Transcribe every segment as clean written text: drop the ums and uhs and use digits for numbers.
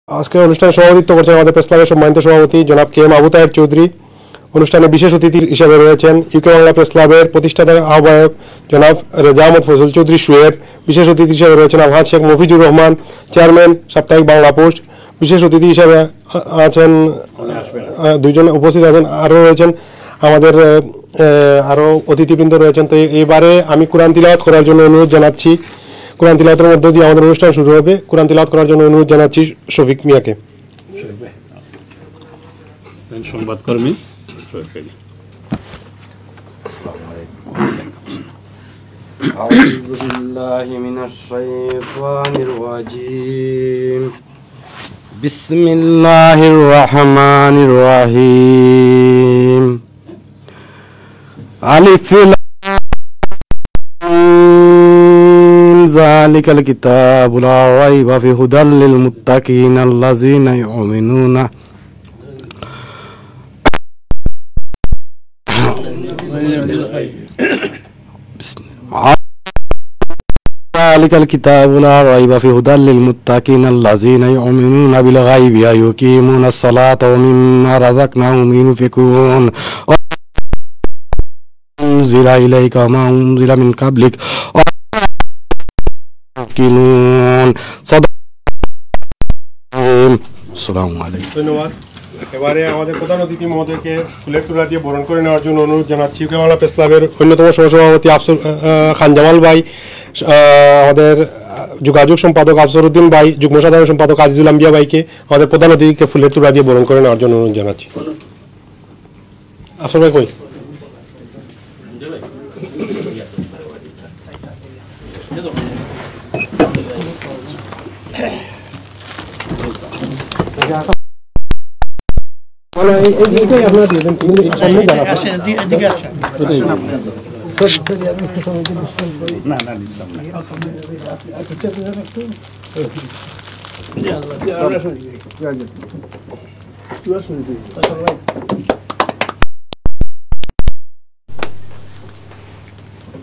আজকে অনুষ্ঠানে সভাপতিত্ব করছেন আমাদের প্রেস ক্লাবের সম্মানিত সভাপতি জনাব কে এম আবু তাহের চৌধুরী। অনুষ্ঠানে বিশেষ অতিথি হিসেবে রয়েছেন ইউকে বাংলা প্রেস ক্লাবের প্রতিষ্ঠাতা আহ্বায়ক জনাব রেজা আহমদ ফজল চৌধুরী সুয়েব। বিশেষ অতিথি হিসেবে রয়েছেন আলহাজ শেখ মফিজুর রহমান, চেয়ারম্যান সাপ্তাহিক বাংলা পোস্ট। বিশেষ অতিথি হিসেবে আছেন দুইজন উপস্থিত আছেন, আরও রয়েছেন আমাদের আরও অতিথিবৃন্দ রয়েছেন। তো এবারে আমি কোরআন তিলাওয়াত করার জন্য অনুরোধ জানাচ্ছি। কোরআন তিলাওয়াতের মধ্য দিয়ে আমাদের অনুষ্ঠান শুরু হবে। কোরআন তিলাওয়াত করার জন্য অনুরোধ জানাচ্ছি শফিক মিয়াকে। সংবাদকর্মী أعوذ بالله من الشيطان الرجيم بسم الله الرحمن الرحيم ألف ذلك الكتاب لا ريب فيه هدى للمتقين الذين يؤمنون ذلك الكتاب لا ريب فيه هدى للمتقين الذين يؤمنون بالغيب ويقيمون الصلاة ومما رزقناهم ينفقون أنزل إليك وما أنزل من قبلك ويقيمون صدق السلام عليكم. ধন্যবাদ। এবারে আমাদের প্রধান অতিথি মহোদয়কে ফুলের তোড়া দিয়ে বরণ করে নেওয়ার জন্য অনুরোধ জানাচ্ছি ইউকে বাংলা প্রেস ক্লাবের অন্যতম সহসভাপতি খান জামাল ভাই, আমাদের যোগাযোগ সম্পাদক আফসর উদ্দিন ভাই, যুগ্ম সাধারণ সম্পাদক আজিজুল আম্বিয়া ভাইকে আমাদের প্রধান অতিথিকে ফুলের তোড়া দিয়ে বরণ করে নেওয়ার জন্য অনুরোধ জানাচ্ছি। আফসর ভাই কই?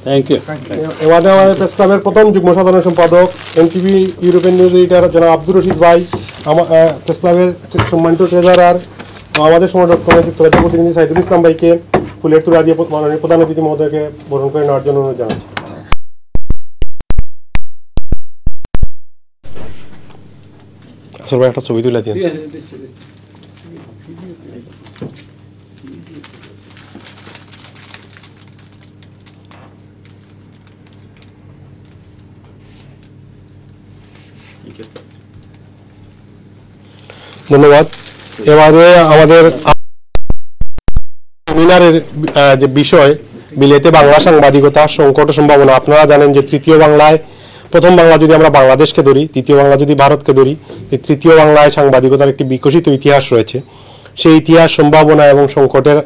Thank you. এবারে আমাদের প্রেস ক্লাবের প্রথম যুগ্ম সাধারণ সম্পাদক এনটিভি ইউরোপিয়ান নিউজ এডিটর জনাব আব্দুর রশিদ ভাই, প্রেস ক্লাবের সম্মানিত ট্রেজারার আমাদের সংগঠক কমিটির প্রতিনিধি সাইদুল ইসলাম ভাইকে ফুলের তোড়া দিয়ে মাননীয় প্রধান অতিথি মহোদয়কে বরণ করে নেওয়ার জন্য অনুরোধ জানাচ্ছি। আসলে ভাই একটা ছবি তুলে দিন। ধন্যবাদ। এবারে আমাদের সেমিনারের যে বিষয় বিলেতে বাংলা সাংবাদিকতা সংকট ও সম্ভাবনা। আপনারা জানেন যে তৃতীয় বাংলায়, প্রথম বাংলা যদি আমরা বাংলাদেশকে ধরি, দ্বিতীয় বাংলা যদি ভারতকে ধরি, তৃতীয় বাংলায় সাংবাদিকতার একটি বিকশিত ইতিহাস রয়েছে। সেই ইতিহাস, সম্ভাবনা এবং সংকটের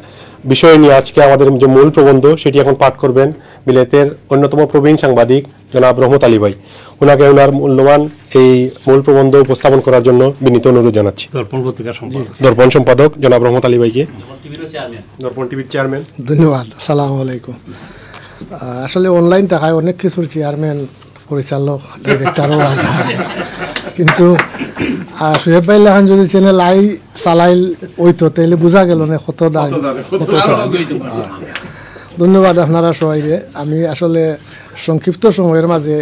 বিষয় নিয়ে আজকে আমাদের যে মূল প্রবন্ধ সেটি এখন পাঠ করবেন বিলেতের অন্যতম প্রবীণ সাংবাদিক জনাব রহমত আলী ভাই। ওনাকে ওনার মূল্যবান এই মূল প্রবন্ধ উপস্থাপন করার জন্য বিনীত অনুরোধ জানাচ্ছি। দর্পণ সম্পাদক জনাব রহমত আলী ভাইকে, দর্পণ টিভির চেয়ারম্যান। ধন্যবাদ। আসসালামু আলাইকুম। আসলে অনলাইন দেখায় অনেক কিছুর চেয়ারম্যান, পরিচালক, ডিরেক্টরও আছে, কিন্তু সুহেব ভাই লেখান যদি চ্যানেল আই চালাইল ওইতো তাইলে বোঝা গেল না কত দাম কত। ধন্যবাদ আপনারা সবাইকে। আমি আসলে সংক্ষিপ্ত সময়ের মাঝে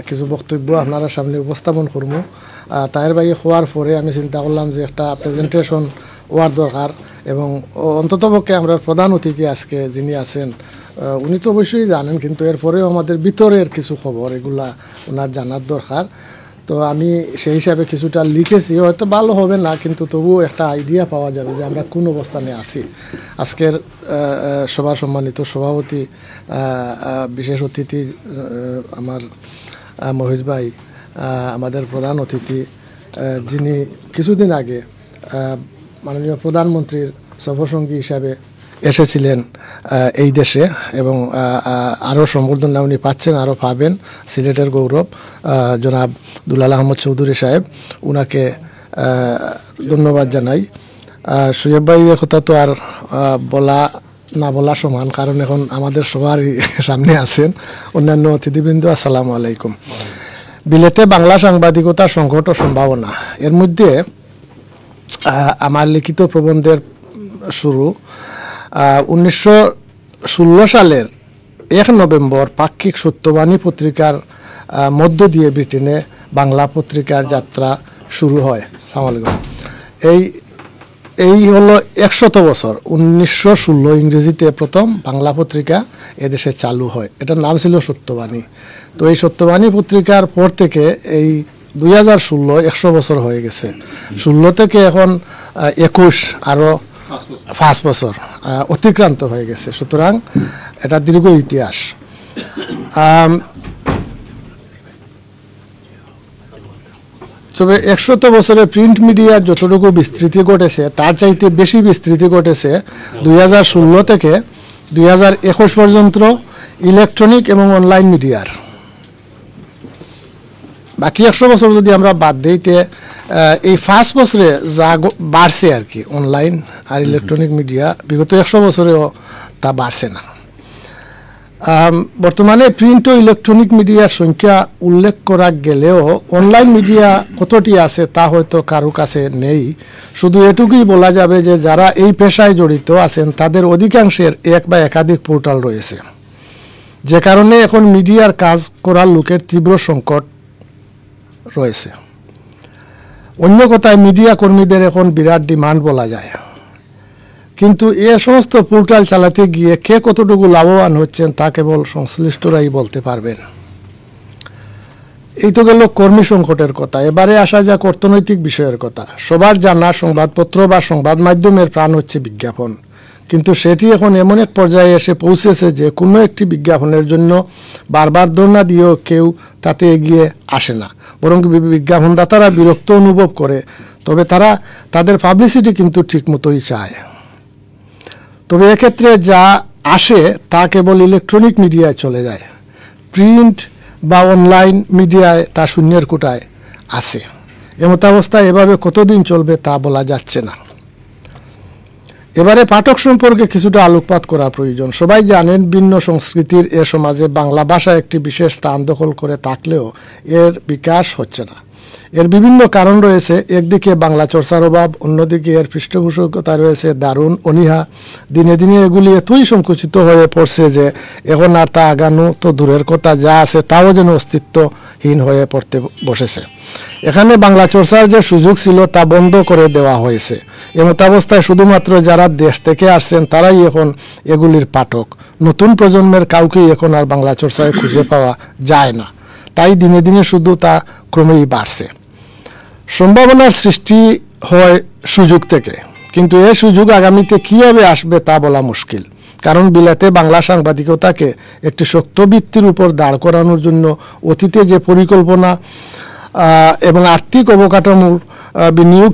কিছু বক্তব্য আপনারা সামনে উপস্থাপন করব। তার বাইরে হওয়ার পরে আমি চিন্তা করলাম যে একটা প্রেজেন্টেশন হওয়ার দরকার, এবং অন্ততপক্ষে আমরা প্রধান অতিথি আজকে যিনি আছেন উনি তো অবশ্যই জানেন, কিন্তু এরপরেও আমাদের ভিতরের কিছু খবর এগুলা ওনার জানার দরকার। তো আমি সেই হিসাবে কিছুটা লিখেছি, হয়তো ভালো হবে না, কিন্তু তবুও একটা আইডিয়া পাওয়া যাবে যে আমরা কোন অবস্থানে আছি। আজকের সভার সম্মানিত সভাপতি, বিশেষ অতিথি আমার মহিজ ভাই, আমাদের প্রধান অতিথি যিনি কিছুদিন আগে মাননীয় প্রধানমন্ত্রীর সফরসঙ্গী হিসাবে এসেছিলেন এই দেশে, এবং আরও সম্বর্ধনা উনি পাচ্ছেন, আরও পাবেন, সিলেটের গৌরব জনাব দুলাল আহমদ চৌধুরী সাহেব, উনাকে ধন্যবাদ জানাই। সুয়েব ভাইয়ের কথা তো আর বলা না বলা সমান, কারণ এখন আমাদের সবার সামনে আছেন অন্যান্য অতিথিবৃন্দ। আসসালামু আলাইকুম। বিলেতে বাংলা সাংবাদিকতা সংকট ও সম্ভাবনা এর মধ্যে আমার লিখিত প্রবন্ধের শুরু 1916 সালের 1 নভেম্বর পাক্ষিক সত্যবাণী পত্রিকার মধ্য দিয়ে ব্রিটেনে বাংলা পত্রিকার যাত্রা শুরু হয়। আসসালামু আলাইকুম। এই হলো 100 বছর। 1916 ইংরেজিতে প্রথম বাংলা পত্রিকা এদেশে চালু হয়। এটার নাম ছিল সত্যবাণী। তো এই সত্যবাণী পত্রিকার পর থেকে এই 2016 100 বছর হয়ে গেছে। 16 থেকে এখন 21 আরও 5 বছর অতিক্রান্ত হয়ে গেছে। সুতরাং এটা দীর্ঘ ইতিহাস। তবে 100 বছরে প্রিন্ট মিডিয়ার যতটুকু বিস্তৃতি ঘটেছে তার চাইতে বেশি বিস্তৃতি ঘটেছে 2016 থেকে 2021 পর্যন্ত ইলেকট্রনিক এবং অনলাইন মিডিয়ার। বাকি 100 বছর যদি আমরা বাদ দিইতে এই 5 বছরে যা বাড়ছে আর কি অনলাইন আর ইলেকট্রনিক মিডিয়া, বিগত 100 বছরেও তা বাড়ছে না। বর্তমানে প্রিন্ট ও ইলেকট্রনিক মিডিয়ার সংখ্যা উল্লেখ করা গেলেও অনলাইন মিডিয়া কতটি আছে তা হয়তো কারো কাছে নেই। শুধু এটুকুই বলা যাবে যে যারা এই পেশায় জড়িত আছেন তাদের অধিকাংশের এক বা একাধিক পোর্টাল রয়েছে, যে কারণে এখন মিডিয়ার কাজ করার লোকের তীব্র সংকট রয়েছে। অন্য কথায় মিডিয়া কর্মীদের এখন বিরাট ডিমান্ড বলা যায়। কিন্তু এ সমস্ত পোর্টাল চালাতে গিয়ে কে কতটুকু লাভবান হচ্ছেন তা কেবল সংশ্লিষ্টরাই বলতে পারবেন। এই তো গেল কর্মী সংকটের কথা। এবারে আসা যাক অর্থনৈতিক বিষয়ের কথা। সবার জানা সংবাদপত্র বা সংবাদ মাধ্যমের প্রাণ হচ্ছে বিজ্ঞাপন, কিন্তু সেটি এখন এমন এক পর্যায়ে এসে পৌঁছেছে যে কোনো একটি বিজ্ঞাপনের জন্য বারবার ধর্ণা দিয়েও কেউ তাতে এগিয়ে আসে না, বরং বিজ্ঞাপনদাতারা বিরক্ত অনুভব করে। তবে তারা তাদের পাবলিসিটি কিন্তু ঠিকমতোই চায়। তবে এক্ষেত্রে যা আসে তা কেবল ইলেকট্রনিক মিডিয়ায় চলে যায়, প্রিন্ট বা অনলাইন মিডিয়ায় তা শূন্যের কোটায় আছে। এমতাবস্থায় এভাবে কতদিন চলবে তা বলা যাচ্ছে না। এবারে পাঠক সম্পর্কে কিছুটা আলোকপাত করা প্রয়োজন। সবাই জানেন ভিন্ন সংস্কৃতির এ সমাজে বাংলা ভাষা একটি বিশেষ স্থান দখল করে থাকলেও এর বিকাশ হচ্ছে না। এর বিভিন্ন কারণ রয়েছে। একদিকে বাংলা চর্চার অভাব, অন্যদিকে এর পৃষ্ঠপোষকতা রয়েছে দারুণ অনীহা। দিনে দিনে এগুলি এতই সংকুচিত হয়ে পড়ছে যে এখন আর তা আগানো তো দূরের কথা, যা আছে তাও যেন অস্তিত্বহীন হয়ে পড়তে বসেছে। এখানে বাংলা চর্চার যে সুযোগ ছিল তা বন্ধ করে দেওয়া হয়েছে। এমতাবস্থায় শুধুমাত্র যারা দেশ থেকে আসছেন তারাই এখন এগুলির পাঠক। নতুন প্রজন্মের কাউকেই এখন আর বাংলা চর্চায় খুঁজে পাওয়া যায় না। তাই দিনে দিনে শুধু তা ক্রমেই বাড়ছে। সম্ভাবনার সৃষ্টি হয় সুযোগ থেকে, কিন্তু এই সুযোগ আগামীতে কীভাবে আসবে তা বলা মুশকিল। কারণ বিলাতে বাংলা সাংবাদিকতাকে একটি শক্ত ভিত্তির উপর দাঁড় করানোর জন্য অতীতে যে পরিকল্পনা এবং আর্থিক অবকাঠামোর বিনিয়োগ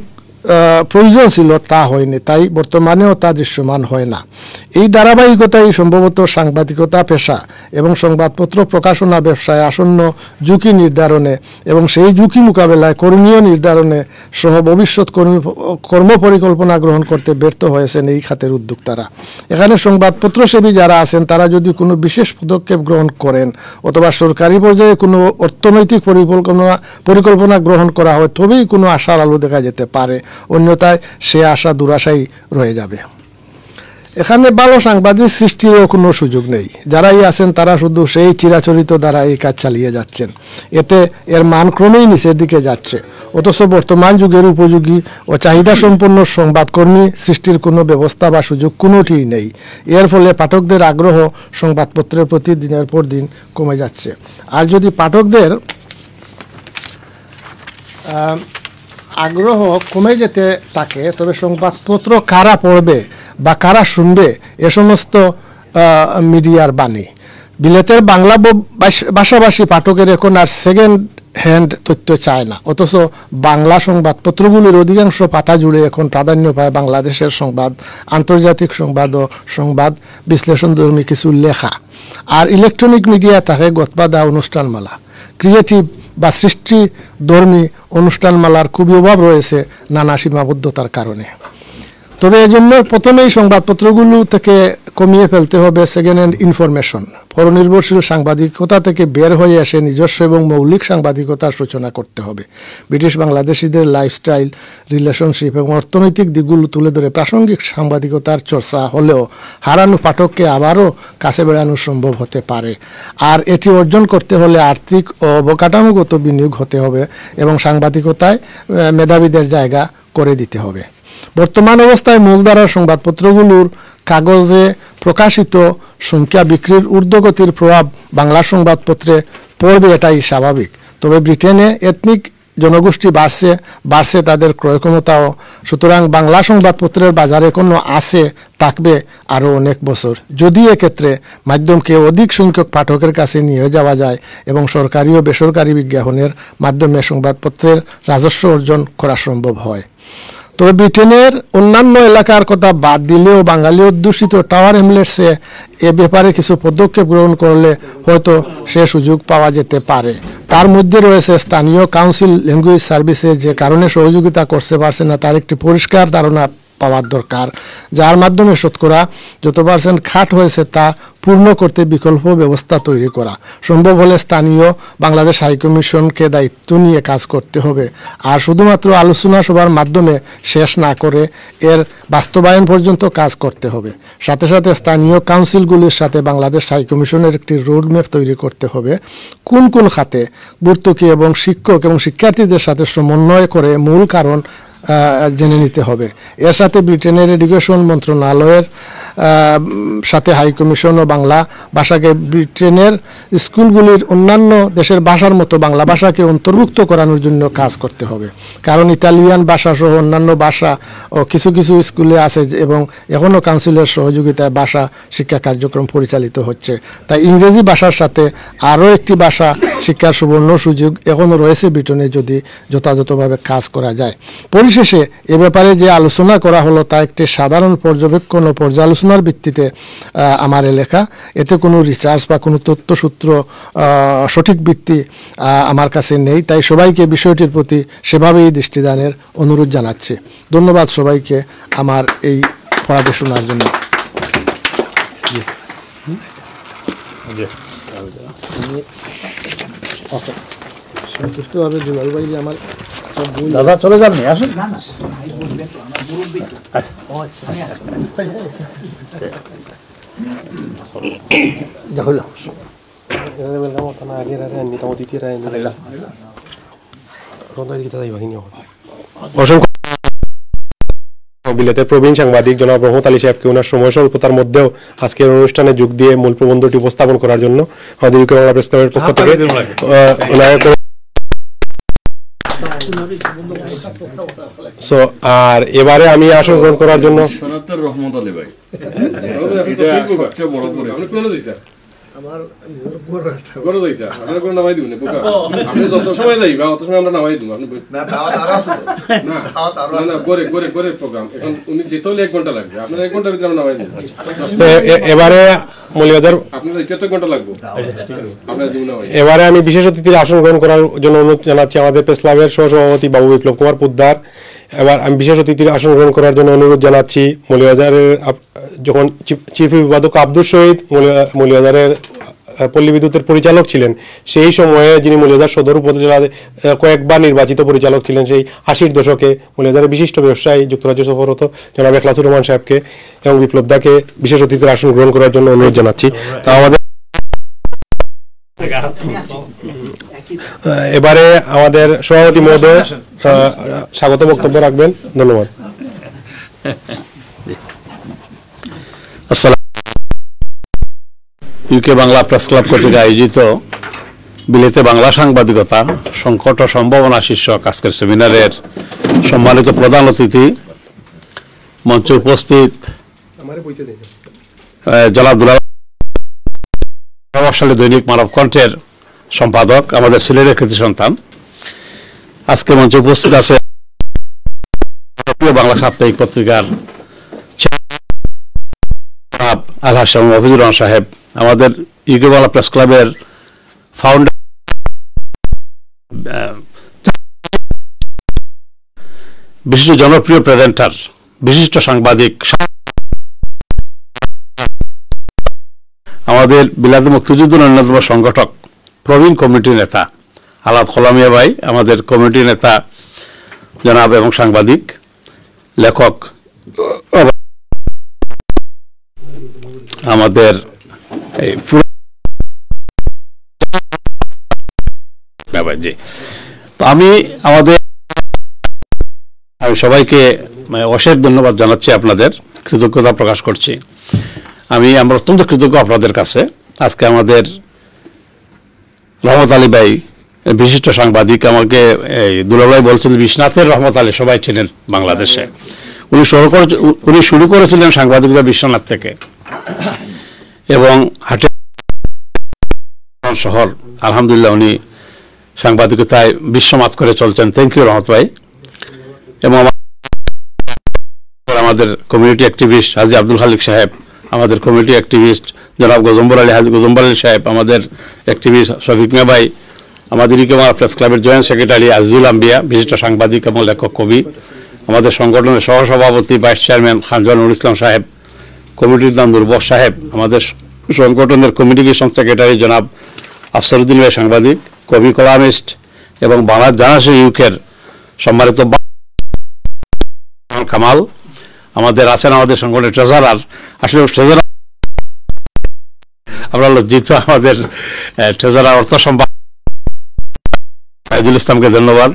প্রয়োজন ছিল তা হয়নি, তাই বর্তমানেও তা দৃশ্যমান হয় না। এই ধারাবাহিকতাই সম্ভবত সাংবাদিকতা পেশা এবং সংবাদপত্র প্রকাশনা ব্যবসায় আসন্ন ঝুঁকি নির্ধারণে এবং সেই ঝুঁকি মোকাবেলায় করণীয় নির্ধারণে সহ ভবিষ্যৎ কর্মপরিকল্পনা গ্রহণ করতে ব্যর্থ হয়েছেন এই খাতের উদ্যোক্তারা। এখানে সংবাদপত্রসেবী যারা আছেন তারা যদি কোনো বিশেষ পদক্ষেপ গ্রহণ করেন অথবা সরকারি পর্যায়ে কোনো অর্থনৈতিক পরিকল্পনা গ্রহণ করা হয় তবেই কোনো আশার আলো দেখা যেতে পারে, অন্যথায় সে আশা দুরাশাই রয়ে যাবে। এখানে ভালো সাংবাদিক সৃষ্টিরও কোনো সুযোগ নেই। যারাই আছেন তারা শুধু সেই চিরাচরিত দ্বারা এই কাজ চালিয়ে যাচ্ছেন। এতে এর মান ক্রমেই নিচের দিকে যাচ্ছে। অথচ বর্তমান যুগের উপযোগী ও চাহিদা সম্পন্ন সংবাদকর্মী সৃষ্টির কোনো ব্যবস্থা বা সুযোগ কোনোটিই নেই। এর ফলে পাঠকদের আগ্রহ সংবাদপত্রের প্রতি দিনের পর দিন কমে যাচ্ছে। আর যদি পাঠকদের আগ্রহ কমে যেতে থাকে তবে সংবাদপত্র কারা পড়বে বা কারা শুনবে এ সমস্ত মিডিয়ার বাণী। বিলেতের বাংলা ভাষাভাষী পাঠকের এখন আর সেকেন্ড হ্যান্ড তথ্য চায় না, অথচ বাংলা সংবাদপত্রগুলির অধিকাংশ পাতা জুড়ে এখন প্রাধান্য পায় বাংলাদেশের সংবাদ, আন্তর্জাতিক সংবাদ ও সংবাদ বিশ্লেষণধর্মী কিছু লেখা। আর ইলেকট্রনিক মিডিয়া থাকে গতবাদা অনুষ্ঠানমালা। ক্রিয়েটিভ বা সৃষ্টিধর্মী অনুষ্ঠানমালার খুবই অভাব রয়েছে নানা সীমাবদ্ধতার কারণে। তবে এই জন্য প্রথমেই সংবাদপত্রগুলো থেকে কমিয়ে ফেলতে হবে সেকেন্ড হ্যান্ড ইনফরমেশন। পরনির্ভরশীল সাংবাদিকতা থেকে বের হয়ে এসে নিজস্ব এবং মৌলিক সাংবাদিকতার সূচনা করতে হবে। ব্রিটিশ বাংলাদেশিদের লাইফস্টাইল, রিলেশনশিপ এবং অর্থনৈতিক দিকগুলো তুলে ধরে প্রাসঙ্গিক সাংবাদিকতার চর্চা হলেও হারানো পাঠককে আবারও কাছে বেড়ানো সম্ভব হতে পারে। আর এটি অর্জন করতে হলে আর্থিক ও অবকাঠামোগত বিনিয়োগ হতে হবে এবং সাংবাদিকতায় মেধাবীদের জায়গা করে দিতে হবে। বর্তমান অবস্থায় মূলধারার সংবাদপত্রগুলোর কাগজে প্রকাশিত সংখ্যা বিক্রির ঊর্ধ্বগতির প্রভাব বাংলা সংবাদপত্রে পড়বে, এটাই স্বাভাবিক। তবে ব্রিটেনে এথনিক জনগোষ্ঠী বাড়ছে তাদের ক্রয় ক্ষমতাও। সুতরাং বাংলা সংবাদপত্রের বাজারে কোনো আছে থাকবে আরও অনেক বছর, যদি এক্ষেত্রে মাধ্যমকে অধিক সংখ্যক পাঠকের কাছে নিয়ে যাওয়া যায় এবং সরকারি ও বেসরকারি বিজ্ঞাপনের মাধ্যমে সংবাদপত্রের রাজস্ব অর্জন করা সম্ভব হয়। তবে ব্রিটেনের অন্যান্য এলাকার কথা বাদ দিলেও বাঙালি অধ্যুষিত টাওয়ার হ্যামলেটসে এ ব্যাপারে কিছু পদক্ষেপ গ্রহণ করলে হয়তো সে সুযোগ পাওয়া যেতে পারে। তার মধ্যে রয়েছে স্থানীয় কাউন্সিল ল্যাঙ্গুয়েজ সার্ভিসে যে কারণে সহযোগিতা করতে পারছে না তার একটি পরিষ্কার ধারণা পাওয়ার দরকার, যার মাধ্যমে শতকরা যত পার্সেন্ট খাট হয়েছে তা পূর্ণ করতে বিকল্প ব্যবস্থা তৈরি করা। সম্ভব হলে স্থানীয় বাংলাদেশ হাইকমিশনকে দায়িত্ব নিয়ে কাজ করতে হবে। আর শুধুমাত্র আলোচনা সভার মাধ্যমে শেষ না করে এর বাস্তবায়ন পর্যন্ত কাজ করতে হবে। সাথে সাথে স্থানীয় কাউন্সিলগুলির সাথে বাংলাদেশ হাইকমিশনের একটি রোডম্যাপ তৈরি করতে হবে। কোন কোন খাতে ভর্তুকি এবং শিক্ষক এবং শিক্ষার্থীদের সাথে সমন্বয় করে মূল কারণ জেনে নিতে হবে। এর সাথে ব্রিটেনের এডুকেশন মন্ত্রণালয়ের সাথে হাইকমিশন ও বাংলা ভাষাকে ব্রিটেনের স্কুলগুলির অন্যান্য দেশের ভাষার মতো বাংলা ভাষাকে অন্তর্ভুক্ত করানোর জন্য কাজ করতে হবে। কারণ ইতালিয়ান ভাষা সহ অন্যান্য ভাষা ও কিছু কিছু স্কুলে আছে এবং এখনও কাউন্সিলের সহযোগিতায় ভাষা শিক্ষা কার্যক্রম পরিচালিত হচ্ছে। তাই ইংরেজি ভাষার সাথে আরও একটি ভাষা শিক্ষার সুবর্ণ সুযোগ এখনও রয়েছে ব্রিটেনে, যদি যথাযথভাবে কাজ করা যায়। পরিশেষে এ ব্যাপারে যে আলোচনা করা হলো তা একটি সাধারণ পর্যবেক্ষণ ও পর্যালোচনার ভিত্তিতে আমার লেখা। এতে কোনো রিসার্চ বা কোনো তথ্যসূত্র সঠিক ভিত্তি আমার কাছে নেই। তাই সবাইকে বিষয়টির প্রতি সেভাবেই দৃষ্টিদানের অনুরোধ জানাচ্ছি। ধন্যবাদ সবাইকে আমার এই পড়াতে শোনার জন্য। সংক্ষিপ্তভাবে দুলাল ভাই আমার দাদা চলে যাননি, আসুন। বিলেতের প্রবীণ সাংবাদিক জনাব রহমত আলী সাহেবকে ওনার সময় স্বল্পতার মধ্যেও আজকের অনুষ্ঠানে যোগ দিয়ে মূল প্রবন্ধটি উপস্থাপন করার জন্য আমাদের ইউকে বাংলা প্রেস ক্লাবের পক্ষ থেকে আর এবারে আমি আসন গ্রহণ করার জন্য রহমত আলী ভাই এবারে আমি বিশেষ অতিথির আসন গ্রহণ করার জন্য অনুরোধ জানাচ্ছি আমাদের প্রেস ক্লাবের সহসভাপতি বাবু বিপ্লব কুমার পোদ্দার। এবার আমি বিশেষ অতিথির আসন গ্রহণ করার জন্য অনুরোধ জানাচ্ছি মৌলভীবাজারের যখন চিফ বিবাদক আব্দুল শহীদ মৌলভীবাজারের পল্লী বিদ্যুতের পরিচালক ছিলেন, সেই সময়ে যিনি মৌলভীবাজার সদর উপজেলার কয়েকবার নির্বাচিত পরিচালক ছিলেন, সেই 80-র দশকে মৌলভীবাজারের বিশিষ্ট ব্যবসায়ী যুক্তরাজ্য সফররত জনাব এখলাসুর রহমান সাহেবকে এবং বিপ্লব দাকে বিশেষ অতিথির আসন গ্রহণ করার জন্য অনুরোধ জানাচ্ছি। তা আমাদের এবারে আমাদের সভাপতি মহোদয় স্বাগত বক্তব্য রাখবেন। ধন্যবাদ। ইউকে বাংলা প্রেস ক্লাব কর্তৃক আয়োজিত বিলেতে বাংলা সাংবাদিকতা সংকট ও সম্ভাবনা শীর্ষক আজকের সেমিনারের সম্মানিত প্রধান অতিথি, মঞ্চে উপস্থিত জনাব প্রভাবশালী দৈনিক মানব কণ্ঠের সম্পাদক, আমাদের সিলেটের কৃতি সন্তান, আজকে মঞ্চে উপস্থিত আছে বাংলা সাপ্তাহিক পত্রিকার আলহাজ মফিজুর রহমান সাহেব, আমাদের ইউকে বাংলা প্রেস ক্লাবের ফাউন্ডার বিশিষ্ট জনপ্রিয় প্রেজেন্টার বিশিষ্ট সাংবাদিক, আমাদের বিলাতে মুক্তিযুদ্ধের অন্যতম সংগঠক, প্রবীণ কমিটি নেতা আলাদ খোলামিয়া ভাই, আমাদের কমিটি নেতা জনাব এবং সাংবাদিক লেখক আমাদের এই তো আমি সবাইকে অশেষ ধন্যবাদ জানাচ্ছি, আপনাদের কৃতজ্ঞতা প্রকাশ করছি। আমরা অত্যন্ত কৃতজ্ঞ আপনাদের কাছে। আজকে আমাদের রহমত আলী ভাই বিশিষ্ট সাংবাদিক, আমাকে এই দুলাভাই বলছেন বিশ্বনাথের রহমত আলী সবাই ছিলেন বাংলাদেশে। উনি শুরু করেছিলেন সাংবাদিকতা বিশ্বনাথ থেকে এবং হাটে শহর আলহামদুলিল্লাহ উনি সাংবাদিকতায় বিশ্বমাত করে চলছেন। থ্যাংক ইউ রহমত ভাই। এবং আমাদের কমিউনিটি অ্যাক্টিভিস্ট হাজি আব্দুল খালিক সাহেব, আমাদের কমিউনিটি অ্যাক্টিভিস্ট জনাব গজম্বর আলী, হাজি গজম্বর আলী সাহেব, আমাদের অ্যাক্টিভিস্ট শফিক মিয়া ভাই, আমাদের ইকেমার প্রেস ক্লাবের জয়েন্ট সেক্রেটারি আজিজুল আম্বিয়া, বিশিষ্ট সাংবাদিক এবং লেখক কবি, আমাদের সংগঠনের সহসভাপতি ভাইস চেয়ারম্যান খানজান নুর ইসলাম সাহেব, কমিটির নাম দুর্বশ সাহেব, আমাদের সংগঠনের কমিউনিকেশন সেক্রেটারি জনাব আফসরুদ্দিন ভাই সাংবাদিক, কবি কলামিস্ট এবং বাংলা জানাসে ইউকের সম্মানিত কামাল, আমাদের আছেন আমাদের সংগঠনের ট্রেজারার। আসলে ট্রেজারার আমরা লজ্জিত, আমাদের ট্রেজারার অর্থ সম্পাদক সাইদুল ইসলামকে ধন্যবাদ।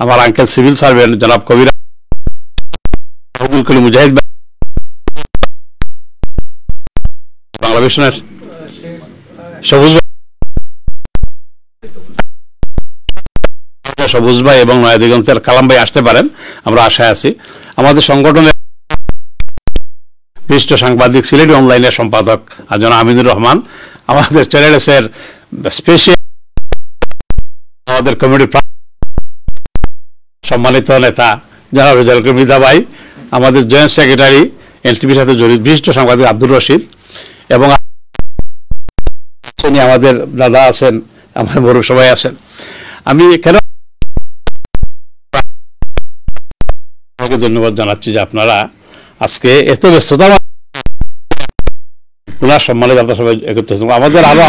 আমার আঙ্কেল সিভিল সার্ভেন্ট জনাব কবির আব্দুল কলিম মুজাহিদ বাংলা মিশনের সবুজ ভাই এবং নয়া দিগন্তের কালাম ভাই আসতে পারেন, আমরা আশায় আছি। আমাদের সংগঠনের বিশিষ্ট সাংবাদিক সিলেটি অনলাইনের সম্পাদক জনাব আমিনুর রহমান, আমাদের চ্যানেলের স্পেশাল আমাদের কমিটি সম্মানিত নেতা জনাব রেজাউল করিম মৃধা ভাই, আমাদের জয়েন্ট সেক্রেটারি এনটিভির সাথে জড়িত বিশিষ্ট সাংবাদিক আব্দুর রশিদ, এবং আমাদের দাদা আছেন, আমার বড় সবাই আছেন। আমি কেন ধন্যবাদ জানাচ্ছি যে আপনারা আজকে এত ব্যস্ততা ওনার সম্মানিত আপনারা সবাই একত্রিত হয়েছেন।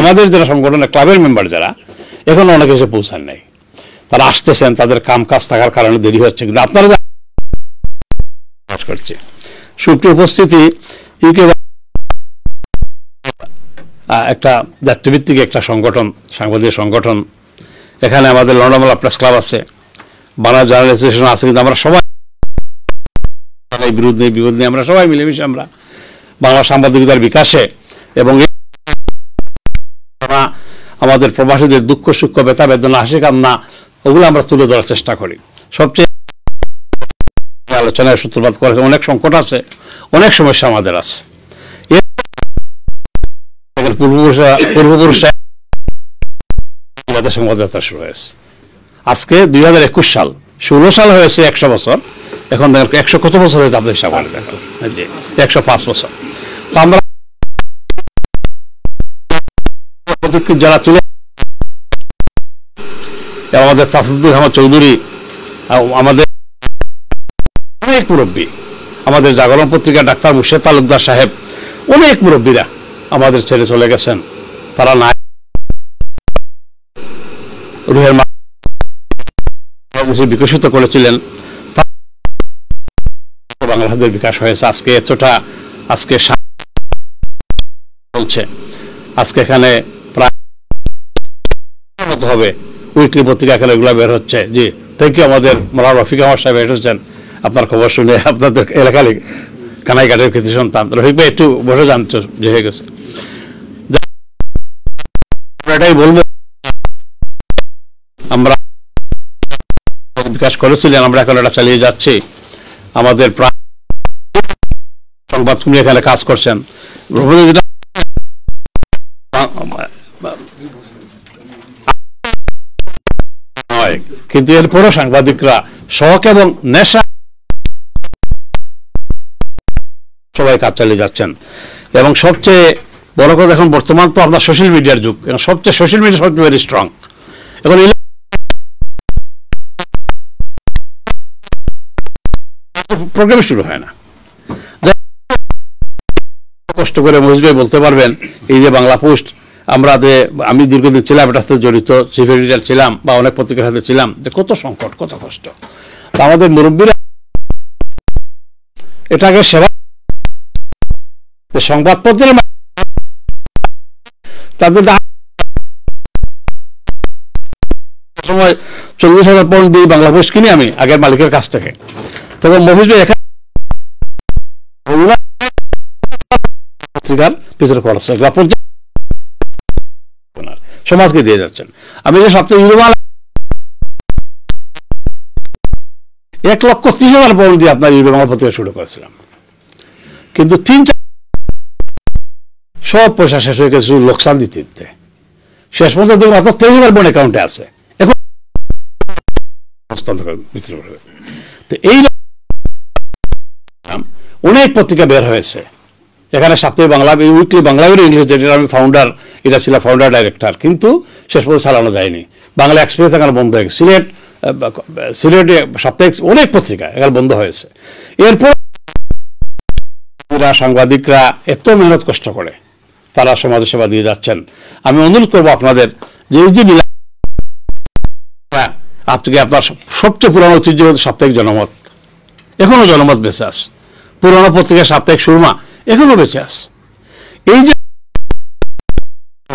আমাদের যারা সংগঠনের ক্লাবের মেম্বার যারা এখনো অনেকে এসে পৌঁছান নাই, তারা আসতেছেন, তাদের কাম কাজ থাকার কারণে দেরি হচ্ছে, কিন্তু আপনারা করছে। সুপ্রিয় উপস্থিতি, ইউকে একটা জাতীয়ভিত্তিক একটা সংগঠন, সাংবাদিক সংগঠন। এখানে আমাদের লন্ডনবাংলা প্রেস ক্লাব আছে, বাংলা জার্নাল অ্যাসোসিয়েশন আছে, কিন্তু আমরা সবাই বিরুদ্ধে বিরোধ নিয়ে আমরা সবাই মিলেমিশে আমরা বাংলা সাংবাদিকতার বিকাশে এবং আমাদের প্রবাসীদের দুঃখ সুখ ব্যথা বেদনা হাসি কান্না ওগুলো আমরা তুলে ধরার চেষ্টা করি। সবচেয়ে আলোচনায় সূত্রপাত করেছে, অনেক সংকট আছে, অনেক সমস্যা আমাদের আছে। পূর্বপুরুষরা সংবাদযাত্রা শুরু হয়েছে, আজকে 2021 সাল, 16 সাল হয়েছে 100 বছর। এখন দেখেন 100 কত বছর হয়েছে আপনার হিসাব করে দেখেন, 105 বছর। তো আমরা যারা চলে আমাদের তাসিদুল আহমদ চৌধুরী, আমাদের অনেক মুরব্বী, আমাদের জাগরণ পত্রিকা ডাক্তার মুর্শেদ তালুকদার সাহেব, অনেক মুরব্বীরা আমাদের ছেড়ে চলে গেছেন। তারা নাই রুহের বাংলাদেশে বিকশিত করেছিলেন, বাংলাদেশের বিকাশ হয়েছে। আজকে এতটা আজকে চলছে, আজকে এখানে প্রায় হবে উইকলি পত্রিকা এখানে এগুলো বের হচ্ছে। জি থ্যাংক ইউ। আমাদের মোলা রফিক আমার সাহেব এসেছেন, আপনার খবর শুনে আপনাদের এলাকার কানাইঘাটের কৃতি সন্তান রফিক ভাই একটু বসে জানতো যে হয়ে গেছে। এটাই বলবো, আমরা বিকাশ করেছিলেন, আমরা এখন এটা চালিয়ে যাচ্ছি। আমাদের প্রায় সংবাদকর্মী এখানে কাজ করছেন, কিন্তু এরপরও সাংবাদিকরা শখ এবং নেশা সবাই কাজ চালিয়ে যাচ্ছেন। এবং সবচেয়ে বড় কথা, এখন বর্তমান তো আপনার সোশ্যাল মিডিয়ার যুগ, সবচেয়ে সোশ্যাল মিডিয়া সবচেয়ে ভেরি স্ট্রং। এখন প্রোগ্রাম শুরু হয় না, কষ্ট করে মহিষ ভাই বলতে পারবেন এই যে বাংলা পোস্ট আমি দীর্ঘদিন ছিলাম এটার সাথে জড়িত, চিফ এডিটর ছিলাম বা অনেক পত্রিকার সাথে ছিলাম, যে কত সংকট, কত কষ্ট। তা আমাদের মুরব্বীরা এটাকে সেবা সংবাদপত্রের তাদের সময় 40,000 পাউন্ড দিয়ে বাংলা পোস্ট কিনি আমি আগের মালিকের কাছ থেকে। তবে মহিষ ভাই এখানে পত্রিকার পিছনে খরচ সমাজকে দিয়ে যাচ্ছেন। আমি যে সপ্তাহে 1,30,000 পাউন্ড দিয়ে আপনার ইউরো বাংলা পত্রিকা শুরু করেছিলাম, কিন্তু 3-4 সব পয়সা শেষ হয়ে গেছে লোকসান দিতে দিতে। শেষ পর্যন্ত মাত্র 23,000 পাউন্ড অ্যাকাউন্টে আছে, এখন হস্তান্তর বিক্রি করবে। তো এই অনেক পত্রিকা বের হয়েছে এখানে, সাপ্তাহিক বাংলা, উইকলি বাংলা, ইংলিশ, যেটা আমি ফাউন্ডার, এটা ছিল ফাউন্ডার ডাইরেক্টর, কিন্তু শেষ পর্যন্ত চালানো যায়নি। বাংলা এক্সপ্রেস এখানে বন্ধ হয়ে গেছে, সিলেটে সাপ্তাহিক অনেক পত্রিকা এখানে বন্ধ হয়েছে। এরপর সাংবাদিকরা এত মেহনত কষ্ট করে তারা সমাজ সেবা দিয়ে যাচ্ছেন। আমি অনুরোধ করবো আপনাদের যে এই যে আপনাকে আপনার সবচেয়ে পুরানো ঐতিহ্য সাপ্তাহিক জনমত, এখনো জনমত বেঁচে আছে, পুরানো পত্রিকা সাপ্তাহিক সুরমা এখনো বেঁচে আছে। এই যে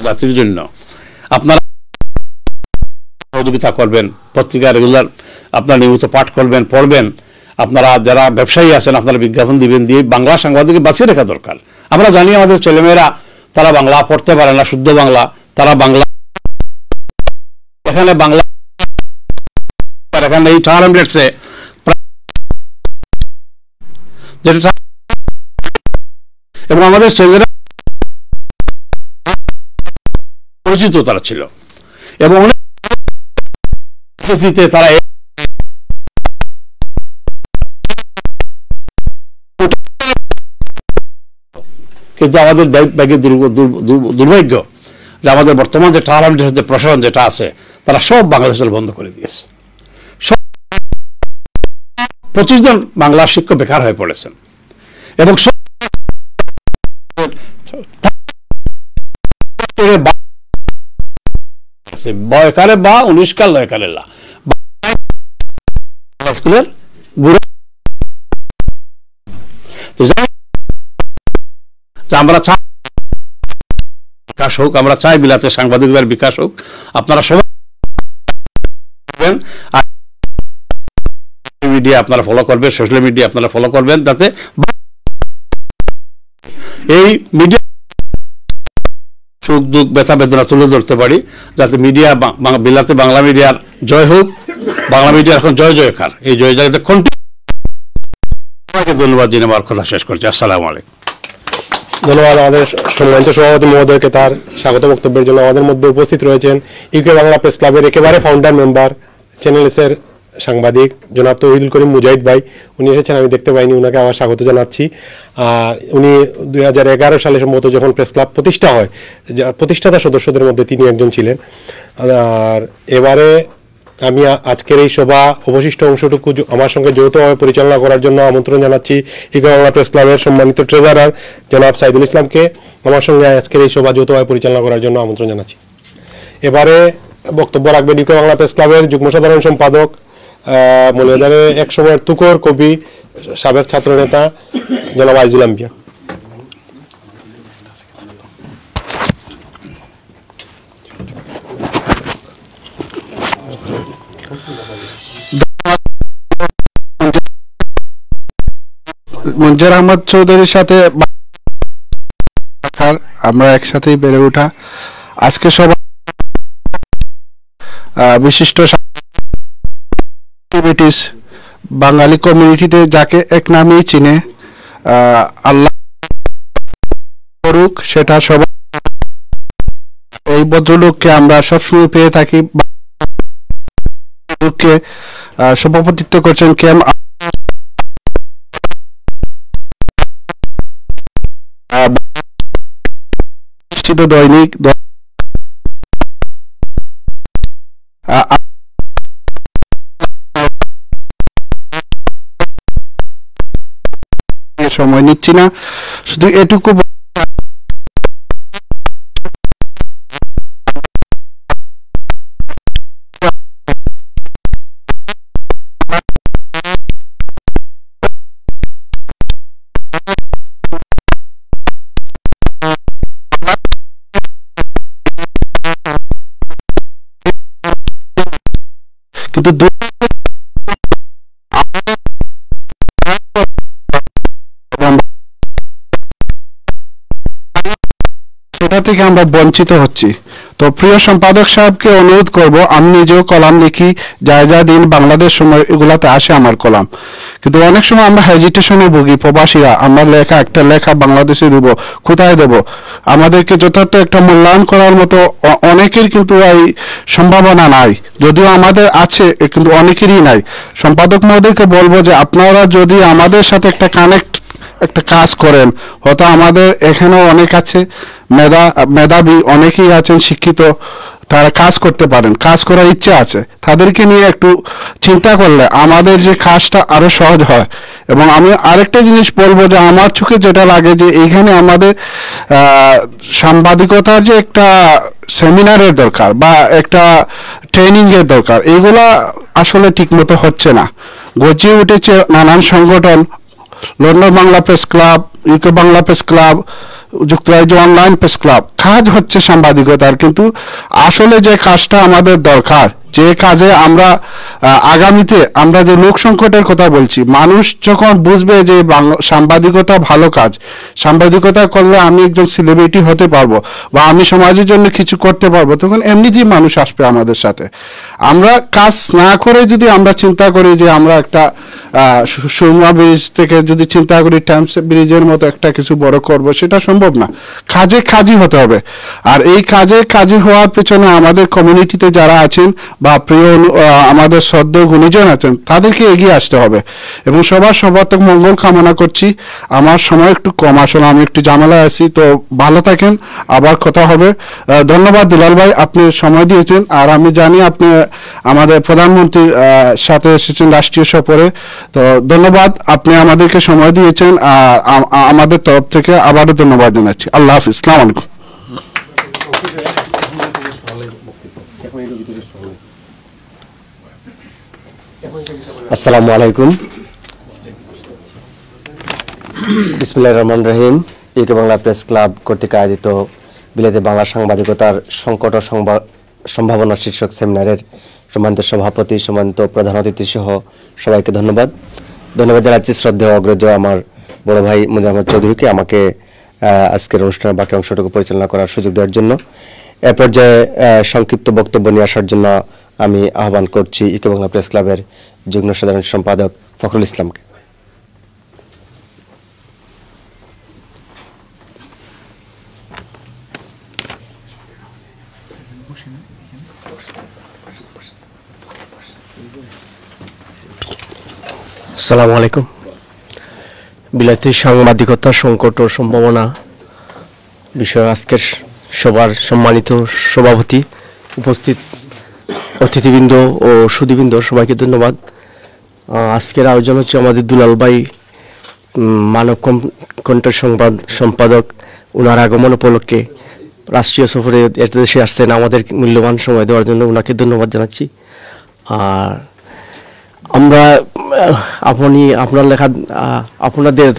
জাতির জন্য আপনারা সহযোগিতা করবেন, পত্রিকা রেগুলার আপনারা নিয়মিত পাঠ করবেন, পড়বেন। আপনারা যারা ব্যবসায়ী আছেন আপনারা বিজ্ঞাপন দিবেন, দিয়ে বাংলা সাংবাদিককে বাঁচিয়ে রাখা দরকার। আমরা জানি আমাদের ছেলেমেয়েরা তারা বাংলা পড়তে পারে না, শুদ্ধ বাংলা, তারা বাংলা এখানে বাংলা এখানে এই টার্ম রেটসে যেটা, এবং আমাদের ছেলেরা পরিচিত তারা ছিল, এবং অনেক তারা কিন্তু আমাদের দুর্ভাগ্য যে আমাদের বর্তমান যে টার্ম যে প্রশাসন যেটা আছে তারা সব বাংলাদেশের বন্ধ করে দিয়েছে। 25 জন বাংলা শিক্ষক বেকার হয়ে পড়েছেন, এবং বয়কারে বা 19 কাল লয়কারেলা স্কুলের আমরা চাই বিকাশ হোক, আমরা চাই বিলাতে সাংবাদিকদের বিকাশ হোক। আপনারা সবাই মিডিয়া আপনারা ফলো করবেন, সোশ্যাল মিডিয়া আপনারা ফলো করবেন, যাতে এই মিডিয়া সুখ দুঃখ ব্যথা বেদনা তুলে ধরতে পারি, যাতে মিডিয়া বিলাতে বাংলা মিডিয়ার জয় হোক। বাংলা মিডিয়া এখন জয় জয়কার, এই জয় জয়তে কন্টিনিউ। ধন্যবাদ দিন, আমার কথা শেষ করছি। আসসালামু আলাইকুম। ধন্যবাদ আমাদের সম্মানিত সভাপতি মহোদয়কে তার স্বাগত বক্তব্যের জন্য। আমাদের মধ্যে উপস্থিত রয়েছেন ইউকে বাংলা প্রেস ক্লাবের একেবারে ফাউন্ডার মেম্বার, চ্যানেল এসের সাংবাদিক জনাব তৌহিদুল করিম মুজাহিদ ভাই। উনি এসেছেন, আমি দেখতে পাইনি, ওনাকে আমার স্বাগত জানাচ্ছি। আর উনি 2011 সালে সম্ভবত যখন প্রেস ক্লাব প্রতিষ্ঠা হয়, প্রতিষ্ঠাতা সদস্যদের মধ্যে তিনি একজন ছিলেন। আর এবারে আমি আজকের এই সভা অবশিষ্ট অংশটুকু আমার সঙ্গে যৌথভাবে পরিচালনা করার জন্য আমন্ত্রণ জানাচ্ছি ইউকে বাংলা প্রেস ক্লাবের সম্মানিত ট্রেজারার জনাব সাইদুল ইসলামকে আমার সঙ্গে আজকের এই সভা যৌথভাবে পরিচালনা করার জন্য আমন্ত্রণ জানাচ্ছি। এবারে বক্তব্য রাখবেন ইউকে বাংলা প্রেস ক্লাবের যুগ্ম সাধারণ সম্পাদক, মৌলভীবাজারের এক সময়ের তুকর কবি, সাবেক ছাত্র নেতা জনাব আইজুল আম্বিয়া। মঞ্জুর আহমদ চৌধুরীর সাথে আমরা একসাথেই বেড়ে ওঠা, আজকে সবাই বিশিষ্ট বাঙালি কমিউনিটিতে যাকে এক নামেই চিনে, আল্লাহ করুক সেটা সবাই। এই ভদ্রলোককে আমরা সবসময় পেয়ে থাকি। সভাপতিত্ব করছেন কেম দৈনিক সময় নিচ্ছি না, শুধু এটুকু থেকে আমরা বঞ্চিত হচ্ছি। তো প্রিয় সম্পাদক সাহেবকে অনুরোধ করব, আমি নিজেও কলাম লিখি, যা দিন বাংলাদেশ সময় এগুলাতে আসে আমার কলাম, কিন্তু অনেক সময় আমরা হেজিটেশনে ভুগি। প্রবাসীরা আমরা একটা লেখা বাংলাদেশে দেব, কোথায় দেব? আমাদেরকে যথার্থ একটা মূল্যায়ন করার মতো অনেকের কিন্তু এই সম্ভাবনা নাই, যদিও আমাদের আছে কিন্তু অনেকেরই নাই। সম্পাদক মহোদয়কে বলবো যে আপনারা যদি আমাদের সাথে একটা কাজ করেন, হয়তো আমাদের এখানেও অনেক আছে মেধাবী, অনেকেই আছেন শিক্ষিত, তারা কাজ করতে পারেন, কাজ করার ইচ্ছা আছে, তাদেরকে নিয়ে একটু চিন্তা করলে আমাদের যে কাজটা আরো সহজ হয়। এবং আমি আরেকটা জিনিস বলবো যে আমার চোখে যেটা লাগে যে এইখানে আমাদের সাংবাদিকতার যে একটা সেমিনারের দরকার বা একটা ট্রেনিং এর দরকার, এইগুলা আসলে ঠিকমতো হচ্ছে না। গজিয়ে উঠেছে নানান সংগঠন, London Bangla press club, UK Bangla press club, যুক্তরাজ্য অনলাইন প্রেস ক্লাব, কাজ হচ্ছে সাংবাদিকতার, কিন্তু আসলে যে কাজটা আমাদের দরকার, যে কাজে আমরা আগামীতে আমরা যে লোক সংকটের কথা বলছি, মানুষ যখন বুঝবে যে সাংবাদিকতা ভালো কাজ, সাংবাদিকতা করলে আমি একজন সেলিব্রিটি হতে পারবো বা আমি সমাজের জন্য কিছু করতে পারবো, তখন এমনিতেই মানুষ আসবে আমাদের সাথে। আমরা কাজ না করে যদি আমরা চিন্তা করি যে আমরা একটা সুরমা ব্রিজ থেকে যদি চিন্তা করি টাইমস ব্রিজের মতো একটা কিছু বড় করব, সেটা সম্ভব না। কাজই হতে হবে। আর এই কাজে হওয়ার পেছনে আমাদের কমিউনিটিতে যারা আছেন বা প্রিয় আমাদের শ্রদ্ধেয় গুণীজন আছেন, তাদেরকে এগিয়ে আসতে হবে। এবং সবার সর্বাত্মক মঙ্গল কামনা করছি। আমার সময় একটু কম, আসলে আমি একটু ঝামেলায় আছি, তো ভালো থাকেন, আবার কথা হবে। ধন্যবাদ দুলাল ভাই, আপনি সময় দিয়েছেন। আর আমি জানি আপনি আমাদের প্রধানমন্ত্রীর সাথে এসেছেন রাষ্ট্রীয় সফরে, তো ধন্যবাদ, আপনি আমাদেরকে সময় দিয়েছেন। আর আমাদের তরফ থেকে আবারও ধন্যবাদ জানাচ্ছি। আল্লাহ হাফিজ, আসসালামু আলাইকুম। আসসালামু আলাইকুম। বিসমিল্লাহির রহমানির রহিম। ইউকে বাংলা প্রেস ক্লাব কর্তৃক আয়োজিত বিলেতে বাংলা সাংবাদিকতার সংকট ও সম্ভাবনা শীর্ষক সেমিনারের সম্মানিত সভাপতি, সম্মানিত প্রধান অতিথি সহ সবাইকে ধন্যবাদ জানাচ্ছি। শ্রদ্ধেয় অগ্রজ আমার বড় ভাই মুজিব আহমদ চৌধুরীকে আমাকে আজকের অনুষ্ঠানের বাকি অংশটুকু পরিচালনা করার সুযোগ দেওয়ার জন্য। এ পর্যায়ে সংক্ষিপ্ত বক্তব্য নিয়ে আসার জন্য আমি আহ্বান করছি ইউকে বাংলা প্রেস ক্লাবের যুগ্ম সাধারণ সম্পাদক ফখরুল ইসলামকে। আসসালামু আলাইকুম। বিলাতি সাংবাদিকতা সংকট ও সম্ভাবনা বিষয়ে আজকের সবার সম্মানিত সভাপতি, উপস্থিত অতিথিবৃন্দ ও সুধীবৃন্দ, সবাইকে ধন্যবাদ। আজকের আয়োজন হচ্ছে আমাদের দুলাল ভাই মানব কণ্ঠের সম্পাদক, ওনার আগমন উপলক্ষে রাষ্ট্রীয় সফরে দেশে আসছেন, আমাদের মূল্যবান সময় দেওয়ার জন্য ওনাকে ধন্যবাদ জানাচ্ছি। আর আপনার লেখা আপনাদের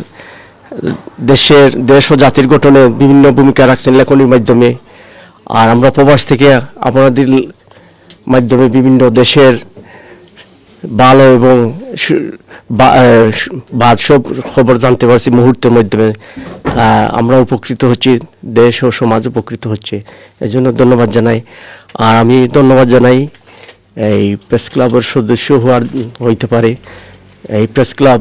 দেশ ও জাতির গঠনে বিভিন্ন ভূমিকা রাখছেন লেখনীর মাধ্যমে। আর আমরা প্রবাস থেকে আপনাদের মাধ্যমে বিভিন্ন দেশের ভালো এবং সব খবর জানতে পারছি মুহূর্তের মাধ্যমে। আমরা উপকৃত হচ্ছি, দেশ ও সমাজ উপকৃত হচ্ছে, এজন্য ধন্যবাদ জানাই। আর আমি ধন্যবাদ জানাই এই প্রেস ক্লাবের সদস্য হইতে পারে। এই প্রেস ক্লাব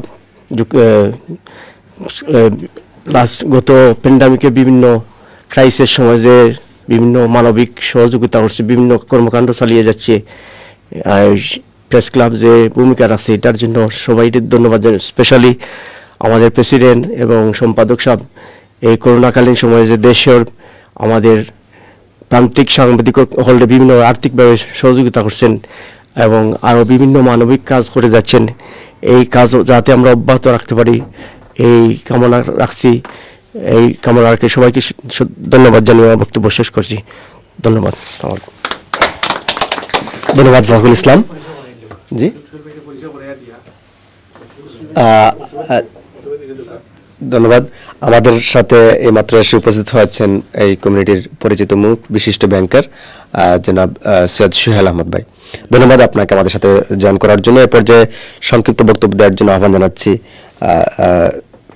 গত প্যান্ডামিকে বিভিন্ন ক্রাইসিসের সময় যে বিভিন্ন মানবিক সহযোগিতা করছে, বিভিন্ন কর্মকাণ্ড চালিয়ে যাচ্ছে, প্রেস ক্লাব যে ভূমিকা রাখছে, এটার জন্য সবাইকে ধন্যবাদ জানাই। স্পেশালি আমাদের প্রেসিডেন্ট এবং সম্পাদক সাহেব এই করোনাকালীন সময়ে যে দেশের আমাদের প্রান্তিক সাংবাদিক হলে বিভিন্ন আর্থিকভাবে সহযোগিতা করছেন এবং আরও বিভিন্ন মানবিক কাজ করে যাচ্ছেন। এই কাজ যাতে আমরা অব্যাহত রাখতে পারি এই কামনা রাখছি। এই কামনা রাখে সবাইকে ধন্যবাদ জানিয়ে আমার বক্তব্য শেষ করছি। ধন্যবাদ। ধন্যবাদ ফখরুল ইসলাম জি। ধন্যবাদ। আমাদের সাথে এইমাত্র এসে উপস্থিত হয়েছেন এই কমিউনিটির পরিচিত মুখ, বিশিষ্ট ব্যাংকার জনাব সৈয়দ সুহেল আহমদ ভাই। ধন্যবাদ আপনাকে আমাদের সাথে জয়েন করার জন্য। এ পর্যায়ে সংক্ষিপ্ত বক্তব্য দেওয়ার জন্য আহ্বান জানাচ্ছি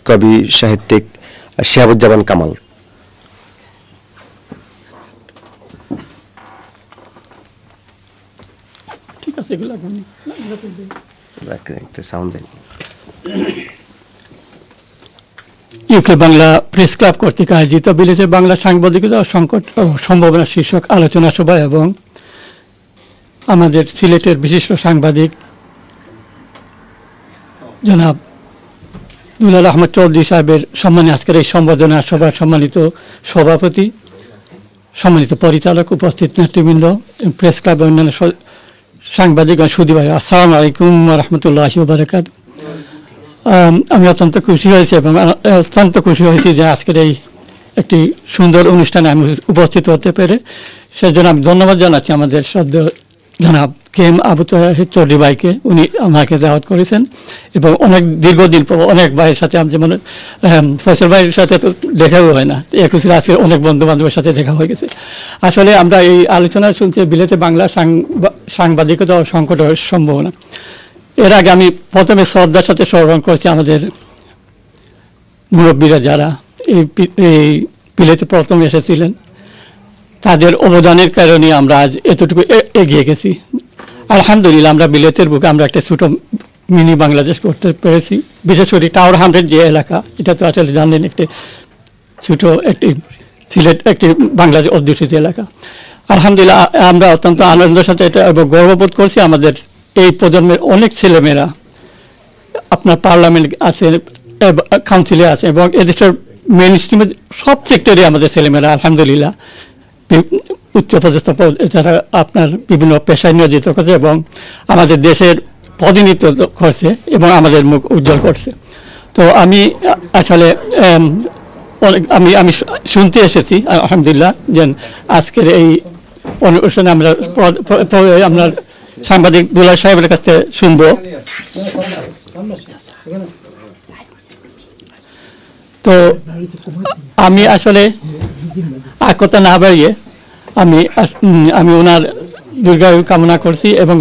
কবি সাহিত্যিক শিহাবুজ্জামান কামাল। আছে এগুলো একটা সাউন্ড দেন। ইউকে বাংলা প্রেস ক্লাব কর্তৃক আয়োজিত বিলেতে বাংলা সাংবাদিকতা ও সংকট ও সম্ভাবনা শীর্ষক আলোচনা সভা এবং আমাদের সিলেটের বিশিষ্ট সাংবাদিক জনাব দুলাল আহমদ চৌধুরী সাহেবের সম্মানে আজকের এই সম্বোধনা সভার সম্মানিত সভাপতি, সম্মানিত পরিচালক, উপস্থিত নেতৃবৃন্দ, প্রেস ক্লাব অন্যান্য সাংবাদিক ও সুধী ভাই, আসসালামু আলাইকুম ওয়া রাহমাতুল্লাহি ওয়া বারাকাতুহু। আমি অত্যন্ত খুশি হয়েছি এবং অত্যন্ত খুশি হয়েছি যে আজকের এই একটি সুন্দর অনুষ্ঠানে আমি উপস্থিত হতে পেরে। সেজন্য আমি ধন্যবাদ জানাচ্ছি আমাদের সদ্য জনাব কেম আবু তাহের চৌধুরী ভাইকে, উনি আমাকে দাওয়াত করেছেন এবং অনেক দীর্ঘদিন পর অনেক ভাইয়ের সাথে আমি যেমন ফয়সাল ভাইয়ের সাথে তো দেখাও হয় না, একুশের আজকে অনেক বন্ধু বান্ধবের সাথে দেখা হয়ে গেছে। আসলে আমরা এই আলোচনা শুনছি বিলেতে বাংলা সাংবাদিকতা ও সংকটের সম্ভাবনা। এর আগে আমি প্রথমে শ্রদ্ধার সাথে স্মরণ করেছি আমাদের মুরব্বীরা যারা এই বিলেতে প্রথম এসেছিলেন, তাদের অবদানের কারণে আমরা আজ এতটুকু এগিয়ে গেছি। আলহামদুলিল্লাহ আমরা বিলেতের বুকে আমরা একটা ছোটো মিনি বাংলাদেশ করতে পেরেছি। বিশেষ করে টাওয়ার 100 যে এলাকা, এটা তো আসলে জানেন একটি ছোটো একটি সিলেট একটি বাংলাদেশ অধ্যুষিত এলাকা। আলহামদুলিল্লাহ আমরা অত্যন্ত আনন্দের সাথে এটা এবং গর্ববোধ করছি। আমাদের এই প্রজন্মের অনেক ছেলেমেয়েরা আপনার পার্লামেন্ট আছে, কাউন্সিলে আছে এবং এদেশের মেন স্ট্রিমের সব সেক্টরে আমাদের ছেলেমেয়েরা আলহামদুলিল্লাহ উচ্চপদস্থ যারা আপনার বিভিন্ন পেশায় নিয়োজিত করছে এবং আমাদের দেশের প্রতিনিধিত্ব করছে এবং আমাদের মুখ উজ্জ্বল করছে। তো আমি আসলে আমি আমি শুনতে এসেছি আলহামদুলিল্লাহ যে আজকের এই অনুষ্ঠানে আমরা আপনার সাংবাদিক দুলাল সাহেবের কাছে শুনব। তো আমি আসলে আর কথা না বাড়িয়ে আমি ওনার দীর্ঘায়ু কামনা করছি এবং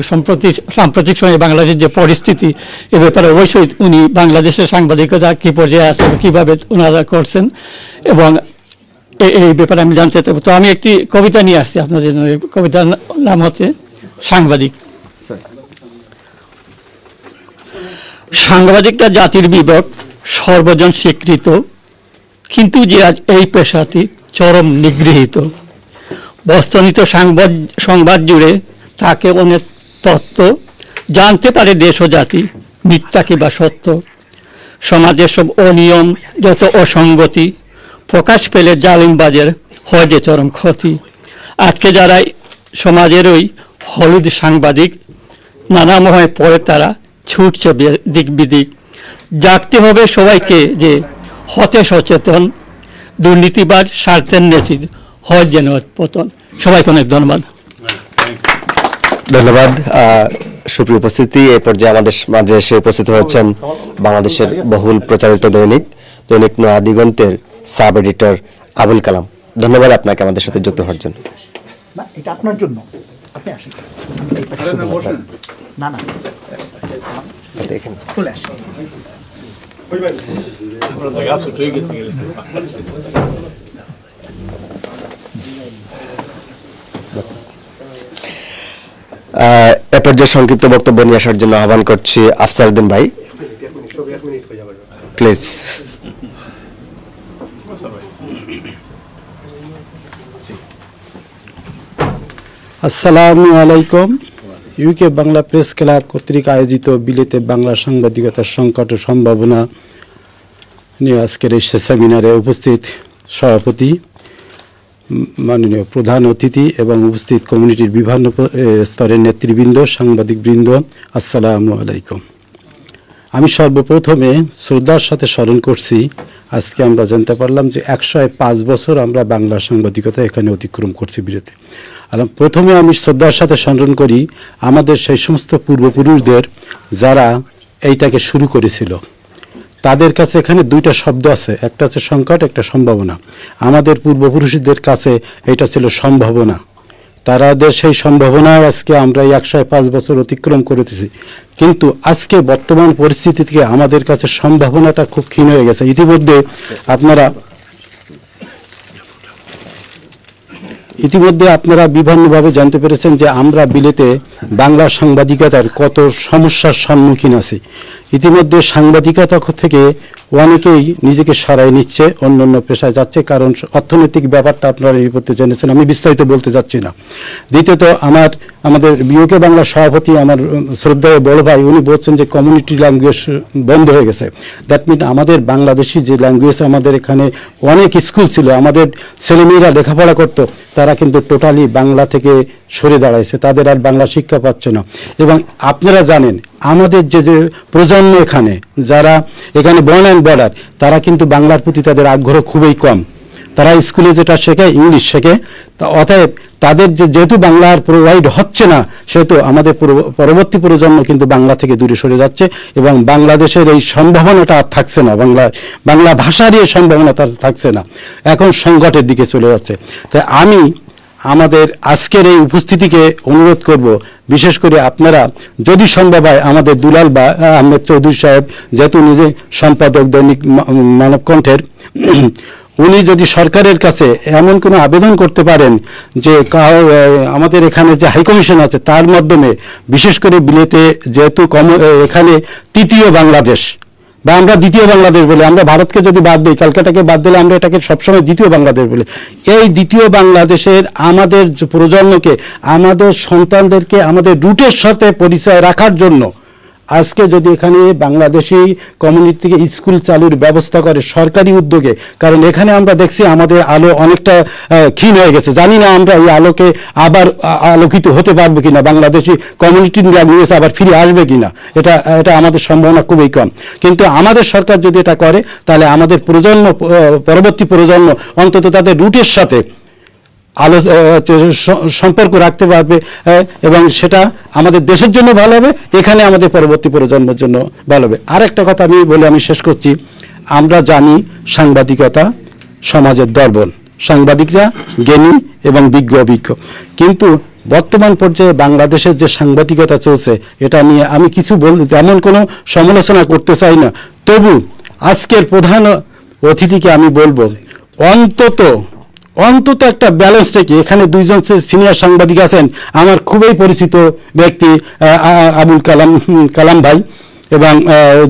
সাম্প্রতিক সময়ে বাংলাদেশের যে পরিস্থিতি এ ব্যাপারে অবশ্যই উনি বাংলাদেশের সাংবাদিকতা কী পর্যায়ে আছে, কীভাবে ওনারা করছেন এবং এই ব্যাপারে আমি জানতে চাইব। তো আমি একটি কবিতা নিয়ে আসছি আপনাদের জন্য। কবিতার নাম হচ্ছে সাংবাদিক। সাংবাদিকটা জাতির বিবেক, সর্বজন স্বীকৃত, কিন্তু যে আজ এই পেশাটি চরম নিগৃহীত। বস্তুনিত সংবাদ জুড়ে তাকে অনেক তত্ত্ব, জানতে পারে দেশ ও জাতি মিথ্যা কিংবা সত্য। সমাজের সব অনিয়ম, যত অসঙ্গতি প্রকাশ পেলে জালিমবাজের হয় যে চরম ক্ষতি। আজকে যারা সমাজের ওই হলুদ সাংবাদিক, নানাময় পড়ে তারা ছুটছে দিক বিদিক। জাগতে হবে সবাইকে যে হতে সচেতন, দুর্নীতিবাজ স্বার্থের নেশি হয় যেন পতন। সবাইকে অনেক ধন্যবাদ। ধন্যবাদ। সুপ্রিয় উপস্থিতি, এই পর্যায়ে আমাদের মাঝে এসে উপস্থিত হয়েছেন বাংলাদেশের বহুল প্রচারিত দৈনিক নয়া দিগন্তের সাব এডিটর আবুল কালাম। ধন্যবাদ আপনাকে আমাদের সাথে যুক্ত হওয়ার জন্য। এটা আপনার জন্য, আপনি আসেন। না না দেখেন চলে আসেন। এ পর্যায়ে সংক্ষিপ্ত বক্তব্য নিয়ে আসার জন্য আহ্বান করছি আফসার উদ্দিন ভাই, প্লিজ। আসসালামু আলাইকুম। ইউকে বাংলা প্রেস ক্লাব কর্তৃক আয়োজিত বিলেতে বাংলা সাংবাদিকতার সংকট ও সম্ভাবনা নিয়ে আজকের এই সেমিনারে উপস্থিত সভাপতি, মাননীয় প্রধান অতিথি এবং উপস্থিত কমিউনিটির বিভিন্ন স্তরের নেতৃবৃন্দ, সাংবাদিকবৃন্দ, আসসালামু আলাইকুম। আমি সর্বপ্রথমে শ্রদ্ধার সাথে স্মরণ করছি, আজকে আমরা জানতে পারলাম যে 105 বছর আমরা বাংলা সাংবাদিকতা এখানে অতিক্রম করছি বিলেতে। আর প্রথমে আমি শ্রদ্ধার সাথে স্মরণ করি আমাদের সেই সমস্ত পূর্বপুরুষদের যারা এইটাকে শুরু করেছিল। তাদের কাছে এখানে দুইটা শব্দ আছে, একটা আছে সংকট, একটা সম্ভাবনা। আমাদের পূর্বপুরুষদের কাছে এটা ছিল সম্ভাবনা। তারাদের সেই সম্ভাবনায় আজকে আমরা এই 105 বছর অতিক্রম করেছি, কিন্তু আজকে বর্তমান পরিস্থিতি থেকে আমাদের কাছে সম্ভাবনাটা খুব ক্ষীণ হয়ে গেছে। ইতিমধ্যে আপনারা বিভিন্নভাবে জানতে পেরেছেন যে আমরা বিলেতে বাংলা সাংবাদিকতার কত সমস্যার সম্মুখীন আছে। ইতিমধ্যে সাংবাদিকতা থেকে অনেকেই নিজেকে সরাই নিচ্ছে, অন্য অন্য পেশায় যাচ্ছে, কারণ অর্থনৈতিক ব্যাপারটা আপনারা রিপোর্টে জেনেছেন, আমি বিস্তারিত বলতে যাচ্ছি না। দ্বিতীয়ত আমাদের ইউকে বাংলা সভাপতি আমার শ্রদ্ধেয় বড় ভাই উনি বলছেন যে কমিউনিটি ল্যাঙ্গুয়েজ বন্ধ হয়ে গেছে। দ্যাট মিন আমাদের বাংলাদেশি যে ল্যাঙ্গুয়েজ আমাদের এখানে অনেক স্কুল ছিল, আমাদের ছেলেমেয়েরা লেখাপড়া করতো, তারা কিন্তু টোটালি বাংলা থেকে সরে দাঁড়াইছে, তাদের আর বাংলা শিক্ষা পাচ্ছে না। এবং আপনারা জানেন আমাদের যে প্রজন্ম এখানে যারা এখানে বর্ন অ্যান্ড বর্ডার, তারা কিন্তু বাংলার প্রতি তাদের আগ্রহ খুবই কম। তারা স্কুলে যেটা শেখে ইংলিশ শেখে, অতএব তাদের যেহেতু বাংলা আর প্রোভাইড হচ্ছে না, সেহেতু আমাদের পরবর্তী প্রজন্ম কিন্তু বাংলা থেকে দূরে সরে যাচ্ছে এবং বাংলাদেশের এই সম্ভাবনাটা আর থাকছে না, বাংলা ভাষার এই সম্ভাবনা তার থাকছে না, এখন সংকটের দিকে চলে যাচ্ছে। তাই আমি আমাদের আজকের এই উপস্থিতিকে অনুরোধ করব, বিশেষ করে আপনারা যদি সম্ভব হয় আমাদের দুলাল বা আহমেদ চৌধুরী সাহেব, যেহেতু নিজে সম্পাদক দৈনিক মানবকণ্ঠের, উনি যদি সরকারের কাছে এমন কোনো আবেদন করতে পারেন যে আমাদের এখানে যে হাইকমিশন আছে তার মাধ্যমে, বিশেষ করে বিলেতে যেহেতু এখানে তৃতীয় বাংলাদেশ বা আমরা দ্বিতীয় বাংলাদেশ বলি, আমরা ভারতকে যদি বাদ দিই, ক্যালকাটাকে বাদ দিলে আমরা এটাকে সবসময় দ্বিতীয় বাংলাদেশ বলি। এই দ্বিতীয় বাংলাদেশের আমাদের প্রজন্মকে, আমাদের সন্তানদেরকে আমাদের রুটের সাথে পরিচয় রাখার জন্য আজকে যদি এখানে বাংলাদেশি কমিউনিটি থেকে স্কুল চালুর ব্যবস্থা করে সরকারি উদ্যোগে, কারণ এখানে আমরা দেখছি আমাদের আলো অনেকটা ক্ষীণ হয়ে গেছে, জানি না আমরা এই আলোকে আবার আলোকিত হতে পারবো কিনা, বাংলাদেশি কমিউনিটির ল্যাঙ্গুয়েজ আবার ফিরে আসবে কিনা, এটা আমাদের সম্ভাবনা খুবই কম। কিন্তু আমাদের সরকার যদি এটা করে তাহলে আমাদের পরবর্তী প্রজন্ম অন্তত তাদের রুটের সাথে সম্পর্ক রাখতে পারবে এবং সেটা আমাদের দেশের জন্য ভালো হবে, এখানে আমাদের পরবর্তী প্রজন্মের জন্য ভালো হবে। আরেকটা কথা আমি শেষ করছি, আমরা জানি সাংবাদিকতা সমাজের দর্পণ, সাংবাদিকরা জ্ঞানী এবং অভিজ্ঞ, কিন্তু বর্তমান পর্যায়ে বাংলাদেশের যে সাংবাদিকতা চলছে এটা নিয়ে আমি কিছু তেমন কোনো সমালোচনা করতে চাই না। তবু আজকের প্রধান অতিথিকে আমি বলবো অন্তত একটা ব্যালেন্স থেকে, এখানে দুইজন সিনিয়র সাংবাদিক আছেন, আমার খুবই পরিচিত ব্যক্তি আবুল কালাম ভাই এবং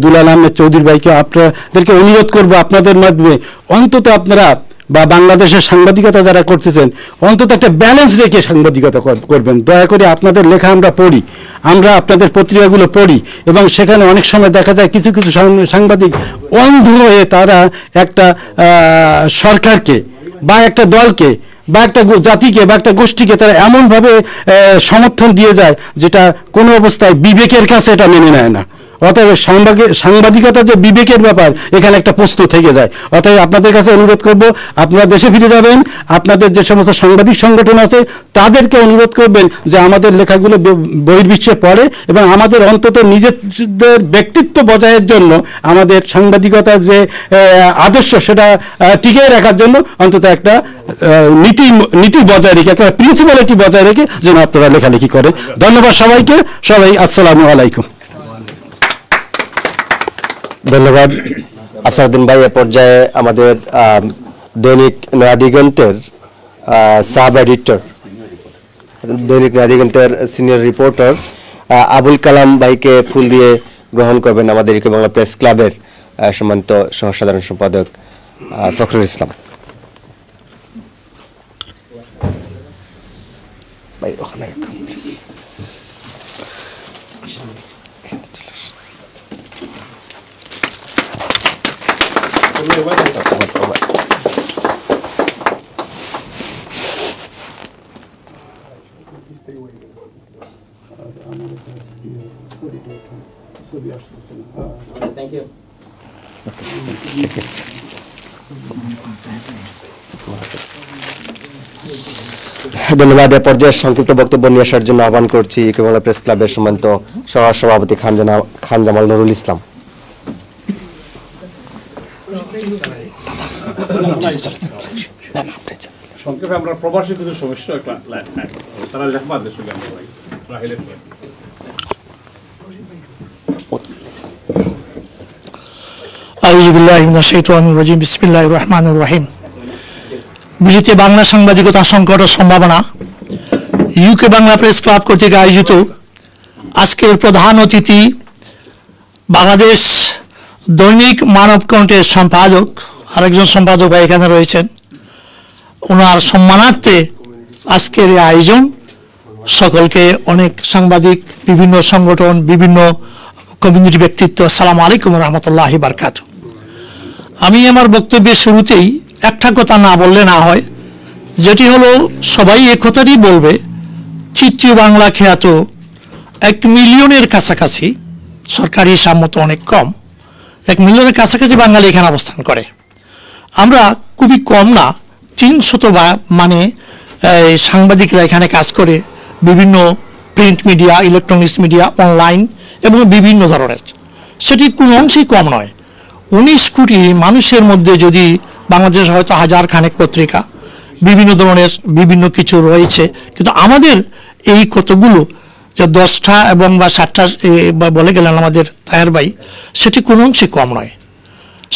দুলাল আহমেদ চৌধুরী ভাইকে আপনাদেরকে অনুরোধ করবো, আপনাদের মাধ্যমে অন্তত আপনারা বা বাংলাদেশের সাংবাদিকতা যারা করতেছেন অন্তত একটা ব্যালেন্স রেখে সাংবাদিকতা করবেন। দয়া করে আপনাদের লেখা আমরা পড়ি, আমরা আপনাদের পত্রিকাগুলো পড়ি এবং সেখানে অনেক সময় দেখা যায় কিছু কিছু সাংবাদিক অন্ধ হয়ে তারা একটা সরকারকে বা একটা দলকে বা একটা জাতিকে বা একটা গোষ্ঠীকে তারা এমনভাবে সমর্থন দিয়ে যায় যেটা কোনো অবস্থায় বিবেকের কাছে এটা মেনে নেয় না। অতএব সাংবাদিকতা যে বিবেকের ব্যাপার, এখানে একটা প্রশ্ন থেকে যায়। অতএব আপনাদের কাছে অনুরোধ করব, আপনারা দেশে ফিরে যাবেন, আপনাদের যে সমস্ত সাংবাদিক সংগঠন আছে তাদেরকে অনুরোধ করবেন যে আমাদের লেখাগুলো বহির্বিশ্বে পড়ে এবং আমাদের অন্তত নিজেদের ব্যক্তিত্ব বজায়ের জন্য, আমাদের সাংবাদিকতার যে আদর্শ সেটা টিকিয়ে রাখার জন্য অন্তত একটা নীতি বজায় রেখে, একটা প্রিন্সিপালিটি বজায় রেখে যেন আপনারা লেখালেখি করেন। ধন্যবাদ সবাইকে। আসসালামু আলাইকুম। ধন্যবাদ আফসারউদ্দিন ভাই। এ পর্যায়ে আমাদের দৈনিক নয়াদিগন্তের সাব এডিটর, দৈনিক নয়াদিগন্তের সিনিয়র রিপোর্টার আবুল কালাম ভাইকে ফুল দিয়ে গ্রহণ করবেন আমাদের ইউকে বাংলা প্রেস ক্লাবের সম্মানিত সহ সাধারণ সম্পাদক ফখরুল ইসলাম ভাই। ওখানে ধন্যবাদ। এ পর্যায়ে সংক্ষিপ্ত বক্তব্য নিয়ে আসার জন্য আহ্বান করছি ইউকে বাংলা প্রেস ক্লাবের সম্মানিত সহ সভাপতি খান জামাল নুরুল ইসলাম। সংক্ষেপে আমরা প্রবাসী কিছু সমস্যা তারা লেখবা দেশ আউযু বিল্লাহি মিনাশ শাইতানির রাজিম। বিসমিল্লাহির রহমানির রহিম। বিলিতে বাংলা সাংবাদিকতা সংকট ও সম্ভাবনা, ইউকে বাংলা প্রেস ক্লাব কর্তৃক আয়োজিত আজকের প্রধান অতিথি বাংলাদেশ দৈনিক মানব কণ্ঠের সম্পাদক, আরেকজন সম্পাদক ভাই এখানে রয়েছেন, ওনার সম্মানার্থে আজকের এই আয়োজন। সকলকে অনেক সাংবাদিক, বিভিন্ন সংগঠন, বিভিন্ন কমিউনিটি ব্যক্তিত্ব, আসসালামু আলাইকুম রহমতুল্লাহি বারকাত। আমি আমার বক্তব্যের শুরুতেই একটা কথা না বললে না হয়, যেটি হলো সবাই এ কথাটি বলবে, তৃতীয় বাংলা খ্যাত 1 মিলিয়নের কাছাকাছি, সরকারি হিসাব মতো অনেক কম, 1 মিলিয়নের কাছাকাছি বাঙালি এখানে অবস্থান করে। আমরা খুবই কম না, 300 মানে সাংবাদিকরা এখানে কাজ করে, বিভিন্ন print media, electronics media, online এবং বিভিন্ন ধরনের। সেটি কোনো অংশেই কম নয়। 19 কোটি মানুষের মধ্যে যদি বাংলাদেশ হয়তো 1000 খানেক পত্রিকা, বিভিন্ন ধরনের বিভিন্ন কিছু রয়েছে, কিন্তু আমাদের এই কতগুলো যে 10টা এবং বা 7টা বলে গেলেন আমাদের তাহের ভাই, সেটি কোনো অংশে কম নয়।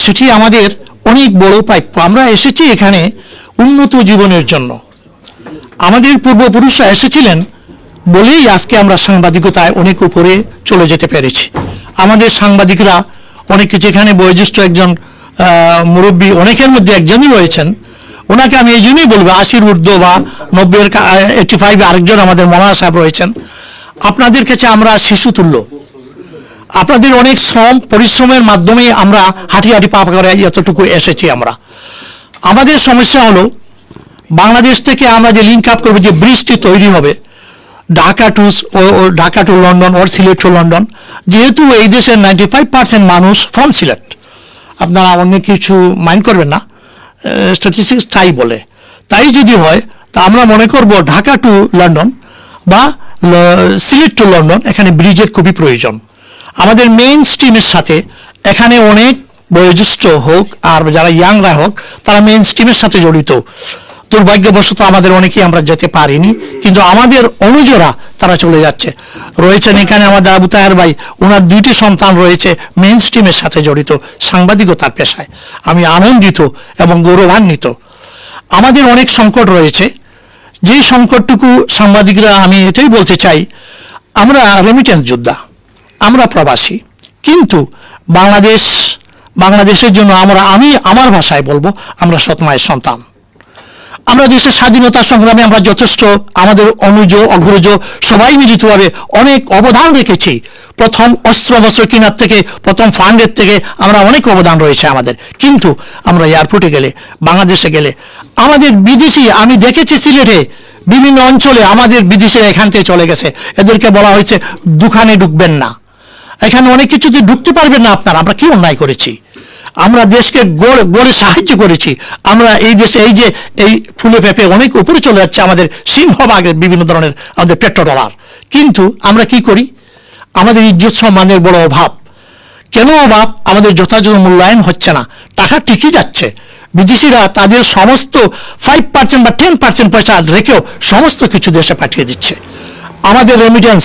সেটি আমাদের অনেক বড় প্রাপ্য। আমরা এসেছি এখানে উন্নত জীবনের জন্য। আমাদের পূর্বপুরুষরা এসেছিলেন বলেই আজকে আমরা সাংবাদিকতায় অনেক উপরে চলে যেতে পেরেছি। আমাদের সাংবাদিকরা অনেকে, যেখানে বয়োজ্যেষ্ঠ একজন মুরব্বী অনেকের মধ্যে একজনই রয়েছেন, ওনাকে আমি এই জন্যই বলবো, 80 ঊর্ধ্ব বা 90 85 আরেকজন আমাদের মৌলানা সাহেব রয়েছেন। আপনাদের কাছে আমরা শিশু তুল্য। আপনাদের অনেক শ্রম পরিশ্রমের মাধ্যমে আমরা হাঁটি হাঁটি পা করে এতটুকু এসেছি। আমাদের সমস্যা হলো, বাংলাদেশ থেকে আমরা যে লিঙ্ক আপ করবো, যে ব্রিজটি তৈরি হবে Dhaka to London or Sylhet to London, যেহেতু এই দেশের 95% মানুষ ফ্রম সিলেট, আপনারা অনেক কিছু মাইন্ড করবেন না, স্ট্যাটিস্টিক্স তাই বলে। তাই যদি হয় তা আমরা মনে করব ঢাকা টু লন্ডন বা সিলেট টু লন্ডন, এখানে ব্রিজের খুবই প্রয়োজন। আমাদের মেইন স্ট্রিমের সাথে এখানে অনেক বয়োজ্যেষ্ঠ হোক আর যারা ইয়াংরা হোক, তারা মেইন স্ট্রিমের সাথে জড়িত। দুর্ভাগ্যবশত আমাদের অনেকেই আমরা যেতে পারিনি, কিন্তু আমাদের অনুজরা তারা চলে যাচ্ছে। রয়েছেন এখানে আমাদের আবু তাহের ভাই, ওনার 2টি সন্তান রয়েছে মেইন স্ট্রিমের সাথে জড়িত সাংবাদিকতার পেশায়। আমি আনন্দিত এবং গৌরবান্বিত। আমাদের অনেক সংকট রয়েছে, যেই সংকটটুকু সাংবাদিকরা, আমি এটাই বলতে চাই, আমরা রেমিটেন্স যোদ্ধা, আমরা প্রবাসী, কিন্তু বাংলাদেশের জন্য আমি আমার ভাষায় বলবো, আমরা সৎমায়ের সন্তান। আমরা দেশের স্বাধীনতা সংগ্রামে আমরা যথেষ্ট, আমাদের অনুজ অগ্রজ সবাই মিলিতভাবে অনেক অবদান রেখেছি। প্রথম অস্ত্র কেনার থেকে, প্রথম ফান্ডের থেকে আমরা অনেক অবদান রয়েছে আমাদের। কিন্তু আমরা এয়ারপোর্টে গেলে, বাংলাদেশে গেলে, আমাদের বিদেশি, আমি দেখেছি সিলেটে বিভিন্ন অঞ্চলে আমাদের বিদেশিরা এখান থেকে চলে গেছে, এদেরকে বলা হয়েছে দোকানে ঢুকবেন না, এখানে অনেক কিছুতে ঢুকতে পারবেন না আপনারা। আমরা কি অন্যায় করেছি? আমরা দেশকে গড়ে সাহায্য করেছি। আমরা এই দেশে এই যে এই ফুলে ফেপে অনেক উপরে চলে যাচ্ছে আমাদের সিংহভাগের বিভিন্ন ধরনের আমাদের পেট্রোডলার, কিন্তু আমরা কি করি? আমাদের ইজ্জত সম্মানের বড় অভাব। কেন অভাব? আমাদের যথাযথ মূল্যায়ন হচ্ছে না, টাকা ঠিকই যাচ্ছে। বিদেশিরা তাদের সমস্ত 5% বা 10% পয়সা রেখেও সমস্ত কিছু দেশে পাঠিয়ে দিচ্ছে। আমাদের রেমিটেন্স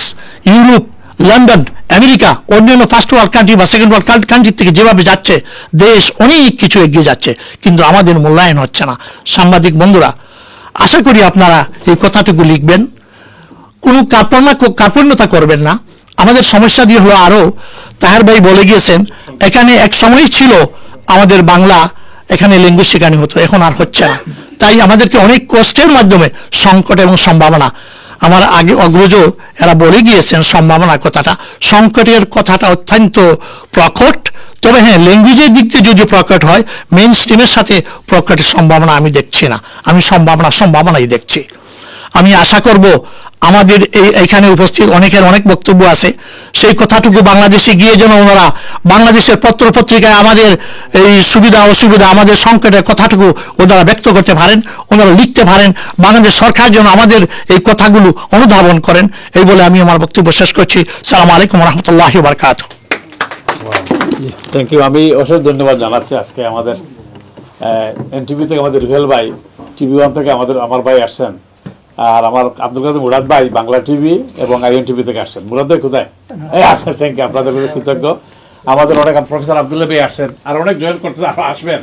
ইউরোপ, লন্ডন, আমেরিকা, অন্যান্য ফার্স্ট ওয়ার্ল্ড কান্ট্রি বা সেকেন্ড ওয়ার্ল্ড কান্ট্রি থেকে যেভাবে যাচ্ছে, দেশ অনেক কিছু এগিয়ে যাচ্ছে, কিন্তু আমাদের মূল্যায়ন হচ্ছে না। সাংবাদিক বন্ধুরা, আশা করি আপনারা এই কথাটুকু লিখবেন, কোনো কার্পণ্যতা করবেন না। আমাদের সমস্যা দিয়ে হলো আরও, তাহের ভাই বলে গিয়েছেন, এখানে এক সময় ছিল আমাদের বাংলা, এখানে ল্যাঙ্গুয়েজ শেখানো হতো, এখন আর হচ্ছে না। তাই আমাদেরকে অনেক কষ্টের মাধ্যমে সংকট এবং সম্ভাবনা, আমার আগে অগ্রজ এরা বলে গিয়েছেন সম্ভাবনা কথাটা, সংকটের কথাটা অত্যন্ত প্রকট। তবে হ্যাঁ, ল্যাঙ্গুয়েজের দিক থেকে যদি প্রকট হয়, মেইন স্ট্রিমের সাথে প্রকটের সম্ভাবনা আমি দেখছি না, আমি সম্ভাবনাই দেখছি। আমি আশা করব আমাদের এইখানে উপস্থিত অনেকের অনেক বক্তব্য আছে, সেই কথাটুকু বাংলাদেশে গিয়ে যেন ওনারা বাংলাদেশের পত্র পত্রিকায় আমাদের এই সুবিধা অসুবিধা, আমাদের সংকটের কথাটুকু ওনারা ব্যক্ত করতে পারেন, ওনারা লিখতে পারেন। বাংলাদেশ সরকার যেন আমাদের এই কথাগুলো অনুধাবন করেন। এই বলে আমি আমার বক্তব্য শেষ করছি। সালাম আলাইকুম রহমতুল্লাহি ওয়া বারাকাতুহু। Thank you. আমি অশেষ ধন্যবাদ জানাচ্ছি। আজকে আমাদের এনটিভি থেকে আমাদের রিহেল ভাই, TV1 থেকে আমার ভাই আসছেন, আর আমার আব্দুল কাদের মুরাদ ভাই বাংলা টিভি এবং আইএন টিভি থেকে আসছেন। মুরাদ ভাই কোথায়? এই আসেন। থ্যাংক ইউ, আপনাদের কৃতজ্ঞ। আমাদের অনেক প্রফেসর আব্দুল্লাহ ভাই আসছেন, আর অনেক জয়েন করতে আসবেন।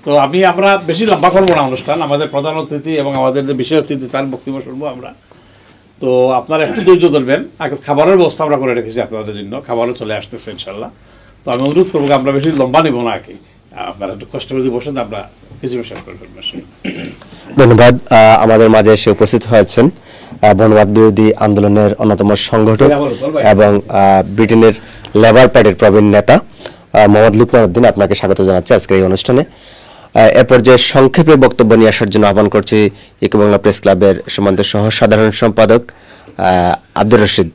তো আমরা বেশি লম্বা করবো না অনুষ্ঠান। আমাদের প্রধান অতিথি এবং আমাদের যে বিশেষ অতিথি তার বক্তব্য শুনবো আমরা। তো আপনারা একটু ধৈর্য ধরবেন, খাবারের ব্যবস্থা আমরা করে রেখেছি আপনাদের জন্য, খাবারও চলে আসতেছে ইনশাল্লাহ। তো আমি অনুরোধ করবো আমরা বেশি লম্বা নেব না, কি আপনারা একটু কষ্ট করে বসেন, আমরা কিছু শেষ করে ফেলবো। ধন্যবাদ। আমাদের মাঝে এসে উপস্থিত হয়েছেন বর্ণবাদ বিরোধী আন্দোলনের অন্যতম সংগঠক এবং ব্রিটেনের লেবার পার্টির প্রবীণ নেতা মোহাম্মদ লুকমান উদ্দিন, আপনাকে স্বাগত জানাচ্ছি আজকের এই অনুষ্ঠানে। এ পর্যায়ে সংক্ষেপে বক্তব্য নিয়ে আসার জন্য আহ্বান করছি ইউকে বাংলা প্রেস ক্লাবের সম্মানিত সহ সাধারণ সম্পাদক আব্দুর রশিদ।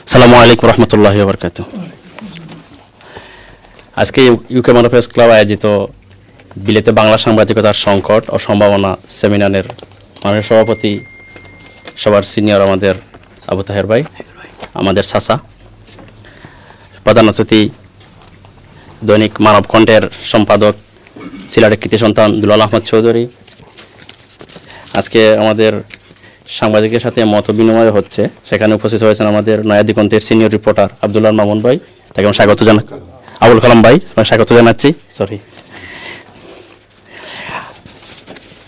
আসসালামু আলাইকুম রহমতুল্লাহি ওয়া বারাকাতুহু। আজকে ইউকে বাংলা প্রেস ক্লাব আয়োজিত বিলেতে বাংলা সাংবাদিকতার সংকট ও সম্ভাবনা সেমিনারের মাননীয় সভাপতি, সবার সিনিয়র আমাদের আবু তাহের ভাই, আমাদের চাচা, প্রধান অতিথি দৈনিক মানব কণ্ঠের সম্পাদক সিলেটের কৃতি সন্তান দুলাল আহমদ চৌধুরী, আজকে আমাদের সাংবাদিকের সাথে মত বিনিময় হচ্ছে, সেখানে উপস্থিত হয়েছেন আমাদের নয়া দিগন্তের সিনিয়র রিপোর্টার আব্দুল্লাহ মামুন ভাই, তাকে আমি স্বাগত জানাচ্ছি। আবুল কালাম ভাই স্বাগত জানাচ্ছি।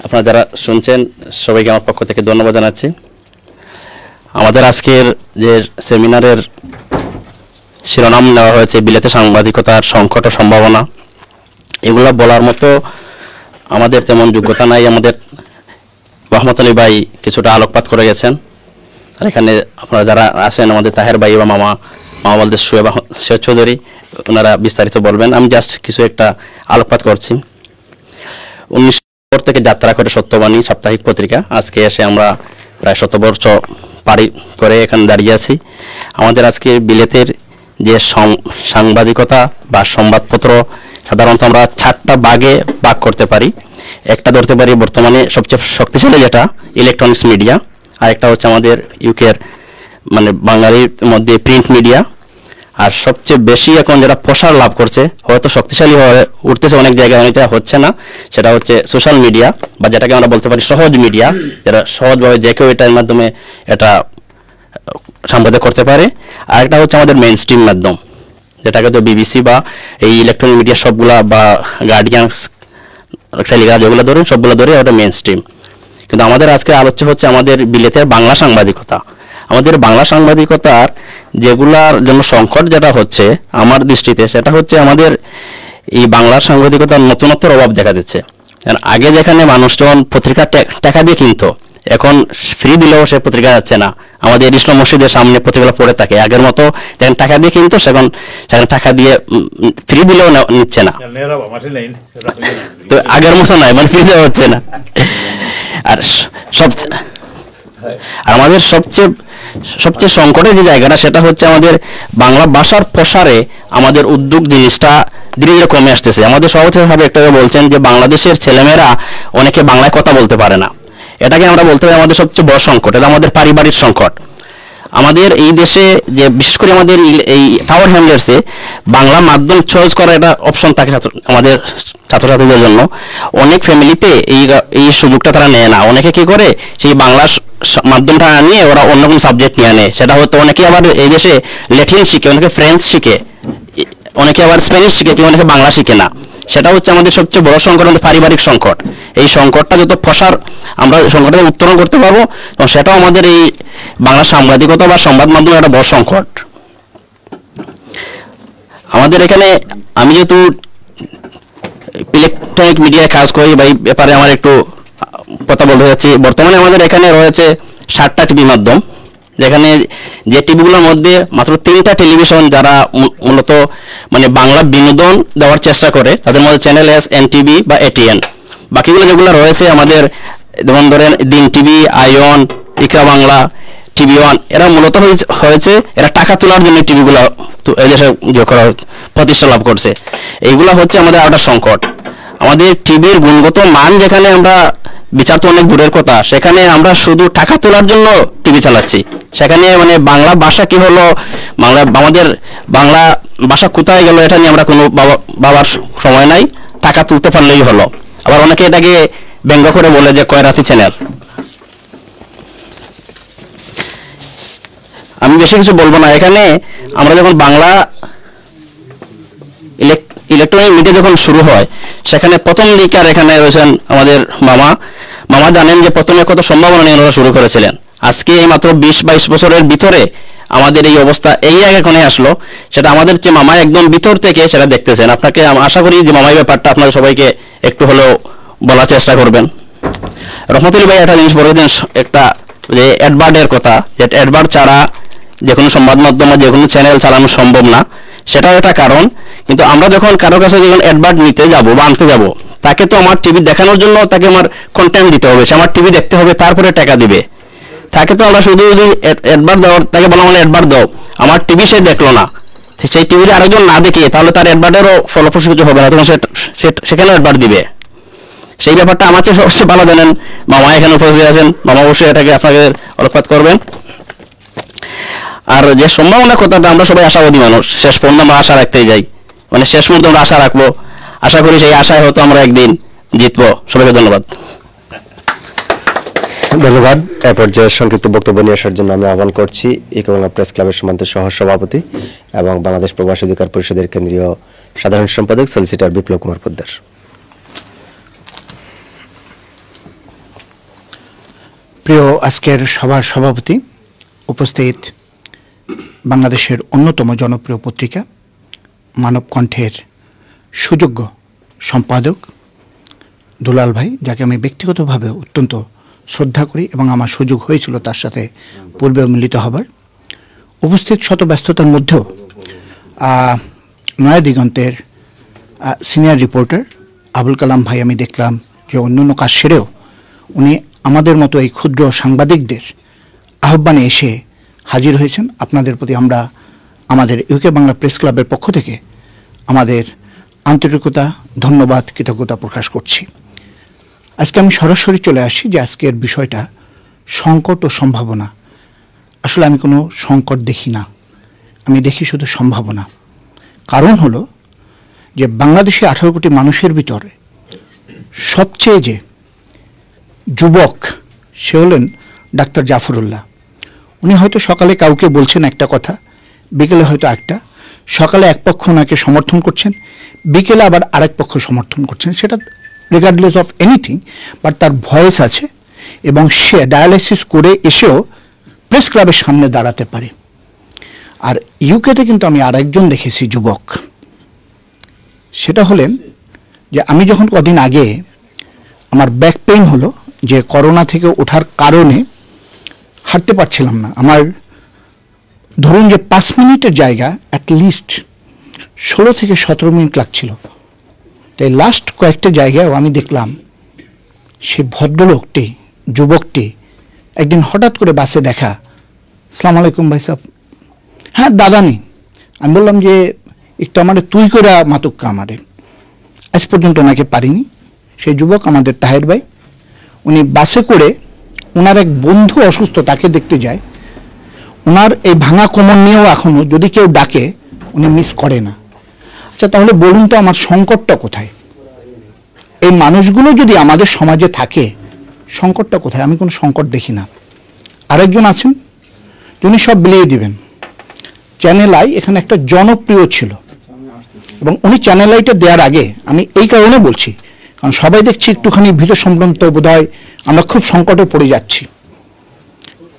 আপনারা যারা শুনছেন সবাইকে আমার পক্ষ থেকে ধন্যবাদ জানাচ্ছি। আমাদের আজকের যে সেমিনারের শিরোনাম নেওয়া হয়েছে বিলেতে সাংবাদিকতার সংকট ও সম্ভাবনা, এগুলো বলার মতো আমাদের তেমন যোগ্যতা নাই। আমাদের রহমত আলী ভাই কিছুটা আলোকপাত করে গেছেন, আর এখানে আপনারা যারা আছেন আমাদের তাহের ভাই বা মামা বলতে শোয়েব চৌধুরী, ওনারা বিস্তারিত বলবেন। আমি জাস্ট কিছু একটা আলোকপাত করছি। 19 থেকে যাত্রা করে সত্যবাণী সাপ্তাহিক পত্রিকা, আজকে এসে আমরা প্রায় 100 বর্ষ পাড়ি করে এখানে দাঁড়িয়ে আছি। আমাদের আজকে বিলেতের যে সাংবাদিকতা বা সংবাদপত্র সাধারণত আমরা 4টা ভাগে ভাগ করতে পারি। একটা ধরতে পারি বর্তমানে সবচেয়ে শক্তিশালী যেটা ইলেকট্রনিক্স মিডিয়া, আর একটা হচ্ছে আমাদের ইউকের মানে বাঙালির মধ্যে প্রিন্ট মিডিয়া, আর সবচেয়ে বেশি এখন যেটা প্রসার লাভ করছে, হয়তো শক্তিশালী হয়ে উঠতেছে অনেক জায়গায়, অনেকটা হচ্ছে না, সেটা হচ্ছে সোশ্যাল মিডিয়া বা যেটাকে আমরা বলতে পারি সহজ মিডিয়া, যেটা সহজভাবে যে কেউ এটার মাধ্যমে এটা সম্পাদন করতে পারে। আর একটা হচ্ছে আমাদের মেইন স্ট্রিম মাধ্যম, যেটাকে তো বিবিসি বা এই ইলেকট্রনিক মিডিয়া সবগুলা বা গার্ডিয়ান টেলিগ্রাফ যেগুলো ধরেন সবগুলো ধরে ওটা মেইন স্ট্রিম। কিন্তু আমাদের আজকে আলোচ্য হচ্ছে আমাদের বিলেতের বাংলা সাংবাদিকতা। আমাদের বাংলা সাংবাদিকতার যেগুলার জন্য সংকট যেটা হচ্ছে আমার দৃষ্টিতে, সেটা হচ্ছে আমাদের এই বাংলার সাংবাদিকতার নতুনত্বের অভাব দেখা দিচ্ছে। আগে যেখানে মানুষজন পত্রিকা টাকা দিয়ে কিনতো, এখন ফ্রি দিলেও সে পত্রিকা যাচ্ছে না। আমাদের ইসলাম মসজিদের সামনে পত্রিকা পড়ে থাকে, আগের মতো যেখানে টাকা দিয়ে কিনতো সেখানে টাকা দিয়ে ফ্রি দিলেও নিচ্ছে না, তো আগের মতো নয়, মানে ফ্রি দেওয়া হচ্ছে না। আর আমাদের সবচেয়ে সংকটের যে জায়গাটা, সেটা হচ্ছে আমাদের বাংলা ভাষার প্রসারে আমাদের উদ্যোগ জিনিসটা ধীরে ধীরে কমে আসতেছে। আমাদের সভাপতিভাবে একটা বলছেন যে বাংলাদেশের ছেলেমেয়েরা অনেকে বাংলায় কথা বলতে পারে না, এটাকে আমরা বলতে পারি আমাদের সবচেয়ে বড় সংকট, এটা আমাদের পারিবারিক সংকট। আমাদের এই দেশে যে বিশেষ করে আমাদের এই টাওয়ার হ্যামলেটসে বাংলা মাধ্যম চয়েস করা একটা অপশন থাকে আমাদের ছাত্রছাত্রীদের জন্য। অনেক ফ্যামিলিতে এই সুযোগটা তারা নেয় না, অনেকে কি করে সেই বাংলা মাধ্যমটা নিয়ে ওরা অন্য কোনো সাবজেক্ট নিয়ে নেয়। সেটা হয়তো অনেকে আবার এই দেশে ল্যাটিন শিখে, অনেকে ফ্রেঞ্চ শিখে, অনেকে আবার স্প্যানিশ শিখে, কেউ অনেকে বাংলা শিখে না। সেটা হচ্ছে আমাদের সবচেয়ে বড় সংকট, আমাদের পারিবারিক সংকট। এই সংকটটা যত প্রসার আমরা সংকটটা উত্তরণ করতে পারবো, এবং সেটাও আমাদের এই বাংলা সাংবাদিকতা বা সংবাদ মাধ্যমের একটা বড় সংকট। আমাদের এখানে আমি যেহেতু ইলেকট্রনিক মিডিয়ায় কাজ করি বা এই ব্যাপারে আমার একটু কথা বলতে যাচ্ছি। বর্তমানে আমাদের এখানে রয়েছে 7টা টিভি মাধ্যম, যেখানে যে টিভিগুলোর মধ্যে মাত্র 3টা টেলিভিশন যারা মূলত মানে বাংলা বিনোদন দেওয়ার চেষ্টা করে, তাদের মধ্যে চ্যানেল এস, এনটিভি বা এটিএন। বাকিগুলো যেগুলো রয়েছে আমাদের যেমন ধরেন দিন টিভি, আয়ন, ইকরা বাংলা, টিভি ওয়ান, এরা মূলত হয়েছে এরা টাকা তোলার জন্য টিভিগুলো এই দেশে প্রতিষ্ঠা লাভ করছে। এইগুলো হচ্ছে আমাদের আরেকটা সংকট। আমাদের টিভির গুণগত মান যেখানে আমরা বিচার তো অনেক দূরের কথা, সেখানে আমরা শুধু টাকা তোলার জন্য টিভি চালাচ্ছি। সেখানে মানে বাংলা ভাষা কি হলো, আমাদের বাংলা ভাষা কোথায় গেল, এটা নিয়ে আমরা কোনো বাবার সময় নাই, টাকা তুলতে পারলেই হলো। আবার অনেকে এটাকে ব্যঙ্গ করে বলে যে কয়রাতি চ্যানেল। আমি বেশি কিছু বলবো না। এখানে আমরা যখন বাংলা ইলেকট্রনিক মিডিয়া যখন শুরু হয়, সেখানে প্রথম দিকে আর এখানে রয়েছেন আমাদের মামা জানেন যে প্রথমে কত সম্ভাবনা নিয়ে ওরা শুরু করেছিলেন। আজকে এই মাত্র 20-22 বছরের ভিতরে আমাদের এই অবস্থা এই জায়গায় আসলো, সেটা আমাদের যে মামা একদম ভিতর থেকে সেটা দেখতেছেন। আপনাকে আশা করি যে মামাই ব্যাপারটা আপনাদের সবাইকে একটু হলেও বলার চেষ্টা করবেন। রহমতুল্লাহ ভাই একটা জিনিস বলেছেন, একটা যে অ্যাডভার্টের কথা, যে অ্যাডভার্ট ছাড়া যে কোনো সংবাদ মাধ্যম যে কোনো চ্যানেল চালানো সম্ভব না, সেটাও একটা কারণ। কিন্তু আমরা যখন কারো কাছে যখন অ্যাডভার্ট নিতে যাব বা আনতে যাব, তাকে তো আমার টিভি দেখানোর জন্য তাকে আমার কন্টেন্ট দিতে হবে, সে আমার টিভি দেখতে হবে, তারপরে টাকা দিবে। তাকে তো আমরা শুধু যদি অ্যাডভার্ট দেওয়ার, তাকে বলা মানে অ্যাডভার্ট দাও, আমার টিভি সে দেখলো না, সেই টিভিতে আরেকজন না দেখে, তাহলে তার অ্যাডভার্টেরও ফলপ্রসূ কিছু হবে না, তখন সেখানে অ্যাডভার্ট দিবে। সেই ব্যাপারটা আমার চেয়ে সবচেয়ে ভালো জানেন মামা, এখানে উপস্থিত আছেন। মামা অবশ্যই এটাকে আপনাদের আলোকপাত করবেন। আর যে সম্ভাবনা কথাটা, আমরা সবাই আশাবাদী মানুষ, শেষ পর্যন্ত আমরা আশা রাখতেই যাই, মানে শেষ মুহূর্তে আমরা আশা রাখবো, আশা করি সেই আশায় হয়তো আমরা একদিন জিতবো। সবাইকে ধন্যবাদ। ধন্যবাদ। এ পর্যায়ে সংক্ষিপ্ত বক্তব্য নিয়ে আসার জন্য আমি আহ্বান করছি ইউকে বাংলা প্রেস ক্লাবের সম্মানিত সহ সভাপতি এবং বাংলাদেশ প্রবাসী অধিকার পরিষদের কেন্দ্রীয় সাধারণ সম্পাদক সলিসিটর বিপ্লব কুমার পোদ্দার। প্রিয় আজকের সভার সভাপতি, উপস্থিত বাংলাদেশের অন্যতম জনপ্রিয় পত্রিকা মানবকণ্ঠের সুযোগ্য সম্পাদক দুলাল ভাই, যাকে আমি ব্যক্তিগতভাবে অত্যন্ত শ্রদ্ধা করি এবং আমার সুযোগ হয়েছিল তার সাথে পূর্বেও মিলিত হবার। উপস্থিত শত ব্যস্ততার মধ্যেও নয়া দিগন্তের সিনিয়র রিপোর্টার আবুল কালাম ভাই, আমি দেখলাম যে অন্যান্য কাজ সেরেও উনি আমাদের মতো এই ক্ষুদ্র সাংবাদিকদের আহ্বানে এসে হাজির হয়েছেন। আপনাদের প্রতি আমরা আমাদের ইউকে বাংলা প্রেস ক্লাবের পক্ষ থেকে আমাদের আন্তরিকতা, ধন্যবাদ, কৃতজ্ঞতা প্রকাশ করছি। আজকে আমি সরাসরি চলে আসি যে আজকের বিষয়টা সংকট ও সম্ভাবনা। আসলে আমি কোনো সংকট দেখি না, আমি দেখি শুধু সম্ভাবনা। কারণ হলো যে বাংলাদেশে 18 কোটি মানুষের ভিতরে সবচেয়ে যে যুবক, সে হলেন ডাক্তার জাফরুল্লাহ। উনি হয়তো সকালে কাউকে বলছেন একটা কথা, বিকেলে হয়তো একটা, সকালে এক পক্ষ ওনাকে সমর্থন করছেন, বিকেলে আবার আরেক পক্ষ সমর্থন করছেন, সেটা রিগার্ডলেস অফ এনিথিং, বাট তার ভয়েস আছে এবং সে ডায়ালাইসিস করে এসেও প্রেস ক্লাবের সামনে দাঁড়াতে পারে। আর ইউকেতে কিন্তু আমি আরেকজন দেখেছি যুবক, সেটা হলেন যে আমি যখন কদিন আগে আমার ব্যাক পেইন হলো, যে করোনা থেকে ওঠার কারণে হাঁটতে পারছিলাম না, আমার ধরুন যে 5 মিনিটের জায়গা অ্যাটলিস্ট 16 থেকে 17 মিনিট লাগছিল। তাই লাস্ট কয়েকটা জায়গায়ও আমি দেখলাম সে ভদ্রলোকটি, যুবকটি একদিন হঠাৎ করে বাসে দেখা, আসসালামু আলাইকুম ভাই সাহেব, হ্যাঁ দাদা নেই। আমি বললাম যে একটু আমারে তুই করে মাতুক্কা আমারে, আজ পর্যন্ত ওনাকে পারিনি। সেই যুবক আমাদের তাহের ভাই, উনি বাসে করে ওনার এক বন্ধু অসুস্থ, তাকে দেখতে যায়। ওনার এই ভাঙা কোমর নিয়েও এখনও যদি কেউ ডাকে উনি মিস করে না। আচ্ছা তাহলে বলুন তো আমার সংকটটা কোথায়? এই মানুষগুলো যদি আমাদের সমাজে থাকে, সংকটটা কোথায়? আমি কোনো সংকট দেখি না। আরেকজন আছেন যিনি সব বিলিয়ে দিবেন। চ্যানেল আই এখানে একটা জনপ্রিয় ছিল এবং উনি চ্যানেল আইটা দেওয়ার আগে, আমি এই কারণে বলছি কারণ সবাই দেখছি একটুখানি ভীত সম্ভ্রান্ত, বোধ হয় আমরা খুব সংকটে পড়ে যাচ্ছি।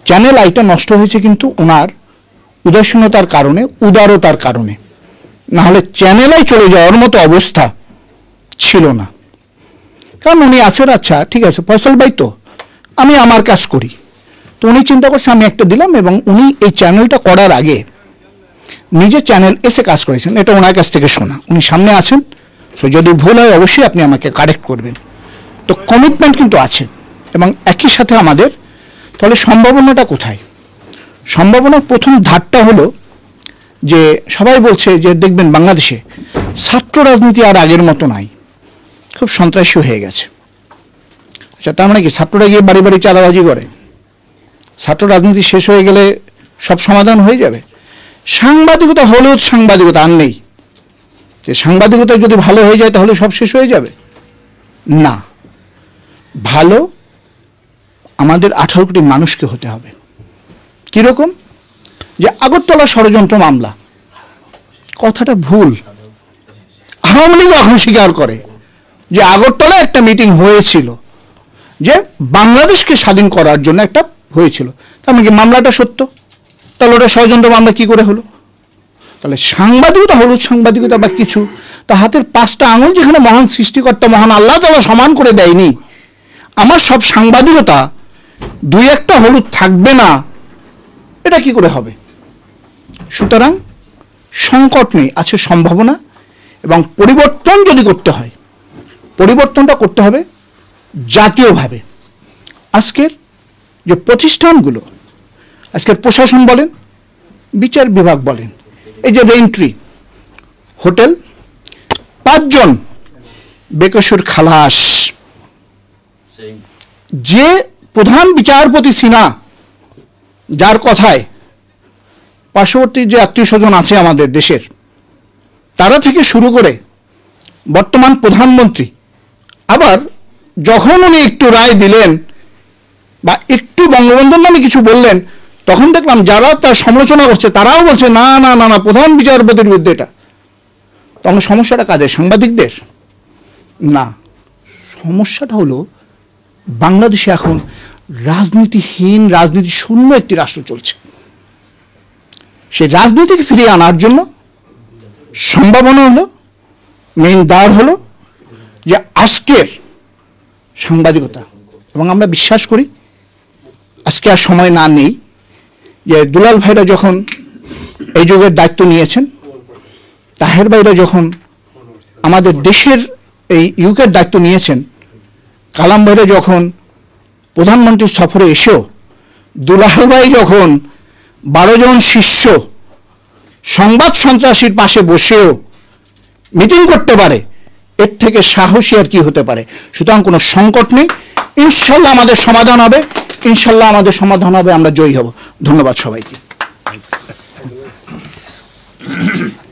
চ্যানেল আইটা নষ্ট হয়েছে কিন্তু ওনার উদাসীনতার কারণে, উদারতার কারণে, না হলে চ্যানেল আই চলে যাওয়ার মতো অবস্থা ছিল না। কারণ উনি আছেন, আচ্ছা ঠিক আছে ফয়সল ভাই, তো আমি আমার কাজ করি, তো উনি চিন্তা করছে আমি একটা দিলাম, এবং উনি এই চ্যানেলটা করার আগে নিজে চ্যানেল এসে কাজ করেছেন, এটা ওনার কাছ থেকে শোনা। উনি সামনে আছেন, সো যদি ভুল হয় অবশ্যই আপনি আমাকে কারেক্ট করবেন। তো কমিটমেন্ট কিন্তু আছে এবং একই সাথে আমাদের, তাহলে সম্ভাবনাটা কোথায়? সম্ভাবনার প্রথম ধাপটা হলো যে সবাই বলছে যে দেখবেন বাংলাদেশে ছাত্র রাজনীতি আর আগের মতো নাই, খুব সন্ত্রাসী হয়ে গেছে। আচ্ছা তার মানে কি ছাত্ররা গিয়ে বাড়ি বাড়ি চাঁদাবাজি করে? ছাত্র রাজনীতি শেষ হয়ে গেলে সব সমাধান হয়ে যাবে? সাংবাদিকতা হলেও সাংবাদিকতা আর নেই, যে সাংবাদিকতা যদি ভালো হয়ে যায় তাহলে সব শেষ হয়ে যাবে না। ভালো আমাদের 18 কোটি মানুষকে হতে হবে। কীরকম? যে আগরতলা ষড়যন্ত্র মামলা, কথাটা ভুল। আওয়ামী লীগ এখন স্বীকার করে যে আগরতলায় একটা মিটিং হয়েছিল, যে বাংলাদেশকে স্বাধীন করার জন্য একটা হয়েছিল। তার মানে কি মামলাটা সত্য? তাহলে ওটা ষড়যন্ত্র মামলা কি করে হলো? তাহলে সাংবাদিকতা, হলুদ সাংবাদিকতা বা কিছু, তা হাতের 5টা আঙুল যেখানে মহান সৃষ্টিকর্তা মহান আল্লাহ তাআলা সমান করে দেয়নি, আমার সব সাংবাদিকতা 2-1টা হলুদ থাকবে না, এটা কি করে হবে? সুতরাং সংকট নেই, আছে সম্ভাবনা। এবং পরিবর্তন যদি করতে হয়, পরিবর্তনটা করতে হবে জাতীয়ভাবে। আজকের যে প্রতিষ্ঠানগুলো, আজকের প্রশাসন বলেন, বিচার বিভাগ বলেন, এই যে রেন্ট্রি হোটেল, 5 জন বেকসুর খালাস, যে প্রধান বিচারপতি সিনা, যার কথায় পার্শ্ববর্তী যে আত্মীয় স্বজন আছে আমাদের দেশের, তারা থেকে শুরু করে বর্তমান প্রধানমন্ত্রী, আবার যখন উনি একটু রায় দিলেন বা একটু বঙ্গবন্ধুর নামে কিছু বললেন, তখন দেখলাম যারা তার সমালোচনা করছে তারাও বলছে না না না না, প্রধান বিচারপতির বিরুদ্ধে এটা। তখন সমস্যাটা কাদের? সাংবাদিকদের? না, সমস্যাটা হলো বাংলাদেশে এখন রাজনীতিহীন, রাজনীতি শূন্য একটি রাষ্ট্র চলছে। সেই রাজনীতিকে ফিরিয়ে আনার জন্য সম্ভাবনা হলো, মেইন দ্বার হলো যে আজকের সাংবাদিকতা। এবং আমরা বিশ্বাস করি আজকে আর সময় না নেই, যে দুলাল ভাইরা যখন এই যুগের দায়িত্ব নিয়েছেন, তাহের ভাইরা যখন আমাদের দেশের এই ইউকের দায়িত্ব নিয়েছেন, কালাম ভাইরা যখন প্রধানমন্ত্রীর সফরে এসেও, দুলাল ভাই যখন 12 জন শিষ্য সংবাদ সন্ত্রাসীর পাশে বসেও মিটিং করতে পারে, এর থেকে সাহসী আর কি হতে পারে? সুতরাং কোনো সংকট নেই, ইনশাল্লাহ আমাদের সমাধান হবে, ইনশাল্লাহ আমাদের সমাধান হবে, আমরা জয়ী হব। ধন্যবাদ সবাইকে।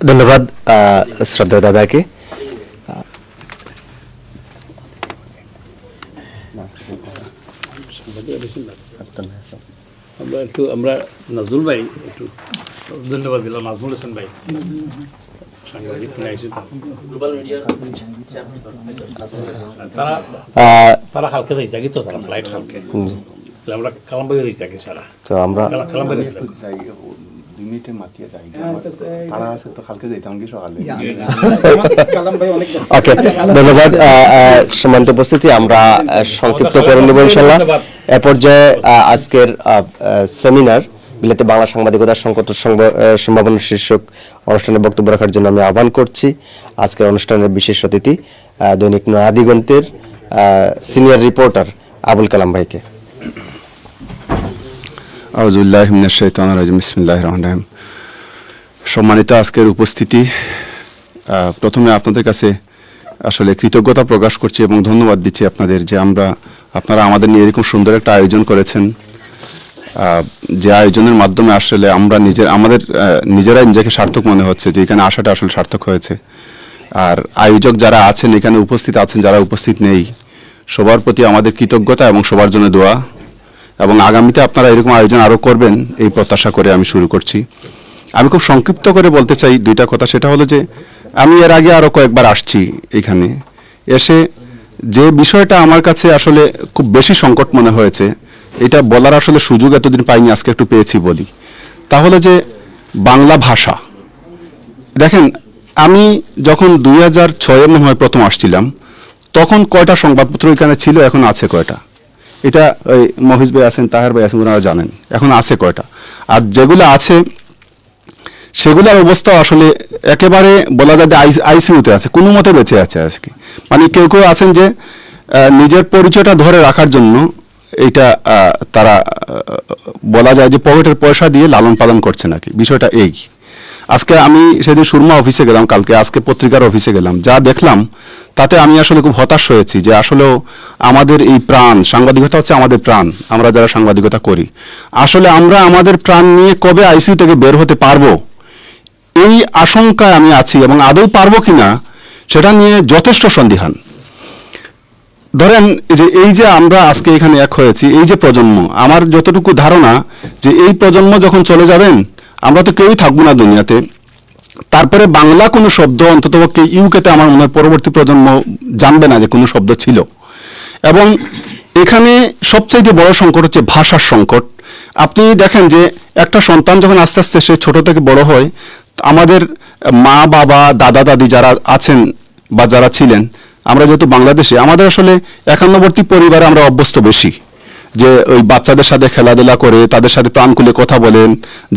ধন্যবাদ শ্রদ্ধেয় দাদাকে। আমরা নাজরুল ভাই একটু ধন্যবাদ দিলাম, নাজমুল হোসেন ভাই সাংবাদিক তারা হালকে দিই থাকি তো, তারা ফ্লাইট হালকে, আমরা কালাম ভাই দিই থাকি সারা, তো আমরা কালাম ভাই ওকে, ধন্যবাদ সম্মানিত উপস্থিতি। আমরা সংক্ষিপ্ত করে নেব ইনশাল্লাহ। এ পর্যায়ে আজকের সেমিনার বিলেতে বাংলা সাংবাদিকতার সংকট সম্ভাবনা শীর্ষক অনুষ্ঠানে বক্তব্য রাখার জন্য আমি আহ্বান করছি আজকের অনুষ্ঠানের বিশেষ অতিথি দৈনিক নয়া দিগন্তের সিনিয়র রিপোর্টার আবুল কালাম ভাইকে। আউযুবিল্লাহি মিনাশ শাইতানির রাজিম, বিসমিল্লাহির রহমানির রহিম। সম্মানিত আজকের উপস্থিতি, প্রথমে আপনাদের কাছে আসলে কৃতজ্ঞতা প্রকাশ করছি এবং ধন্যবাদ দিচ্ছি আপনাদের, যে আপনারা আমাদের নিয়ে এরকম সুন্দর একটা আয়োজন করেছেন, যে আয়োজনের মাধ্যমে আসলে আমরা নিজেরাই নিজেকে সার্থক মনে হচ্ছে যে এখানে আসাটা আসলে সার্থক হয়েছে। আর আয়োজক যারা আছেন, এখানে উপস্থিত আছেন, যারা উপস্থিত নেই, সবার প্রতি আমাদের কৃতজ্ঞতা এবং সবার জন্য দোয়া, এবং আগামীতে আপনারা এরকম আয়োজন আরও করবেন এই প্রত্যাশা করে আমি শুরু করছি। আমি খুব সংক্ষিপ্ত করে বলতে চাই 2টা কথা। সেটা হলো যে আমি এর আগে আরও কয়েকবার আসছি এখানে, এসে যে বিষয়টা আমার কাছে আসলে খুব বেশি সংকট মনে হয়েছে, এটা বলার আসলে সুযোগ এতদিন পাইনি, আজকে একটু পেয়েছি বলি। তাহলে যে বাংলা ভাষা, দেখেন আমি যখন 2006 মনে হয় প্রথম আসছিলাম, তখন কয়টা সংবাদপত্র এখানে ছিল, এখন আছে কয়টা? এটা ওই মহিজ ভাই আছেন, তাহের ভাই আছেন, ওনারা জানেন এখন আছে কয়টা। আর যেগুলো আছে সেগুলোর অবস্থা আসলে একেবারে বলা যায় যে আইসিইউতে আছে, কোনো মতে বেঁচে আছে আজকে। মানে কেউ কেউ আছেন যে নিজের পরিচয়টা ধরে রাখার জন্য এইটা তারা বলা যায় যে পকেটের পয়সা দিয়ে লালন পালন করছে নাকি, বিষয়টা এই। আজকে আমি সেদিন সুরমা অফিসে গেলাম, আজকে পত্রিকার অফিসে গেলাম, যা দেখলাম তাতে আমি আসলে খুব হতাশ হয়েছি যে আসলেও আমাদের এই প্রাণ, সাংবাদিকতা হচ্ছে আমাদের প্রাণ, আমরা যারা সাংবাদিকতা করি, আসলে আমরা আমাদের প্রাণ নিয়ে কবে আইসিইউ থেকে বের হতে পারবো, এই আশঙ্কায় আমি আছি, এবং আদৌ পারবো কিনা সেটা নিয়ে যথেষ্ট সন্দিহান। ধরেন এই যে আমরা আজকে এখানে এক হয়েছি, এই যে প্রজন্ম, আমার যতটুকু ধারণা যে এই প্রজন্ম যখন চলে যাবেন আমরা তো কেউই থাকবো না দুনিয়াতে, তারপরে বাংলা কোনো শব্দ অন্ততপক্ষে ইউকেতে আমার মনে হয় পরবর্তী প্রজন্ম জানবে না যে কোনো শব্দ ছিল। এবং এখানে সবচাইতে বড় সংকট হচ্ছে ভাষার সংকট। আপনি দেখেন যে একটা সন্তান যখন আস্তে আস্তে সে ছোট থেকে বড় হয়, আমাদের মা বাবা দাদা দাদি যারা আছেন বা যারা ছিলেন, আমরা যেহেতু বাংলাদেশে, আমাদের আসলে একান্নবর্তী পরিবারে আমরা অভ্যস্ত বেশি, যে ওই বাচ্চাদের সাথে খেলাধুলা করে তাদের সাথে প্রাণ খুলে কথা বলেন।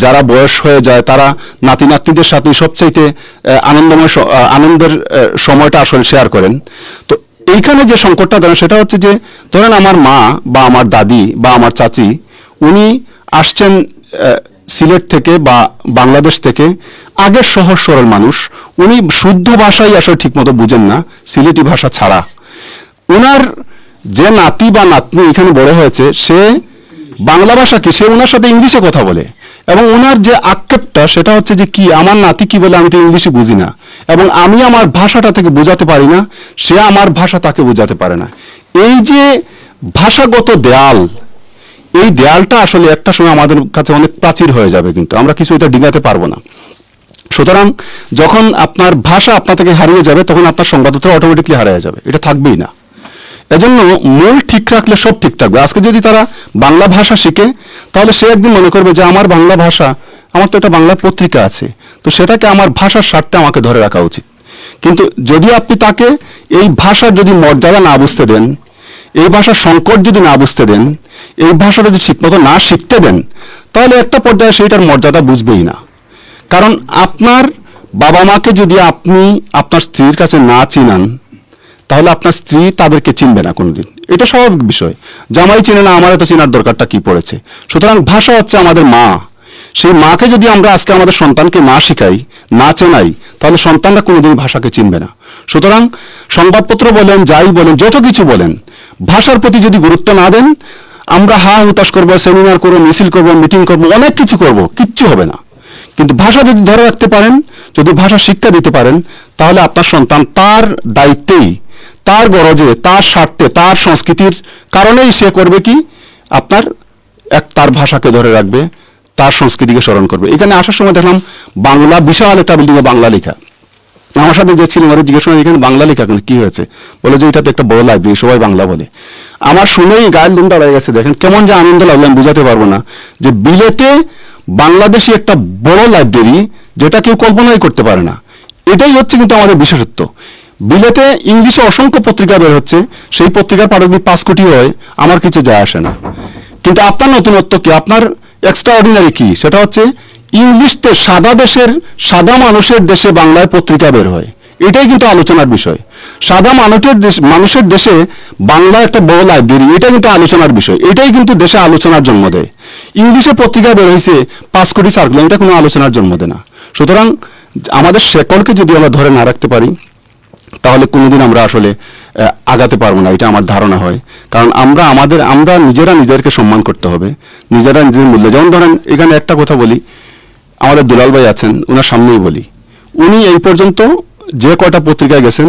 যারা বয়স হয়ে যায় তারা নাতি নাতনিদের সাথে সবচাইতে আনন্দের সময়টা আসলে শেয়ার করেন। তো এইখানে যে সংকটটা ধরেন সেটা হচ্ছে যে ধরেন আমার মা বা আমার দাদি বা আমার চাচি উনি আসছেন সিলেট থেকে বা বাংলাদেশ থেকে, আগের সহজ সরল মানুষ, উনি শুদ্ধ ভাষাই আসলে ঠিকমতো বুঝেন না সিলেটি ভাষা ছাড়া। উনার যে নাতি বা নাতনি এখানে বড় হয়েছে সে বাংলা ভাষাকে সে ওনার সাথে ইংলিশে কথা বলে, এবং ওনার যে আক্ষেপটা সেটা হচ্ছে যে কি আমার নাতি কি বলে আমি তো ইংলিশে বুঝি না, এবং আমি আমার ভাষাটা থেকে বোঝাতে পারি না, সে আমার ভাষা তাকে বোঝাতে পারে না। এই যে ভাষাগত দেয়াল, এই দেয়ালটা আসলে একটা সময় আমাদের কাছে অনেক প্রাচীর হয়ে যাবে, কিন্তু আমরা কিছু এটা ডিঙাতে পারবো না। সুতরাং যখন আপনার ভাষা আপনার থেকে হারিয়ে যাবে তখন আপনার সংবাদপত্র অটোমেটিকলি হারিয়ে যাবে, এটা থাকবেই না। এজন্য মূল ঠিক রাখলে সব ঠিক থাকবে। আজকে যদি তারা বাংলা ভাষা শিখে তাহলে সে একদিন মনে করবে যে আমার বাংলা ভাষা, আমার তো একটা বাংলা পত্রিকা আছে, তো সেটাকে আমার ভাষার স্বার্থে আমাকে ধরে রাখা উচিত। কিন্তু যদি আপনি তাকে এই ভাষার যদি মর্যাদা না বুঝতে দেন, এই ভাষার সংকট যদি না বুঝতে দেন, এই ভাষাটা যদি ঠিকমতো না শিখতে দেন, তাহলে একটা পর্যায়ে সেইটার মর্যাদা বুঝবেই না। কারণ আপনার বাবা মাকে যদি আপনি আপনার স্ত্রীর কাছে না চিনান তাহলে আপনার স্ত্রী তাদেরকে চিনবে না কোনোদিন, এটা স্বাভাবিক বিষয়। জামাই চিনে না, আমার এত চেনার দরকারটা কি পড়েছে? সুতরাং ভাষা হচ্ছে আমাদের মা। সেই মাকে যদি আমরা আজকে আমাদের সন্তানকে না শিখাই, না চেনাই, তাহলে সন্তানরা কোনোদিন ভাষাকে চিনবে না। সুতরাং সংবাদপত্র বলেন, যাই বলেন, যত কিছু বলেন, ভাষার প্রতি যদি গুরুত্ব না দেন, আমরা হা হুতাশ করবো, সেমিনার করবো, মিছিল করবো, মিটিং করবো, অনেক কিছু করবো, কিচ্ছু হবে না। কিন্তু ভাষা যদি ধরে রাখতে পারেন, যদি ভাষা শিক্ষা দিতে পারেন, তাহলে আপনার সন্তান তার দায়িত্বেই, তার গরজে, তার স্বার্থে, তার সংস্কৃতির কারণেই সে করবে কি, আপনার তার ভাষাকে ধরে রাখবে, তার সংস্কৃতিকে স্মরণ করবে। এখানে আসার সময় দেখলাম বাংলা বিশাল একটা বিল্ডিংয়ে বাংলা লেখা। আমার সাথে যে ছিল ওরা জিজ্ঞেস করেন এখানে বাংলা লেখা কি হয়েছে, বলে যে এটা তো একটা বড় লাইব্রেরি, সবাই বাংলা বলে। আমার শুনেই গায়ের লোমটা লেগে গেছে। দেখেন কেমন যে আনন্দ লাগলো, আমি বুঝাতে পারবো না, যে বিলেতে বাংলাদেশি একটা বড় লাইব্রেরি যেটা কেউ কল্পনাই করতে পারে না। এটাই হচ্ছে কিন্তু আমাদের বিশেষত্ব। বিলেতে ইংলিশে অসংখ্য পত্রিকা বের হচ্ছে, সেই পত্রিকার পাঠক যদি 5 কোটি হয় আমার কিছু যায় আসে না। কিন্তু আপনার নতুনত্ব কি, আপনার এক্সট্রা অর্ডিনারি কি, সেটা হচ্ছে ইংলিশতে সাদা দেশের, সাদা মানুষের দেশে বাংলায় পত্রিকা বের হয়। এটাই কিন্তু আলোচনার বিষয়। সাদা মানুষের দেশে বাংলা একটা বড় লাইব্রেরি, এটা কিন্তু আলোচনার বিষয়। এটাই কিন্তু দেশে আলোচনার জন্ম দেয়। ইংলিশে পত্রিকা বের হয়েছে 5 কোটি সার্কুলার, এটা কোনো আলোচনার জন্ম দেয় না। সুতরাং আমাদের শেকলকে যদি আমরা ধরে না রাখতে পারি তাহলে কোনোদিন আমরা আসলে আগাতে পারবো না, এটা আমার ধারণা হয়। কারণ আমরা নিজেরা নিজেদেরকে সম্মান করতে হবে, নিজেরা নিজেদের মূল্য। যেমন ধরেন এখানে একটা কথা বলি, আমাদের দুলাল ভাই আছেন, ওনার সামনেই বলি, উনি এই পর্যন্ত যে কয়টা পত্রিকায় গেছেন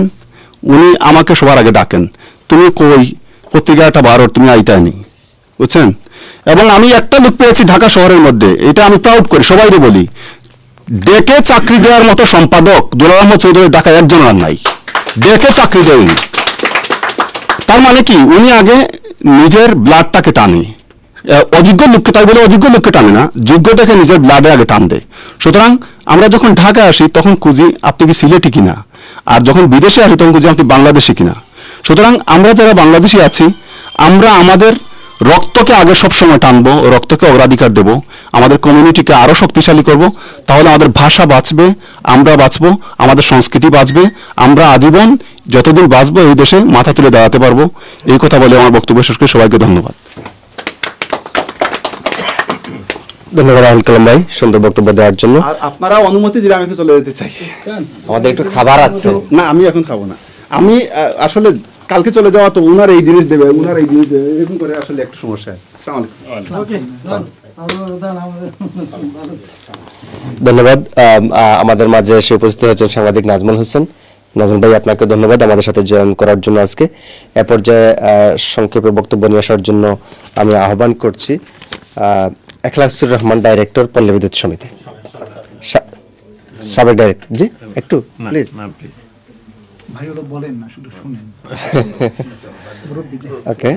উনি আমাকে সবার আগে ডাকেন, তুমি কই পত্রিকাটা বারো, তুমি আইতাই নি, বুঝছেন? এবং আমি একটা লোক পেয়েছি ঢাকা শহরের মধ্যে, এটা আমি প্রাউড করি, সবাইকে বলি, ডেকে চাকরি দেওয়ার মতো সম্পাদক দুলাল আহমদ চৌধুরী ঢাকায় একজন আর নাই। ডেকে চাকরি দেয়নি, তার মানে কি উনি আগে নিজের ব্লাডটাকে টানে, অযোগ্য লোককে, তাই বলে অযোগ্য লোককে টানে না, যোগ্যতাকে নিজের ব্লাডে আগে টান দেয়। সুতরাং আমরা যখন ঢাকায় আসি তখন খুঁজি আপনি কি সিলেটি কিনা, আর যখন বিদেশে আসি তখন খুঁজি আপনি বাংলাদেশি কিনা। সুতরাং আমরা যারা বাংলাদেশি আছি, আমরা আমাদের রক্তকে আগে সবসময় টানবো, রক্তকে অগ্রাধিকার দেব, আমাদের কমিউনিটিকে আরো শক্তিশালী করব, তাহলে আমাদের ভাষা বাঁচবে, আমরা বাঁচবো, আমাদের সংস্কৃতি বাঁচবে, আমরা আজীবন যতদিন বাঁচবো এই দেশে মাথা তুলে দাঁড়াতে পারবো। এই কথা বলে আমার বক্তব্য শেষ করে সবাইকে ধন্যবাদ। ধন্যবাদ আবুল কালাম ভাই সুন্দর বক্তব্য দেওয়ার জন্য। আর আপনারা অনুমতি দিলে আমি একটু চলে যেতে চাই, আমাদের একটু খাবার আছে। না আমি এখন খাবো না, আমি আসলে কালকে চলে যাওয়া, তো উনার এই জিনিস দেবে, উনার এই জিনিস দেবে, এরকম করে আসলে একটু সমস্যা আছে। ধন্যবাদ। আমাদের মাঝে এসে উপস্থিত হয়েছেন সাংবাদিক নাজমুল হোসেন। নাজমুল ভাই আপনাকে ধন্যবাদ আমাদের সাথে জয়েন করার জন্য আজকে। এ পর্যায়ে সংক্ষেপে বক্তব্য নিয়ে আসার জন্য আমি আহ্বান করছি এখলাসুর রহমান, ডাইরেক্টর পল্লী বিদ্যুৎ সমিতি। সাবেক ডাইরেক্টর জি একটু প্লিজ ভাইগুলো বলেন না, শুধু শুনেন। ওকে,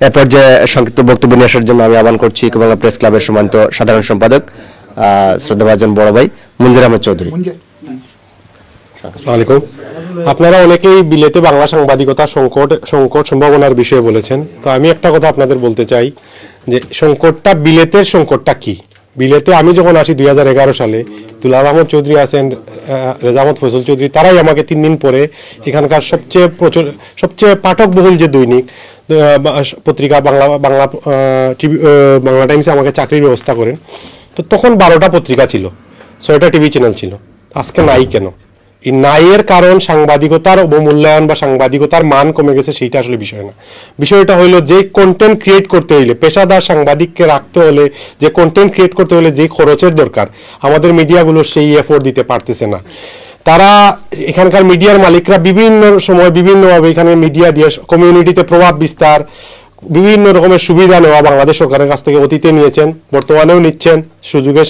এরপর যে সংক্ষিপ্ত বক্তব্য নিয়ে আসার জন্য আমি আহ্বান করছি ইউকে বাংলা প্রেস ক্লাবের সম্মানিত সাধারণ সম্পাদক শ্রদ্ধাভাজন বড় ভাই মঞ্জুর আহমেদ চৌধুরী। আসসালামু আলাইকুম। আপনারা অনেকেই বিলেতে বাংলা সাংবাদিকতা সংকট সম্ভাবনার বিষয়ে বলেছেন, তো আমি একটা কথা আপনাদের বলতে চাই যে সংকটটা বিলেতের সংকটটা কি। বিলেতে আমি যখন আসি 2011 সালে, দুলাল আহমদ চৌধুরী আছেন, রেজা আহমদ ফজল চৌধুরী, তারাই আমাকে 3 দিন পরে এখানকার সবচেয়ে পাঠকবহুল যে দৈনিক পত্রিকা বাংলা টাইমসে আমাকে চাকরির ব্যবস্থা করেন। তো তখন 12টা পত্রিকা ছিল, 6টা টিভি চ্যানেল ছিল। আজকে নাই কেন? এই নাইয়ের কারণ সাংবাদিকতার অবমূল্যায়ন বা সাংবাদিকতার মান কমে গেছে, সেইটা আসলে বিষয় না। বিষয়টা হইলো যে কন্টেন্ট ক্রিয়েট করতে হইলে, পেশাদার সাংবাদিককে রাখতে হলে, যে কন্টেন্ট ক্রিয়েট করতে হলে যে খরচের দরকার, আমাদের মিডিয়াগুলো সেই এফোর্ট দিতে পারতেছে না। তারা এখানকার মিডিয়ার মালিকরা বিভিন্ন সময় বিভিন্নভাবে এখানে মিডিয়া দিয়ে কমিউনিটিতে প্রভাব বিস্তার, বিভিন্ন রকমের সুবিধা নেওয়া বাংলাদেশ সরকারের কাছ থেকে অতীতে নিয়েছেন, বর্তমানেও নিচ্ছেন। সুযোগে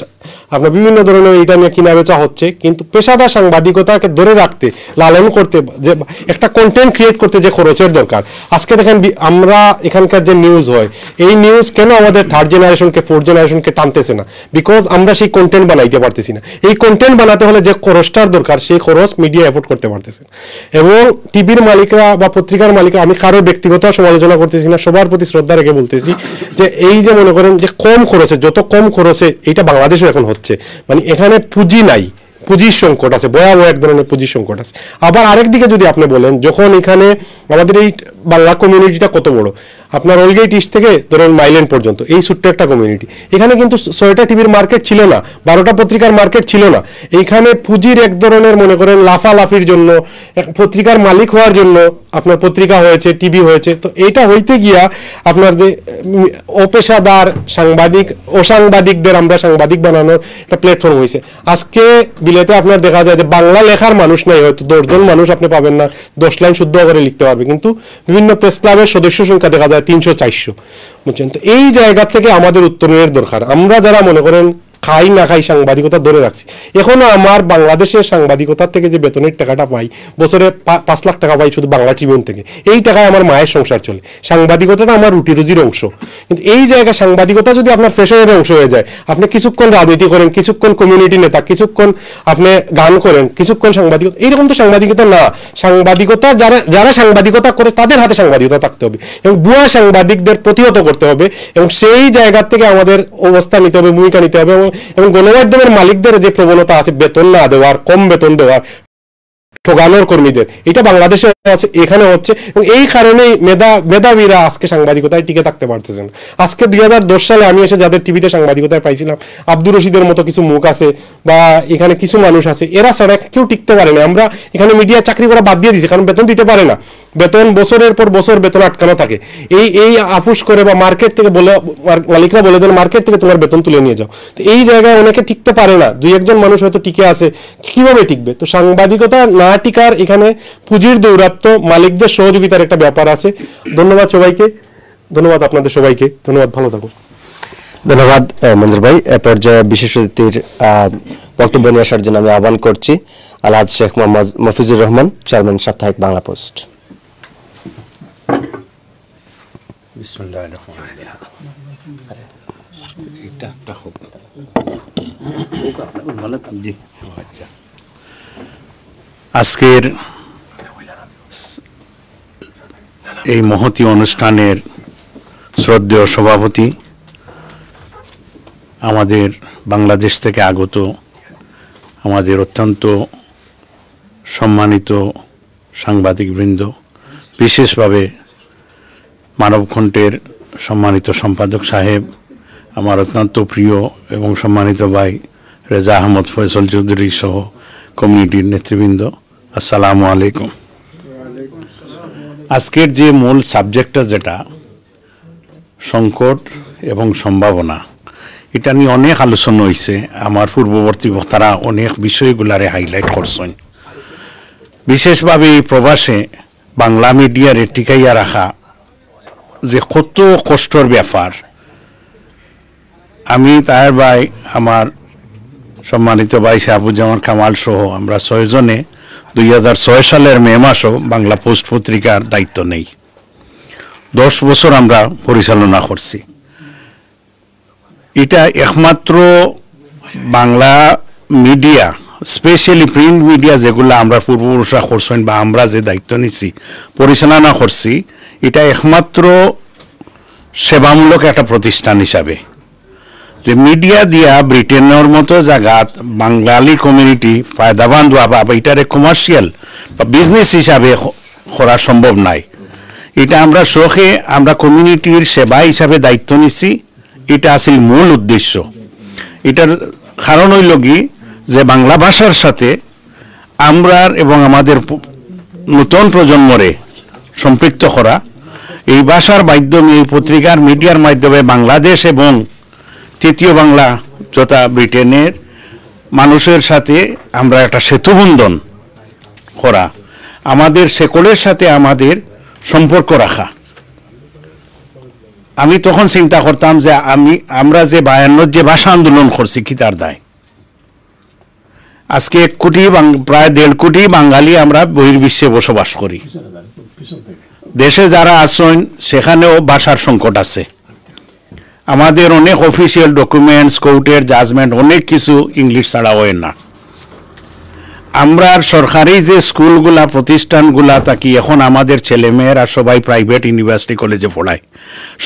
আপনার বিভিন্ন ধরনের এটা নিয়ে কিনা বেচা হচ্ছে, কিন্তু পেশাদার সাংবাদিকতাকে ধরে রাখতে, লালন করতে, যে একটা কন্টেন্ট ক্রিয়েট করতে যে খরচের দরকার, আজকে দেখেন আমরা এখানকার যে নিউজ হয়, এই নিউজ কেন আমাদের 3rd জেনারেশনকে 4th জেনারেশনকে টানতেছে না? বিকজ আমরা সেই কন্টেন্ট বানাইতে পারতেছি না। এই কন্টেন্ট বানাতে হলে যে খরচটার দরকার, সেই খরচ মিডিয়া এফোর্ড করতে পারতেছে। এবং টিভির মালিকরা বা পত্রিকার মালিকরা, আমি কারো ব্যক্তিগত সমালোচনা করতেছি না, সবার প্রতি শ্রদ্ধা রেখে বলতেছি যে এই যে মনে করেন যে কম খরচে, যত কম খরচে, এইটা বাংলাদেশে এখন হচ্ছে, মানে এখানে পুঁজি নাই, পুঁজির সংকট আছে, ভয়াবহ এক ধরনের পুঁজির সংকট আছে। আবার আরেকদিকে যদি আপনি বলেন, যখন এখানে আমাদের এই বাংলা কমিউনিটিটা কত বড়, আপনার ওলগেট ইস্ট থেকে ধরেন মাইল্যান্ড পর্যন্ত এই ছোট্ট একটা কমিউনিটি, এখানে কিন্তু 6টা টিভির মার্কেট ছিল না, 12টা পত্রিকার মার্কেট ছিল না। এইখানে পুঁজির এক ধরনের মনে করেন লাফালাফির জন্য, পত্রিকার মালিক হওয়ার জন্য আপনার পত্রিকা হয়েছে, টিভি হয়েছে। তো এইটা হইতে গিয়া আপনার যে অপেশাদার সাংবাদিক, অসাংবাদিকদের আমরা সাংবাদিক বানানোর একটা প্ল্যাটফর্ম হয়েছে। আজকে বিলেতে আপনার দেখা যায় যে বাংলা লেখার মানুষ নাই, হয়তো 10 জন মানুষ আপনি পাবেন না 10 লাইন শুদ্ধ করে লিখতে পারবে, কিন্তু বিভিন্ন প্রেস ক্লাবের সদস্য সংখ্যা দেখা যায় 300-400, বুঝছেন? তো এই জায়গা থেকে আমাদের উত্তরণের দরকার। আমরা যারা মনে করেন খাই না খাই সাংবাদিকতা ধরে রাখছি, এখনো আমার বাংলাদেশের সাংবাদিকতার থেকে যে বেতনের টাকাটা পাই, বছরে 5 লাখ টাকা পাই শুধু বাংলা ট্রিবিউন থেকে, এই টাকায় আমার মায়ের সংসার চলে। সাংবাদিকতাটা আমার রুটি রুজির অংশ। কিন্তু এই জায়গায় সাংবাদিকতা যদি আপনার ফ্যাশনের অংশ হয়ে যায়, আপনি কিছুক্ষণ রাজনীতি করেন, কিছুক্ষণ কমিউনিটি নেতা, কিছুক্ষণ আপনি গান করেন, কিছুক্ষণ সাংবাদিকতা, এইরকম তো সাংবাদিকতা না। সাংবাদিকতা যারা সাংবাদিকতা করে তাদের হাতে সাংবাদিকতা থাকতে হবে, এবং ভুয়া সাংবাদিকদের প্রতিহত করতে হবে, এবং সেই জায়গা থেকে আমাদের অবস্থা নিতে হবে, ভূমিকা নিতে হবে। এবং গণমাধ্যমের মালিকদের যে প্রবণতা আছে বেতন না দেওয়ার, কম বেতন দেওয়ার, ঠগানোর কর্মীদের, এটা বাংলাদেশে আছে, এখানে হচ্ছে। এবং এই কারণেই মেধাবীরা আজকে সাংবাদিকতায় টিকে থাকতে পারতেছেন। আজকে 2010 সালে আমি এসে যাদের টিভিতে সাংবাদিকতায় পাইছিলাম, আব্দুর রশিদের মতো কিছু মুখ আছে বা এখানে কিছু মানুষ আছে, এরা ছাড়া কেউ টিকতে পারে না। আমরা এখানে মিডিয়া চাকরি করা বাদ দিয়ে দিচ্ছি, কারণ বেতন দিতে পারে না। বেতন বছরের পর বছর বেতন আটকানো থাকে। এই আফুস করে বা মার্কেট থেকে বলে, মালিকরা বলে দেন মার্কেট থেকে তোমার বেতন তুলে নিয়ে যাও। তো এই জায়গায় অনেকে টিকতে পারে না, 2-1 মানুষ হয়তো টিকে আছে, কিভাবে টিকবে? তো সাংবাদিকতা না টিকার এখানে পুঁজির দৌরাত্ম্য, মালিকদের সহযোগিতার একটা ব্যাপার আছে। ধন্যবাদ সবাইকে, ধন্যবাদ আপনাদের সবাইকে, ধন্যবাদ, ভালো থাকুন। ধন্যবাদ মঞ্জুর ভাই। এ পর্যায়ে বিশেষ অতিথির বক্তব্য নিয়ে আসার জন্য আমি আহ্বান করছি আলহাজ শেখ মোহাম্মদ মফিজুর রহমান, চেয়ারম্যান সাপ্তাহিক বাংলা পোস্ট। আজকের এই মহতী অনুষ্ঠানের শ্রদ্ধেয় সভাপতি, আমাদের বাংলাদেশ থেকে আগত আমাদের অত্যন্ত সম্মানিত সাংবাদিকবৃন্দ, বিশেষভাবে মানবকণ্ঠের সম্মানিত সম্পাদক সাহেব, আমার অত্যন্ত প্রিয় এবং সম্মানিত ভাই রেজা আহমদ ফয়সল চৌধুরী সহ কমিউনিটির নেতৃবৃন্দ, আসসালামু আলাইকুম। আজকের যে মূল সাবজেক্টটা, যেটা সংকট এবং সম্ভাবনা, এটা নিয়ে অনেক আলোচনা হয়েছে। আমার পূর্ববর্তী বক্তারা অনেক বিষয়গুলারে হাইলাইট করছেন। বিশেষভাবে এই প্রবাসে বাংলা মিডিয়ারে টিকাইয়া রাখা যে কত কষ্টর ব্যাপার, আমি তার ভাই আমার সম্মানিত ভাই শাহাবুজ্জামান কামাল সহ আমরা 6 জনে 2006 সালের মে মাসও বাংলা পোস্ট পত্রিকার দায়িত্ব নেই। 10 বছর আমরা পরিচালনা করছি। এটা একমাত্র Bangla media, specially print media যেগুলো আমরা পূর্বপুরুষরা করছেন বা আমরা যে দায়িত্ব নিচ্ছি পরিচালনা করছি, এটা একমাত্র সেবামূলক একটা প্রতিষ্ঠান হিসাবে যে মিডিয়া দিয়া ব্রিটেনের মতো জায়গাত বাঙালি কমিউনিটি ফায়দাবান বা এটারে কমার্শিয়াল বা বিজনেস হিসাবে করা সম্ভব নাই। এটা আমরা শখে আমরা কমিউনিটির সেবা হিসাবে দায়িত্ব নিচ্ছি, এটা আসল মূল উদ্দেশ্য। এটার কারণ হইল কি যে বাংলা ভাষার সাথে আমরা এবং আমাদের নতুন প্রজন্মরে সম্পৃক্ত করা, এই ভাষার মাধ্যমে এই পত্রিকার মিডিয়ার মাধ্যমে বাংলাদেশ এবং তৃতীয় বাংলা যথা ব্রিটেনের মানুষের সাথে আমরা একটা সেতুবন্ধন করা, আমাদের শেকড়ের সাথে আমাদের সম্পর্ক রাখা। আমি তখন চিন্তা করতাম যে আমরা যে 52 যে ভাষা আন্দোলন করছি কি তার দায়। আজকে 1 কোটি প্রায় 1.5 কোটি বাঙালি আমরা বহির্বিশ্বে বসবাস করি। দেশে যারা আছেন সেখানেও ভাষার সংকট আছে। আমাদের অনেক অফিসিয়াল ডকুমেন্টস, কোর্টের জাজমেন্ট অনেক কিছু ইংলিশ ছাড়া হয় না। আমরা সরকারি যে স্কুলগুলা প্রতিষ্ঠানগুলা থাকি এখন আমাদের ছেলেমেয়েরা সবাই প্রাইভেট ইউনিভার্সিটি কলেজে পড়ায়,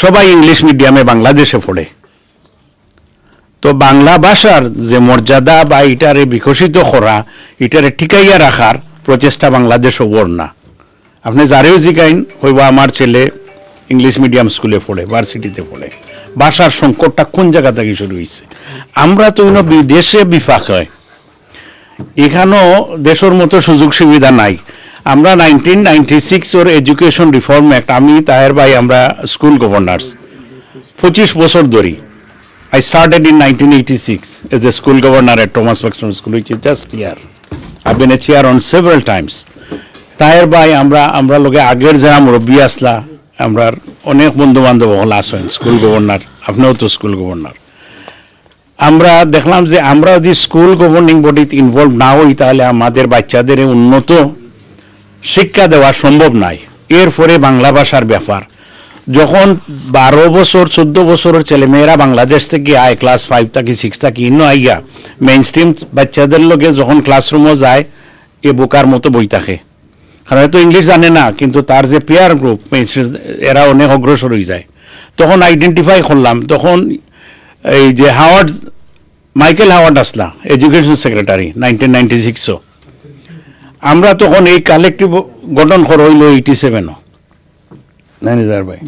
সবাই ইংলিশ মিডিয়ামে বাংলাদেশে পড়ে। তো বাংলা ভাষার যে মর্যাদা বা এটারে বিকশিত করা, এটারে টিকাইয়া রাখার প্রচেষ্টা বাংলাদেশ ওর না। আপনি যারেও জিগাইন হইবা আমার ছেলে ইংলিশ মিডিয়াম স্কুলে পড়ে, ভার্সিটিতে পড়ে। ভাষার সংকটটা কোন জায়গা থেকে শুরু হয়েছে? আমরা তো বিদেশে বিফাক হয়, এখানেও দেশের মতো সুযোগ সুবিধা নাই। আমরা 1996 ওর এডুকেশন রিফর্ম অ্যাক্ট, আমি তাহের ভাই আমরা স্কুল গভর্নর্স 25 বছর ধরি। I started in 1986 as a school governor at Thomas Paxton School, which is just here. I've been a chair on several times. Taher ভাই আমরা লোকে আগের যারা মুরব্বী আসলা, আমরা অনেক বন্ধু বান্ধব হল আসেন স্কুল গভর্নর, আপনিও তো স্কুল গভর্নর। আমরা দেখলাম যে আমরা যদি স্কুল গভর্নিং বডিতে ইনভলভ না হই তাহলে আমাদের বাচ্চাদের উন্নত শিক্ষা দেওয়া সম্ভব নাই। এরপরে বাংলা ভাষার ব্যাপার, যখন 12 বছর 14 বছরের ছেলেমেয়েরা বাংলাদেশ থেকে আয়, ক্লাস 5 থেকে 6 থেকে আইয়া মেইন স্ট্রিম বাচ্চাদের লোকে যখন ক্লাসরুমও যায় এ বোকার মতো বই থাকে, কারণ তো ইংলিশ জানে না, কিন্তু তার যে পেয়ার গ্রুপ এরা অনেক অগ্রসর হয়ে যায়। তখন আইডেন্টিফাই করলাম, তখন এই যে মাইকেল হাওয়ার্ড আসলা এডুকেশন সেক্রেটারি 1996, আমরা তখন এই কালেকটিভ গঠন করা হইল 87 ভাই।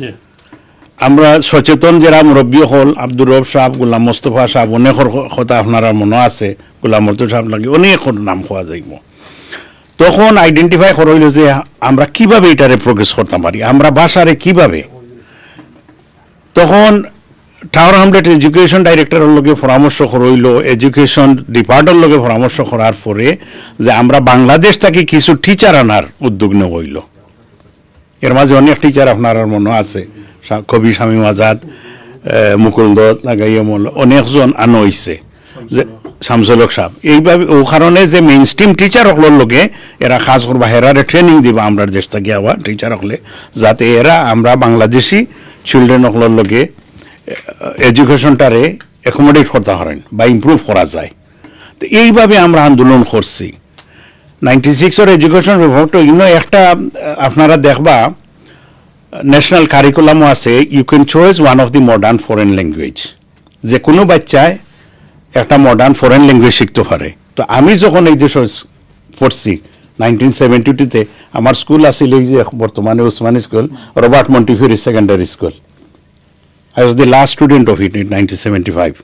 আমরা সচেতন যারা মুরব্বী হল, আব্দুর রব সাহেব, গোলাম মোস্তফা সাহেব, অনেকের কথা আপনারা মনে আছে, গোলাম মর্তুজা সাহেব লাগে অনেক নাম খোয়া যাইব। তখন আইডেন্টিফাই করা হইল যে আমরা কিভাবে এটারে প্রোগ্রেস করতে পারি, আমরা ভাষারে কিভাবে। তখন টাওয়ার হামলেট এডুকেশন ডাইরেক্টরের লগে পরামর্শ করা হইল, এডুকেশন ডিপার্টমেন্টের লগে পরামর্শ করার পরে যে আমরা বাংলাদেশ থেকে কিছু টিচার আনার উদ্যোগ নেওয়া হইল। এর মাঝে অনেক টিচার আপনার মনে আছে, কবি শামীম আজাদ, মুকুল দত্ত লাগাইয়া অনেকজন আনো হয়েছে, যে শামসুল হক সাহেব। এইভাবে ও কারণে যে মেইন স্ট্রিম টিচার হকলের লগে এরা কাজ করবা, হেরারে ট্রেনিং দিবা আমরা দেশ থেকে আবার টিচার হকলে, যাতে এরা আমরা বাংলাদেশি চিলড্রেন হকলের লগে এডুকেশনটারে অ্যাকোমোডেট করতে পারেন বা ইমপ্রুভ করা যায়। তো এইভাবে আমরা আন্দোলন করছি। 96 এর এডুকেশন রিপোর্টও একটা আপনারা দেখবা ন্যাশনাল কারিকুলামও আছে, you can choice one of the modern foreign language, যে কোনো বাচ্চায় একটা মডার্ন ফরেন ল্যাঙ্গুয়েজ শিখতে পারে। তো আমি যখন এই দেশে পড়ছি 1972-তে, আমার স্কুল আছিল এই যে বর্তমানে Osmani school, Robert Montefiore secondary school. I was the last student of it in 1975.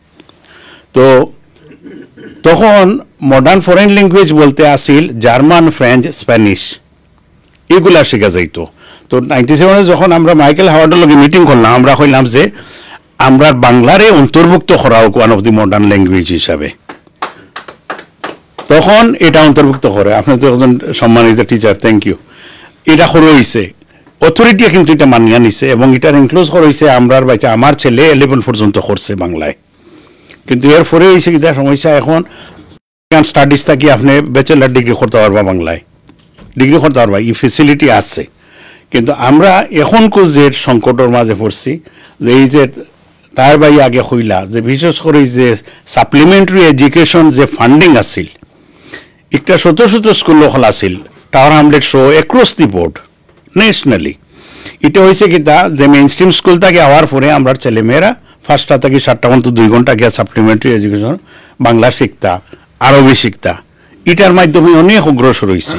তো তখন মডার্ন ফরেন ল্যাঙ্গুয়েজ বলতে আসিল জার্মান, ফ্রেঞ্চ, স্প্যানিশ, এগুলা শেখা যাইত। তো 97-এ যখন আমরা মাইকেল হাওয়ার্ডের লগে মিটিং করলাম, আমরা কইলাম যে আমরা বাংলারে অন্তর্ভুক্ত করা হোক one of the modern language হিসাবে। তখন এটা অন্তর্ভুক্ত করে, আপনি তো একজন সম্মানিত টিচার, থ্যাংক ইউ। এটা করে হয়েছে, অথরিটি কিন্তু এটা মানিয়ে নিছে এবং এটার ইনক্লুজ করা হয়েছে। আমার বাচ্চা, আমার ছেলে 11 পর্যন্ত করছে বাংলায়, কিন্তু এরপরে হয়েছে কি সমস্যা, এখন স্টাডিজ থাকি আপনি ব্যাচেলার ডিগ্রি করতে পারবা, বাংলায় ডিগ্রি করতে পারবা, এই ফেসিলিটি আছে। কিন্তু আমরা এখন যে সংকটের মাঝে পড়ছি, যে এই যে তার বাই আগে হইলা যে বিশেষ করে যে সাপ্লিমেন্টারি এডুকেশন যে ফান্ডিং আছিল, একটা শত শত স্কুল হল আছিল, টাওয়ার হামলেট শো অ্যাক্রস দি বোর্ড ন্যাশনালি। এটা হয়েছে কি তা যে মেইন স্ট্রিম স্কুল থেকে আওয়ার পরে আমরা ছেলেমেয়েরা 5টা থেকে 7টা পর্যন্ত 2 ঘন্টা গিয়া সাপ্লিমেন্টারি এডুকেশন বাংলা শিখতা, আরবি শিখতা। এটার মাধ্যমে অনেক অগ্রসর হয়েছে।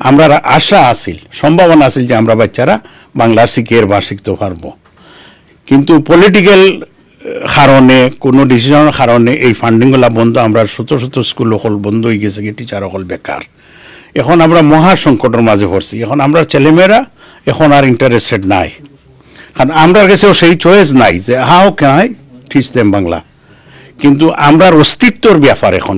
আমরা আশা আছিল, সম্ভাবনা আছিল যে আমরা বাচ্চারা বাংলা শিখে বা শিখতে পারবো। কিন্তু পলিটিক্যাল কারণে, কোনো ডিসিশনের কারণে এই ফান্ডিংগুলা বন্ধ, আমরা শত শত স্কুল হল বন্ধ হয়ে গেছে, টিচার হল বেকার। এখন আমরা মহা সংকটের মাঝে পড়ছি। এখন আমরা ছেলেমেয়েরা এখন আর ইন্টারেস্টেড নাই, কারণ আমরা কাছেও সেই চয়েস নাই যে how can I teach them Bangla. কিন্তু আমরার অস্তিত্বর ব্যাপার এখন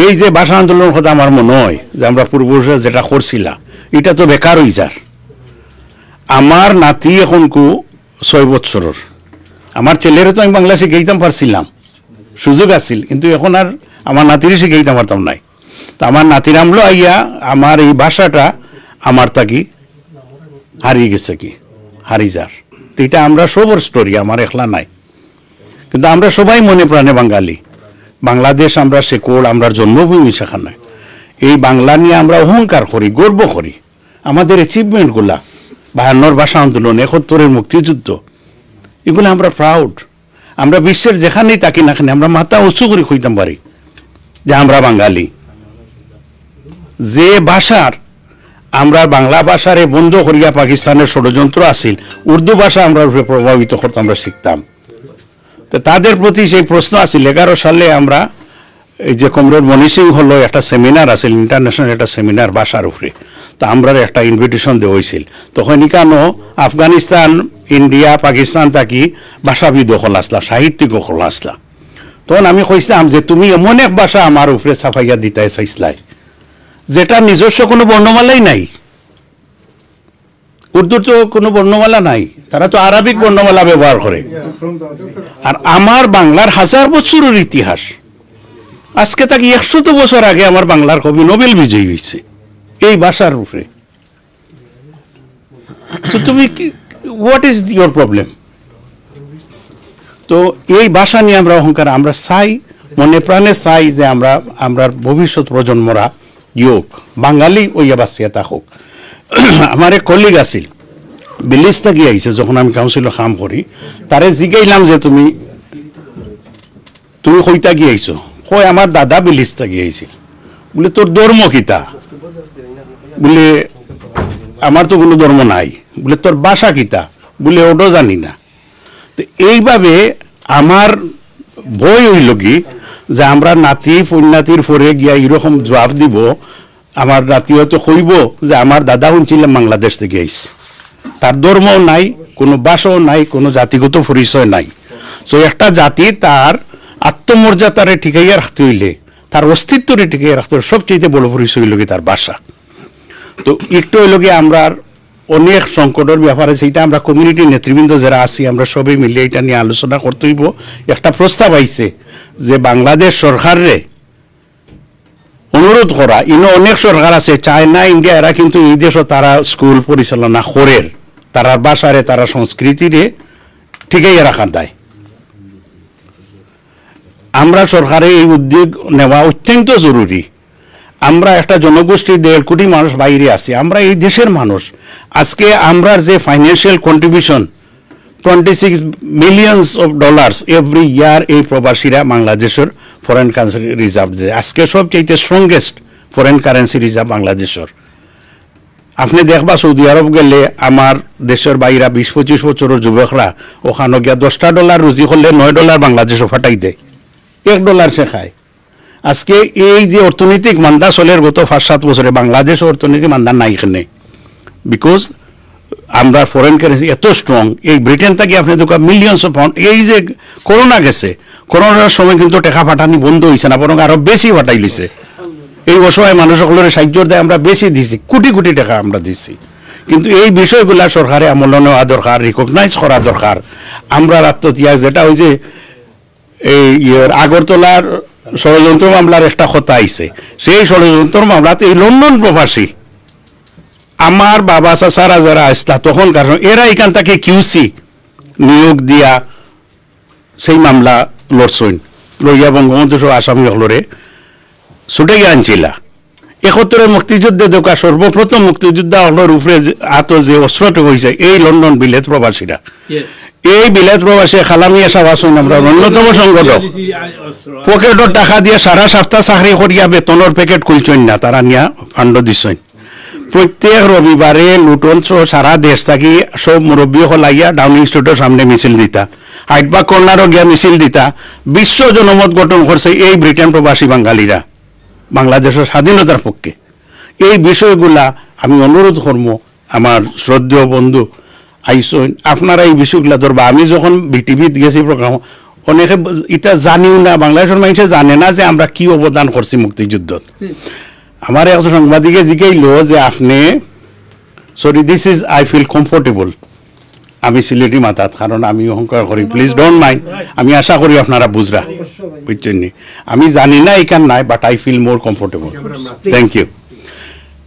এই যে ভাষা আন্দোলনের কথা আমার মনে হয় যে আমরা পূর্বপুরুষরা যেটা করছিলাম, এটা তো বেকার হয়ে যার। আমার নাতি এখন 6 বছরের, আমার ছেলেরও তো আমি বাংলা শিখাইতাম পারছিলাম, সুযোগ আছিল, কিন্তু এখন আর আমার নাতিরই শিখাইতাম পারতাম নাই। তো আমার নাতির আমলো আইয়া আমার এই ভাষাটা আমার তাকি হারিয়ে গেছে, কি হারিয়ে যার। তো এটা আমরা সবর স্টোরি, আমার একলা নাই। কিন্তু আমরা সবাই মনে প্রাণে বাঙালি, বাংলাদেশ আমরা শেকড়, আমরা জন্মভূমি সেখানে। এই বাংলা নিয়ে আমরা অহংকার করি, গর্ব করি। আমাদের অ্যাচিভমেন্টগুলা 52 ভাষা আন্দোলন, 71-এর মুক্তিযুদ্ধ, এগুলো আমরা প্রাউড। আমরা বিশ্বের যেখানেই থাকি না কেন আমরা মাথা উঁচু করে কইতাম পারি যে আমরা বাঙালি। যে ভাষার আমরা বাংলা ভাষারে বন্ধ করিয়া পাকিস্তানের ষড়যন্ত্র আসিল, উর্দু ভাষা আমরা প্রভাবিত করতাম, আমরা শিখতাম। তো তাদের প্রতি সেই প্রশ্ন আসিল। 11 সালে আমরা এই যে কমরেড মনি সিং হলো একটা সেমিনার আছিল, ইন্টারন্যাশনাল একটা সেমিনার ভাষার উপরে। তো আমরা একটা ইনভিটেশন দেওয়া হয়েছিল। তখন এখানো আফগানিস্তান, ইন্ডিয়া, পাকিস্তান থাকি ভাষাবিদ হল আসলা, সাহিত্যিক হল আসলা। তখন আমি কইছিলাম যে তুমি এমন এক ভাষা আমার উপরে ছাপাইয়া দিতে চাইছিলাই যেটা নিজস্ব কোনো বর্ণমালাই নাই। উর্দুর তো কোনো বর্ণমালা নাই, তারা তো আরবিক বর্ণমালা ব্যবহার করে। আর আমার বাংলার 1000 বছরের ইতিহাস, আজকে তাকে 100 বছর আগে আমার বাংলার কবি নোবেল বিজয়ী হয়েছে এই ভাষার উপরে। তো তুমি হোয়াট ইজ ইয়োর প্রবলেম? তো এই ভাষা নিয়ে আমরা অহংকার, আমরা চাই, মনে প্রাণে চাই যে আমরা ভবিষ্যৎ প্রজন্মরা ইয়োগ বাঙালি ওইয়া বাঁচিয়া থাকুক। আমার এক কলিগ আছিল, বিলিস্তা গিয়ে আইছে, যখন আমি কাউন্সিলর কাম করি, তারে জিগাইলাম যে তুমি কইতা গিয়ে আইছো? কয় আমার দাদা বিলিস্তা গিয়ে আইছিল। বলে তোর ধর্ম কিতা? বলে আমার তো কোনো ধর্ম নাই। বলে তোর ভাষা কিতা? বলে ওটাও জানি না। তো এইভাবে আমার ভয় হইল কি যে আমরা নাতি পৈনাতির পরে গিয়া এরকম জবাব দিব, আমার নাতি হয়তো কইব যে আমার দাদা শুনছিলাম বাংলাদেশ থেকে আইস। তার ধর্মও নাই, কোনো ভাষাও নাই, কোনো জাতিগত পরিচয় নাই। সো একটা জাতি তার আত্মমর্যাদারে ঠিকাইয়া রাখতে হইলে, তার অস্তিত্বরে ঠিকাইয়া রাখতে হইলে সবচেয়ে বড় পরিচয় হইল কি তার ভাষা। তো একটু হইল কি আমরা অনেক সংকটের ব্যাপারে সেইটা আমরা কমিউনিটি নেতৃবৃন্দ যারা আছি আমরা সবাই মিলে এটা নিয়ে আলোচনা করতে হইব। একটা প্রস্তাব আইছে যে বাংলাদেশ সরকারে অনুরোধ করা, অনেক সরকার আছে, চায়না, ইন্ডিয়া, এরা কিন্তু এই দেশও তারা স্কুল পরিচালনা করেন, তারা ভাষারে, তারা সংস্কৃতিরে ঠিকই রাখার দায়। আমরা সরকারে এই উদ্যোগ নেওয়া অত্যন্ত জরুরি। আমরা একটা জনগোষ্ঠী 1.5 কোটি মানুষ বাইরে আছি, আমরা এই দেশের মানুষ। আজকে আমরা যে financial contribution $26 million every year এই প্রবাসীরা বাংলাদেশের ফরেন কারেন্সি রিজার্ভ দেয়। আজকে সবচেয়ে স্ট্রংগেস্ট ফরেন কারেন্সি রিজার্ভ বাংলাদেশের। আপনি দেখবা সৌদি আরব গেলে আমার দেশের বাইরা 20-25 বছরের যুবকরা ওখানে গিয়া $10 রুজি করলে $9 বাংলাদেশে ফাটাই দেয়, $1 সে খায়। আজকে এই যে অর্থনৈতিক মান্দা চলের গত 5-7 বছরে বাংলাদেশ অর্থনৈতিক মান্দা নাই এখানে, বিকজ আমরা ফরেন কারেন্সি এত স্ট্রং। এই ব্রিটেন থেকে আপনি দেখো মিলিয়নস অফ পাউন্ড। এই যে করোনা গেছে, করোনার সময় কিন্তু টাকা ফাটানি বন্ধ হয়েছে না, বরং আরো বেশি ফাটাই লইছে। এই অসহায় মানুষগুলোর সাহায্য দেয় আমরা বেশি দিছি, কোটি কোটি টাকা আমরা দিছি। কিন্তু এই বিষয়গুলা সরকারে আমল নেওয়া দরকার, রিকগনাইজ করা দরকার। আমরা আত্মত্যাগ যেটা ওই যে এই আগরতলার ষড়যন্ত্র মামলার একটা কথা আইছে, সেই ষড়যন্ত্র মামলাতে এই লন্ডন প্রবাসী আমার বাবা চাচারা যারা আসতা তখন কারণ এরা এখান থেকে কিউসি নিয়োগ দিয়া সেই মামলা লড়ছইন লইয়া বঙ্গবন্ধু সহ আসামি হলরে ছুটে গিয়ে আনছিলা ৭১ মুক্তিযুদ্ধে দেখা সর্বপ্রথম মুক্তিযোদ্ধা হলর উপরে আত যে অস্ত্রটা হয়েছে এই লন্ডন বিলেত প্রবাসীরা। এই বিলেত প্রবাসী খালামিয়া সাবাসন আমরা অন্যতম সংগঠক পকেটর টাকা দিয়ে সারা সপ্তাহ চাকরি করিয়া বেতনের প্যাকেট খুলছেন না, তারা নিয়া ফান্ড দিচ্ছেন। প্রত্যেক রবিবারে লুটন সারা দেশ থাকি সব মুরব্বী হলাইয়া ডাউনিং স্ট্রিটের সামনে মিছিল দিতা, হাইটবাগ কর্নারও গিয়া মিছিল দিতা। বিশ্ব জনমত গঠন করছে এই ব্রিটেন প্রবাসী বাঙালিরা বাংলাদেশের স্বাধীনতার পক্ষে। এই বিষয়গুলা আমি অনুরোধ করবো আমার শ্রদ্ধেয় বন্ধু আইসইন আপনারা এই বিষয়গুলা ধরবা। আমি যখন বিটিভিত গেছি প্রোগ্রাম অনেকে এটা জানিও না, বাংলাদেশের মানুষে জানে না যে আমরা কি অবদান করছি মুক্তিযুদ্ধত। আমার একজন সাংবাদিকে জিজ্ঞাইল যে আপনি sorry this is I feel comfortable, আমি সিলেটি মাতাত কারণ আমি অহংকার করি, প্লিজ ডোন্ট মাইন্ড, আমি আশা করি আপনারা বুঝরা বুঝছেন। আমি জানি না এখান নাই but I feel more comfortable, thank you.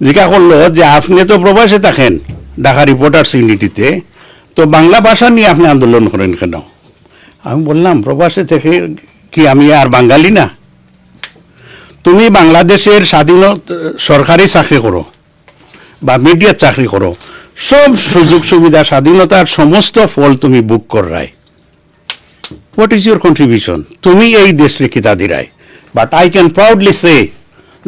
জিজ্ঞা করলো যে আপনি তো প্রবাসে থাকেন ঢাকা রিপোর্টার্স ইউনিটিতে, তো বাংলা ভাষা নিয়ে আপনি আন্দোলন করেন কেন? আমি বললাম প্রবাসে থেকে কি আমি আর বাঙালি না? তুমি বাংলাদেশের স্বাধীনতা সরকারি চাকরি করো বা মিডিয়ার চাকরি করো, সব সুযোগ সুবিধা স্বাধীনতার সমস্ত ফল তুমি বুক করায়। What is your contribution? তুমি এই দেশ রেখিতা দিরাই। But I can proudly say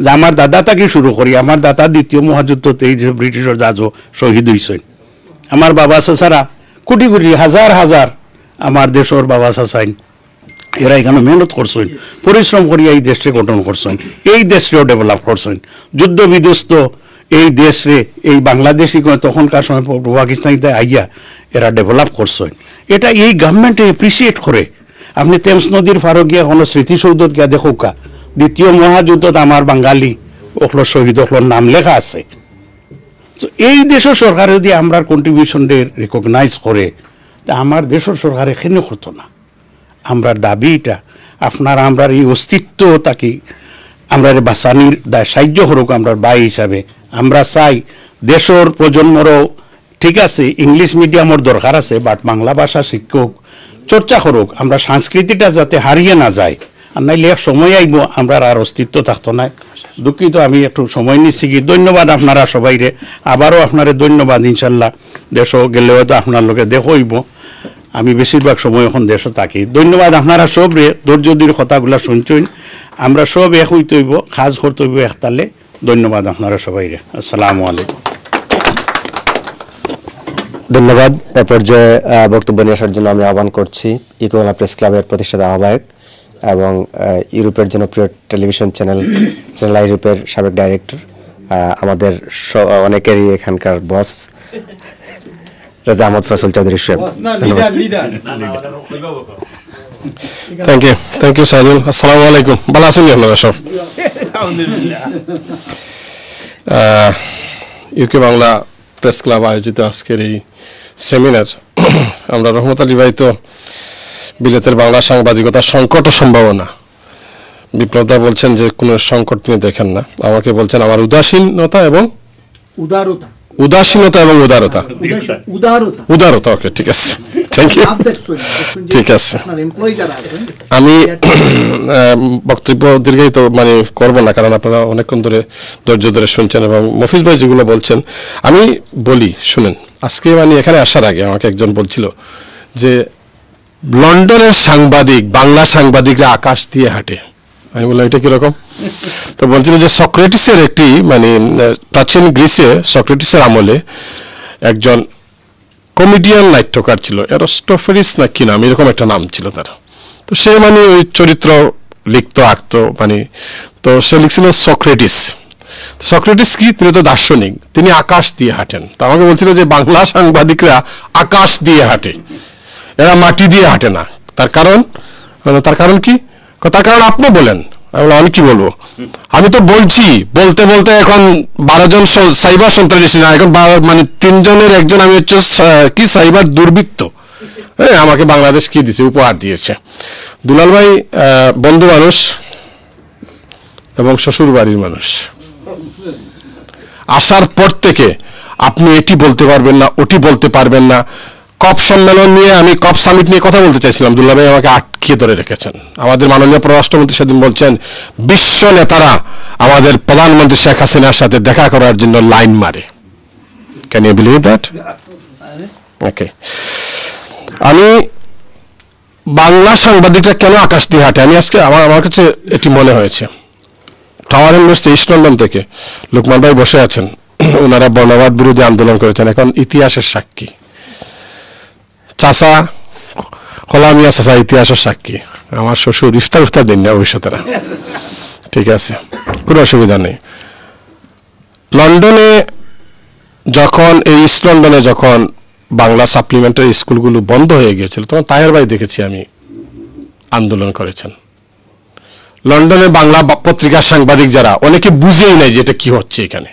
যে আমার দাদা থেকে শুরু করি, আমার দাদা দ্বিতীয় মহাযুদ্ধতে এই যে ব্রিটিশের জাজও শহীদ হয়েছেন, আমার বাবা চাচারা কোটি কোটি হাজার হাজার আমার দেশের বাবা চাচাইন এরা এখানে মেহনত করছেন, পরিশ্রম করিয়া এই দেশকে গঠন করছেন, এই দেশকেও ডেভেলপ করছেন। যুদ্ধ বিধ্বস্ত এই দেশে এই বাংলাদেশি তখনকার সময় পাকিস্তানিতে আইয়া এরা ডেভেলপ করছেন। এটা এই গভর্নমেন্টে এপ্রিসিয়েট করে। আপনি তেমস নদীর ফারো গিয়া কোনো স্মৃতিসৌধত গিয়া দেখোকা দ্বিতীয় মহাযুদ্ধত আমার বাঙালি ওখলোর শহীদ ওখলোর নাম লেখা আছে। তো এই দেশের সরকার যদি আমরা কন্ট্রিবিউশন রেকগনাইজ করে তা আমার দেশের সরকার এখানে করতো না। আমরা দাবি এটা আপনারা আমরা এই অস্তিত্ব তাকে আমরা বাঁচানির সাহায্য করুক আমরা ভাই হিসাবে। আমরা চাই দেশের প্রজন্মরও ঠিক আছে ইংলিশ মিডিয়ামের দরকার আছে, বাট বাংলা ভাষা শিক্ষক চর্চা করুক, আমরা সংস্কৃতিটা যাতে হারিয়ে না যায়। আর নাইলে এক সময় আইব আমরা আর অস্তিত্ব থাকতো না। দুঃখিত আমি একটু সময় নিচ্ছি কি। ধন্যবাদ আপনারা সবাইরে, আবারও আপনারে ধন্যবাদ। ইনশাল্লাহ দেশও গেলেও তো আপনার লোকে দেখইব, আমি বেশিরভাগ সময় এখন দেশে থাকি। ধন্যবাদ আপনারা সব রে ধৈর্য দিয়ে কথাগুলা শুনছেন। আমরা সব এক হইতে হইব, কাজ করতে হইব একতালে। ধন্যবাদ আপনারা সবাই রে। আসসালামু আলাইকুম। ধন্যবাদ। এ পর্যায়ে বক্তব্য নিয়ে আসার জন্য আমি আহ্বান করছি ইউকে বাংলা প্রেস ক্লাবের প্রতিষ্ঠাতা আহ্বায়ক এবং ইউরোপের জনপ্রিয় টেলিভিশন চ্যানেল আই ইউরোপের সাবেক ডাইরেক্টর, আমাদের অনেকেরই এখানকার বস রাজা আহমদ ফসল চৌধুরী সাহেব। Thank you Saidul. আসসালামু আলাইকুম। ভালো আছেন আপনারা সব? ইউকে বাংলা প্রেস ক্লাব আয়োজিত আজকের এই সেমিনার, আমরা রহমত আলী ভাই তো বিলেতের বাংলা সাংবাদিকতার সংকট ও সম্ভাবনা, বিপ্লবদা বলছেন যে কোনো সংকট তিনি দেখেন না, আমাকে বলছেন আমার উদাসীনতা এবং উদারতা, উদারতা। ওকে, ঠিক আছে, থ্যাংক ইউ, ঠিক আছে। আমি বক্তব্য দীর্ঘায়িত মানে করবো না, কারণ আপনারা অনেকক্ষণ ধরে ধৈর্য ধরে শুনছেন এবং মফিজ ভাই যেগুলো বলছেন আমি বলি শুনেন। আজকে মানে এখানে আসার আগে আমাকে একজন বলছিল যে লন্ডনের সাংবাদিক বাংলা সাংবাদিকরা আকাশ দিয়ে হাঁটে। আমি বললাম এটা কিরকম? তো বলছিল যে সক্রেটিসের একটি মানে প্রাচীন গ্রিসে সক্রেটিসের আমলে একজন কমেডিয়ান নাট্যকার ছিল, অ্যারিস্টোফেনিস না কি নাম, এরকম একটা নাম ছিল তার। তো সে মানে ওই চরিত্র লিখতো আঁকতো মানে, তো সে লিখছিল সক্রেটিস। সক্রেটিস কি? তিনি তো দার্শনিক, তিনি আকাশ দিয়ে হাঁটেন। তো আমাকে বলছিল যে বাংলা সাংবাদিকরা আকাশ দিয়ে হাঁটে, এরা মাটি দিয়ে হাঁটে না। তার কারণ কি? তার কারণ আপনি বলেন। আমি কি বলবো? আমি তো বলছি, বলতে বলতে এখন 12 জন সাইবার সন্ত্রাসী না, এখন মানে 3 জনের একজন আমি হচ্ছে কি সাইবার দুর্বৃত্ত। হ্যাঁ, আমাকে বাংলাদেশ কি দিয়েছে, উপহার দিয়েছে। দুলাল ভাই বন্ধু মানুষ এবং শ্বশুর বাড়ির মানুষ। আসার পর থেকে আপনি এটি বলতে পারবেন না, ওটি বলতে পারবেন না। কপ সম্মেলন নিয়ে, আমি কপ সামিট নিয়ে কথা বলতে চাইছিলাম, দুলাল ভাই আমাকে আটকে ধরে রেখেছেন। আমাদের মাননীয় পররাষ্ট্রমন্ত্রী সেদিন বলছেন বিশ্ব নেতারা আমাদের প্রধানমন্ত্রী শেখ হাসিনার সাথে দেখা করার জন্য লাইন মারে। Can you believe that? Okay, আমি বাংলা সাংবাদিকরা কেন আকাশ দিয়ে হাঁটে, আমি আজকে আমার কাছে এটি মনে হয়েছে। টাওয়ার ইউনিভার্সিটি ইস্ট লন্ডন থেকে লোকমান ভাই বসে আছেন, ওনারা বর্ণবাদ বিরোধী আন্দোলন করেছেন, এখন ইতিহাসের সাক্ষী। চাচা হলামিয়া চাচা ইতিহাসের সাক্ষী। আমার শ্বশুর ইফতার দিন না ভবিষ্যতে, ঠিক আছে, কোনো অসুবিধা নেই। লন্ডনে যখন, এই ইস্ট লন্ডনে যখন বাংলা সাপ্লিমেন্টারি স্কুলগুলো বন্ধ হয়ে গিয়েছিল, তখন তাহের ভাই দেখেছি আমি আন্দোলন করেছেন। লন্ডনে বাংলা পত্রিকার সাংবাদিক যারা, অনেকে বুঝেই নাই যে এটা কি হচ্ছে এখানে।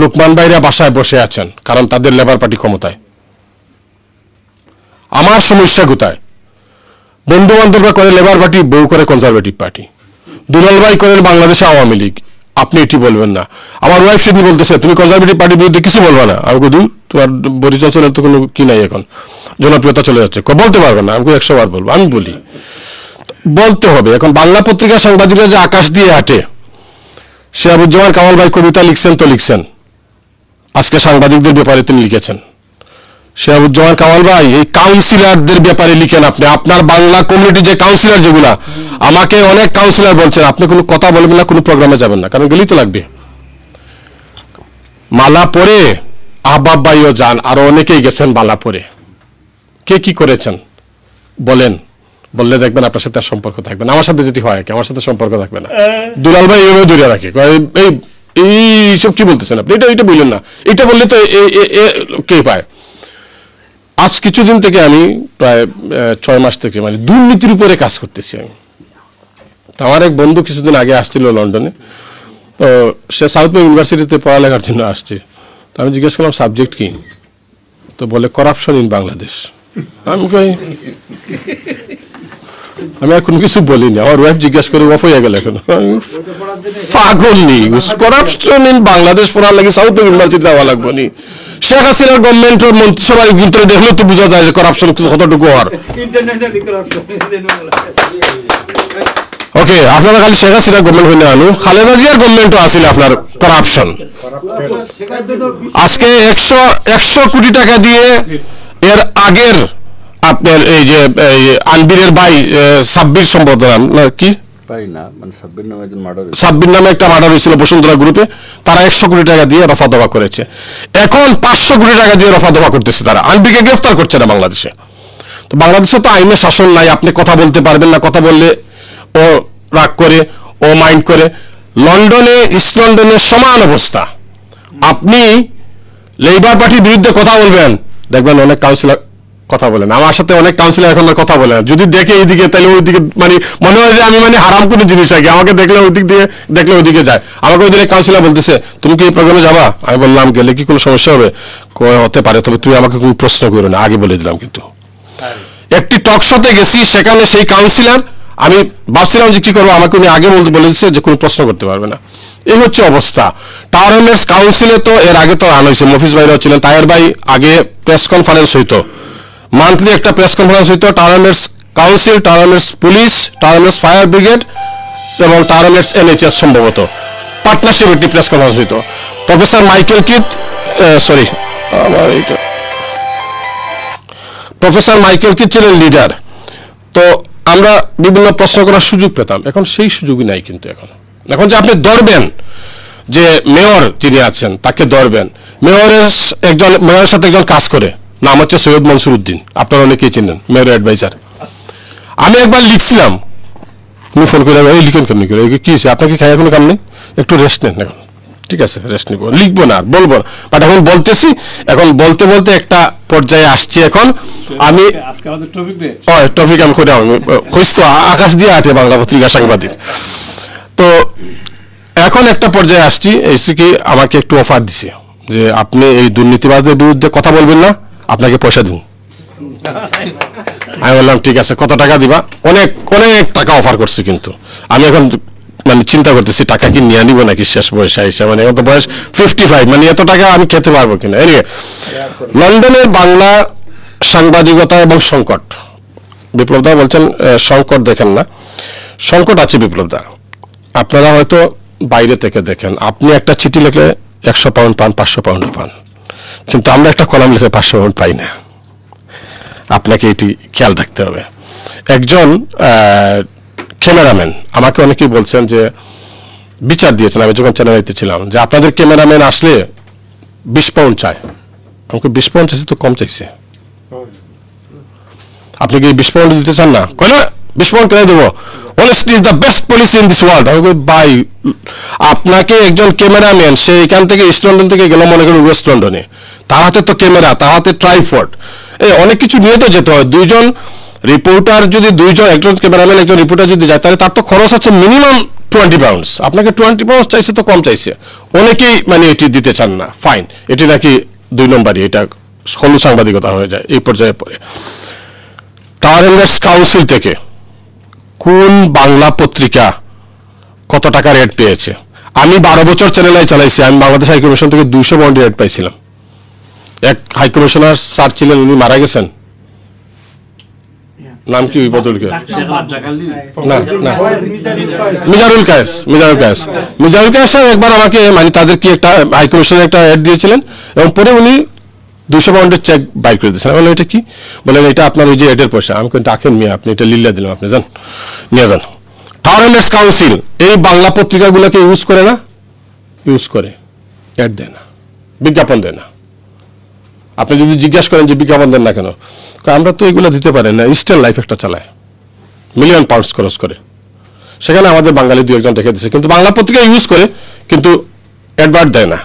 লোকমান ভাইরা বাসায় বসে আছেন, কারণ তাদের লেবার পার্টি ক্ষমতায়। আমার সমস্যা কোথায়? বন্ধু বান্ধবরা করে লেবার পার্টি, বউ করে কনজারভেটিভ পার্টি। দুলাল ভাই করেন বাংলাদেশ আওয়ামী লীগ, আপনি এটি বলবেন না। আমার ওয়াইফ সেদিন বলতেছে তুমি কনজারভেটিভ পার্টির বিরুদ্ধে কিছু বলবে না। আমি বলি তোমার বরিস জনসনের তো কোনো কি নাই, এখন জনপ্রিয়তা চলে যাচ্ছে, বলতে পারবে না। আমি 100 বার বলবো, আমি বলি বলতে হবে। এখন বাংলা পত্রিকার সাংবাদিকরা যে আকাশ দিয়ে হাঁটে, সে আবুজ্জামান কামাল ভাই কবিতা লিখছেন তো লিখছেন, আজকে সাংবাদিকদের ব্যাপারে তিনি লিখেছেন। সে আবুজ্জামান কামাল ভাই এই কাউন্সিলরদের ব্যাপারে লিখেন আপনি। আপনার বাংলা কমিউনিটি যে কাউন্সিলর যেগুলা, আমাকে অনেক কাউন্সিলর বলছেন আপনি কোনো কথা বলবেন না, কোনো প্রোগ্রামে যাবেন না, কারণ গেলেই তো লাগবে। মালা পরে আহবাব ভাইও যান, আরো অনেকেই গেছেন মালা পরে। কে কি করেছেন বলেন, বললে দেখবেন আপনার সাথে আর সম্পর্ক থাকবে না। আমার সাথে যেটি হয়, আমার সাথে সম্পর্ক থাকবে না। দুলাল ভাই এইভাবে দূরে রাখে, এইসব কি বলতেছেন আপনি, এটা বললেন না, এটা বললে তো কে পায়। আজ কিছুদিন থেকে আমি প্রায় 6 মাস থেকে মানে দুর্নীতির উপরে কাজ করতেছি আমি। আমার এক বন্ধু কিছুদিন আগে আসছিল লন্ডনে, তো সে সাউথ ইউনিভার্সিটিতে পড়ালেখার জন্য আসছে। তো আমি জিজ্ঞেস করলাম সাবজেক্ট কি, তো বলে করাপশন ইন বাংলাদেশ। আমি আর কোনো কিছু বলিনি। আমার ওয়াইফ জিজ্ঞাসা করে অফ হয়ে গেল, এখন পাগল নি, করাপশন ইন বাংলাদেশ পড়ার লাগে সাউথ ইউনিভার্সিটি যাওয়া লাগবো নি। শেখ হাসিনার গভর্নমেন্টের মন্ত্রিসভার ভিতরে দেখলে তো বোঝা যায় যে করাপশন কতটুকু হওয়ার। ওকে, আপনারা খালি শেখ হাসিনার গভর্নমেন্ট হইলে আনু, খালেদা জিয়ার গভর্নমেন্টও আসলে আপনার করাপশন। আজকে 100 কোটি টাকা দিয়ে এর আগের আপনার এই যে আনবিরের ভাই সাব্বির সম্বোধন কি সাব্বির নামে একটা মার্ডার হয়েছিল বসুন্ধরা গ্রুপে, তারা 100 কোটি টাকা দিয়ে রফা দফা করেছে। এখন 500 কোটি টাকা দিয়ে রফা দফা করতেছে তারা, আনবিকে গ্রেফতার করছে না বাংলাদেশে। তো বাংলাদেশে তো আইনের শাসন নাই, আপনি কথা বলতে পারবেন না, কথা বললে ও রাগ করে, ও মাইন্ড করে। লন্ডনে, ইস্ট লন্ডনের সমান অবস্থা। আপনি লেবার পার্টির বিরুদ্ধে কথা বলবেন, দেখবেন অনেক কাউন্সিলর কথা বলেন। আমার সাথে অনেক কাউন্সিলর এখন কথা বলে না, যদি দেখে এইদিকে তাহলে ওইদিকে, মানে মনে হয় যে আমি মানে হারাম কোনো জিনিস আগে, আমাকে দেখলে ওইদিক দিয়ে, দেখলে ওইদিকে যায়। আমাকে ওই দিনে কাউন্সিলর বলতেছে তুমি কি এই প্রোগ্রামে যাবা? আমি বললাম গেলে কি কোনো সমস্যা হবে? হতে পারে, তবে তুই আমাকে কোনো প্রশ্ন করো না, আগে বলে দিলাম। কিন্তু একটি টক শোতে গেছি, সেখানে সেই কাউন্সিলর, আমি ভাবছিলাম যে কি করবো, আমাকে উনি আগে বলে দিচ্ছে যে কোনো প্রশ্ন করতে পারবে না। এই হচ্ছে অবস্থা। টাওয়ার হ্যামলেটস কাউন্সিলে তো এর আগে তো আনা হয়েছে, মফিজ ভাইরাও ছিলেন, তাহের ভাই আগে প্রেস কনফারেন্স হইতো, মান্থলি একটা প্রেস কনফারেন্স হইতো। Tower Hamlets council, tower Hamlets police, tower Hamlets fire brigade এবং টাওয়ার হ্যামলেটস NHS সম্ভবত পার্টনারশিপ একটি প্রেস কনফারেন্স হইতো। Professor Michael Keith, professor Michael Keith ছিলেন লিডার। তো আমরা বিভিন্ন প্রশ্ন করার সুযোগ পেতাম, এখন সেই সুযোগই নাই। কিন্তু এখন যে আপনি ধরবেন যে মেয়র যিনি আছেন তাকে ধরবেন, মেয়রের সাথে একজন কাজ করে, নাম হচ্ছে সৈয়দ মনসুর উদ্দিন, আপনারা অনেকেই চিনেন, মেয়র অ্যাডভাইজার। আমি একবার লিখছিলাম, তুমি ফোন করে এই লিখেন কেমনি করে, কি হয়েছে আপনাকে খাইয়া কোনো কাম নেই, একটু রেস্ট নেন। এখন ঠিক আছে, রেস্ট নিব, লিখবো না, বলবো না, বাট এখন বলতেছি। এখন বলতে বলতে একটা পর্যায়ে আসছি। এখন আমি টপিক আমি করে তো আকাশ দিয়ে আটে বাংলা পত্রিকা সাংবাদিক। তো এখন একটা পর্যায়ে আসছি, এসে কি আমাকে একটু অফার দিছে যে আপনি এই দুর্নীতিবাজদের বিরুদ্ধে কথা বলবেন না, আপনাকে পয়সা দিব। আমি বললাম ঠিক আছে, কত টাকা দিবা? অনেক অনেক টাকা অফার করছে, কিন্তু আমি এখন মানে চিন্তা করতেছি টাকা কি নিয়ে নিব নাকি শেষ বয়সে এসে, মানে এখন তো বয়স 55, মানে এত টাকা আমি খেতে পারবো কিনা। এনিওয়ে, লন্ডনের বাংলা সাংবাদিকতা এবং সংকট, বিপ্লবদা বলছেন সংকট দেখেন না, সংকট আছে বিপ্লবদা। আপনারা হয়তো বাইরে থেকে দেখেন, আপনি একটা চিঠি লিখলে 100 পাউন্ড পান, 500 পাউন্ড পান, কিন্তু আমরা একটা কলাম লিখে 500 পাউন্ড পাই না। আপনাকে এটি খেয়াল রাখতে হবে। একজন ক্যামেরাম্যান আমাকে অনেকেই বলছেন যে বিচার দিয়েছেন, আমি যখন চ্যানেলাইতে ছিলাম, যে আপনাদের ক্যামেরাম্যান আসলে 20 পাউন্ড চায়। আমাকে 20 পাউন্ড চাইছে তো কম চাইছে, আপনি কি 20 পাউন্ড দিতে চান না? কই না, 20 পাউন্ড কেন দেবো, honesty is the best policy in this world। আমি কই ভাই, আপনাকে একজন ক্যামেরাম্যান সে এখান থেকে ইস্ট লন্ডন থেকে গেল মনে করেন ওয়েস্ট লন্ডনে, তার হাতে তো ক্যামেরা, তার হাতে ট্রাইপড, অনেক কিছু নিয়ে তো যেতে হয়। দুইজন রিপোর্টার যদি একজন ক্যামেরাম্যান একজন রিপোর্টার যদি যায়, তাহলে তার তো খরচ আছে মিনিমাম 20 পাউন্ডস। আপনাকে 20 পাউন্ডস চাইছে তো কম চাইছে, অনেকেই মানে এটি দিতে চান না। ফাইন, এটি নাকি 2 নম্বরই, এটা হলু সাংবাদিকতা হয়ে যায় এই পর্যায়ে পরে। টাওয়ার কাউন্সিল থেকে কোন বাংলা পত্রিকা কত টাকা রেট পেয়েছে? আমি 12 বছর চ্যানেলাই চালাইছি, আমি বাংলাদেশ হাই কমিশন থেকে 200 পাউন্ড রেট পাইছিলাম। এক হাই কমিশনার স্যার ছিলেন, উনি মারা গেছেন, নাম কি বদলকে না না মিজারুল কায়েস একবার আমাকে মানে তাদের কি একটা হাই কমিশনের একটা অ্যাড দিয়েছিলেন, এবং পরে উনি 200 পাউন্ডের চেক বাইর করে দিয়েছেন। বললেন এটা কি? বললেন এটা আপনার ওই যে এডের পয়সা। আমি কিন্তু আখেন মিয়া, আপনি এটা লিল্লা দিলাম, আপনি যান নিয়ে যান। টাওয়ার কাউন্সিল এই বাংলা পত্রিকাগুলোকে ইউজ করে না? ইউজ করে, অ্যাড দেয় না, বিজ্ঞাপন দেয় না। আপনি যদি জিজ্ঞাসা করেন যে বিজ্ঞাপন দেন না কেন, আমরা তো এগুলো দিতে পারি না, ইস্টার্ন লাইফ একটা চালায়, মিলিয়ন পাউন্ডস খরচ করে, সেখানে আমাদের বাঙালি 2-1জন রেখে দিচ্ছে, কিন্তু বাংলা পত্রিকা ইউজ করে কিন্তু অ্যাডভার্ট দেয় না।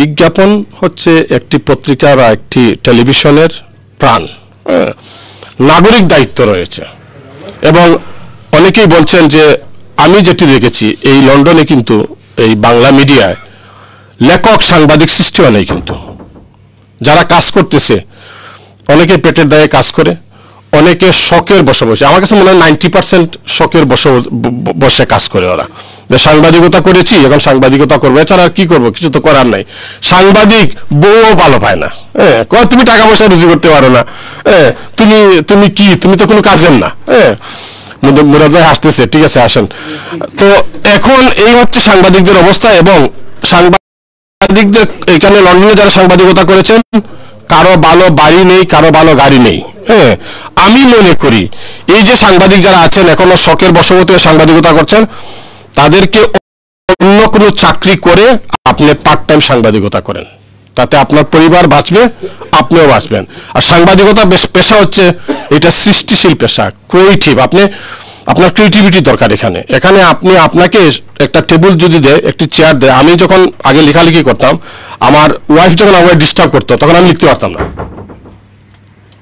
বিজ্ঞাপন হচ্ছে একটি পত্রিকা বা একটি টেলিভিশনের প্রাণ, নাগরিক দায়িত্ব রয়েছে। এবং অনেকেই বলছেন যে আমি যেটি দেখেছি এই লন্ডনে কিন্তু এই বাংলা মিডিয়ায় লেখক সাংবাদিক সৃষ্টি হয় নাই, কিন্তু যারা কাজ করতেছে অনেকে পেটের দায়ে কাজ করে, অনেকে শখের বসে বসে, আমার কাছে মনে হয় 90% শখের বসে কাজ করে ওরা, যে সাংবাদিকতা করেছি এখন সাংবাদিকতা করবো, এছাড়া আর কি করবো, কিছু তো করার নাই। সাংবাদিক বউও ভালো পায় না, তুমি টাকা পয়সা রুজি করতে পারো না, তুমি কি, তুমি তো কোনো কাজের না। মুরাদ ভাই হাসতেছে, ঠিক আছে আসেন। তো এখন এই হচ্ছে সাংবাদিকদের অবস্থা। এবং সাংবাদিকদের এখানে লন্ডনে যারা সাংবাদিকতা করেছেন, কারো ভালো বাড়ি নেই, কারো ভালো গাড়ি নেই। আমি মনে করি এই যে সাংবাদিক যারা আছেন এখনো শখের বশবর্তী সাংবাদিকতা করছেন, তাদেরকে অন্য কোনো চাকরি করে আপনি পার্ট টাইম সাংবাদিকতা করেন, তাতে আপনার পরিবার বাঁচবে, আপনিও বাঁচবেন। আর সাংবাদিকতা পেশা হচ্ছে এটা সৃষ্টিশীল পেশা, ক্রিয়েটিভ। আপনার ক্রিয়েটিভিটি দরকার এখানে আপনি আপনাকে একটা টেবিল যদি দেয়, একটি চেয়ার দেয়। আমি যখন আগে লেখালেখি করতাম, আমার ওয়াইফ যখন আমাকে ডিস্টার্ব করতো, তখন আমি লিখতে পারতাম না।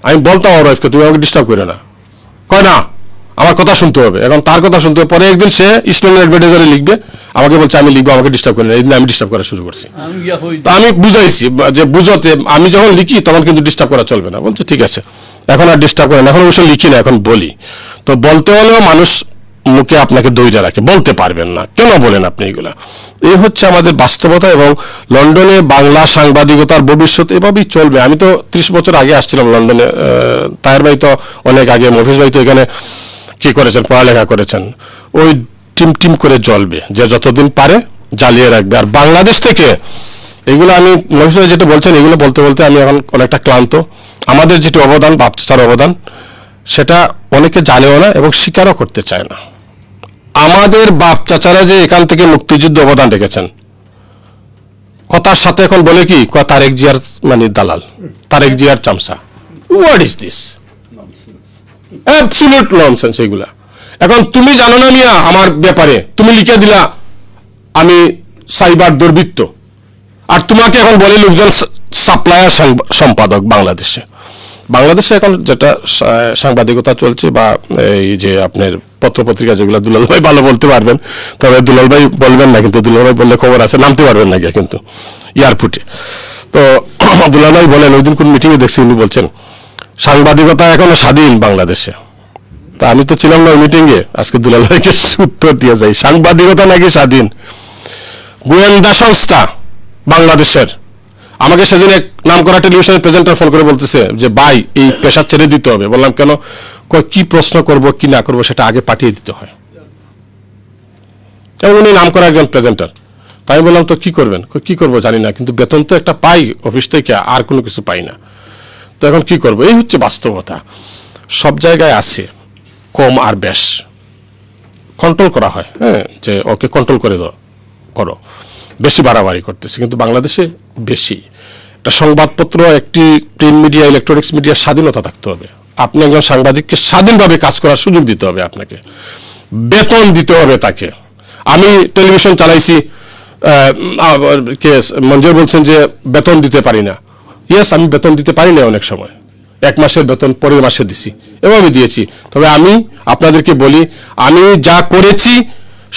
আমি বলতাম আমার ওয়াইফকে, তুমি আমাকে ডিস্টার্ব করে না, কয় না, আমার কথা শুনতে হবে। এখন তার কথা শুনতে হবে। পরে একদিন সে ইসলামের অ্যাডভার্টাইজারে লিখবে, আমাকে বলছে আমি লিখবো, আমাকে ডিস্টার্ব করে না। এই দিন আমি ডিস্টার্ব করা শুরু করছি। তা আমি বুঝাইছি যে বুঝতে, আমি যখন লিখি তখন কিন্তু ডিস্টার্ব করা চলবে না। বলছে ঠিক আছে, এখন আর ডিস্টার্ব করে না, এখন অবশ্য লিখি না, এখন বলি। তো বলতে হলেও মানুষ মুখে আপনাকে দইটা রাখে, বলতে পারবেন না, কেন বলেন আপনি এগুলা? এই হচ্ছে আমাদের বাস্তবতা। এবং লন্ডনে বাংলা সাংবাদিকতার ভবিষ্যৎ এভাবেই চলবে। আমি তো 30 বছর আগে আসছিলাম লন্ডনে, তাহের ভাই তো অনেক আগে, মফিজ ভাই তো এখানে কি করেছেন, পড়ালেখা করেছেন। ওই টিম করে জ্বলবে, যে যতদিন পারে জ্বালিয়ে রাখবে। আর বাংলাদেশ থেকে এগুলো, আমি মফিজ ভাই যেটা বলছেন, এগুলো বলতে বলতে আমি এখন অনেকটা ক্লান্ত। আমাদের যেটি অবদান, বাপচাচার অবদান, সেটা অনেকে জানেও না এবং স্বীকারও করতে চায় না। আমাদের বাপ চাচারা যে এখান থেকে মুক্তিযুদ্ধ অবদান রেখেছেন, কথার সাথে এখন বলে কি, তারেক জিয়ার মানে দালাল, তারেক জিয়ার চামচা। What is this? Absolute nonsense এগুলা। এখন তুমি জানো না মিয়া আমার ব্যাপারে, তুমি লিখে দিলা আমি সাইবার দুর্বৃত্ত, আর তোমাকে এখন বলে লোকজন সাপ্লায়ার সম্পাদক। বাংলাদেশে এখন যেটা সাংবাদিকতা চলছে, বা এই যে আপনার পত্রপত্রিকা যেগুলো, দুলাল ভাই ভালো বলতে পারবেন, তবে দুলাল ভাই বলবেন না, কিন্তু দুলাল ভাই বললে খবর আছে, নামতে পারবেন না গিয়ে কিন্তু এয়ারপোর্টে। তো দুলাল ভাই বলেন, ওই দিন কোন মিটিংয়ে দেখছি উনি বলছেন সাংবাদিকতা এখনো স্বাধীন বাংলাদেশে। তা আমি তো ছিলাম না ওই মিটিংয়ে, আজকে দুলাল ভাইকে উত্তর দিয়ে যাই। সাংবাদিকতা নাকি স্বাধীন? গোয়েন্দা সংস্থা বাংলাদেশের আমাকে সেদিন এক নাম করা টেলিভিশনের প্রেজেন্টার ফোন করে বলতেছে যে ভাই এই পেশা ছেড়ে দিতে হবে। বললাম কেন? কি প্রশ্ন করব কি না করব সেটা আগে পাঠিয়ে দিতে হয়। এবং উনি নাম করা একজন প্রেজেন্টার। তাই বললাম তো কি করবেন? কি করব জানি না, কিন্তু বেতন তো একটা পাই অফিস থেকে, আর কোনো কিছু পাই না। তো এখন কি করব? এই হচ্ছে বাস্তবতা। সব জায়গায় আছে কম আর বেশ কন্ট্রোল করা হয়, হ্যাঁ, যে ওকে কন্ট্রোল করে করো, বেশি বাড়াবাড়ি করতেছে। কিন্তু বাংলাদেশে বেশি একটা সংবাদপত্র, একটি প্রিন্ট মিডিয়া, ইলেকট্রনিক্স মিডিয়ার স্বাধীনতা থাকতে হবে। আপনি একজন সাংবাদিককে স্বাধীনভাবে কাজ করার সুযোগ দিতে হবে, আপনাকে বেতন দিতে হবে তাকে। আমি টেলিভিশন চালাইছি, মঞ্জুর বলছেন যে বেতন দিতে পারি না। ইয়েস, আমি বেতন দিতে পারি না অনেক সময়, এক মাসের বেতন পরের মাসে দিছি, এভাবে দিয়েছি। তবে আমি আপনাদেরকে বলি, আমি যা করেছি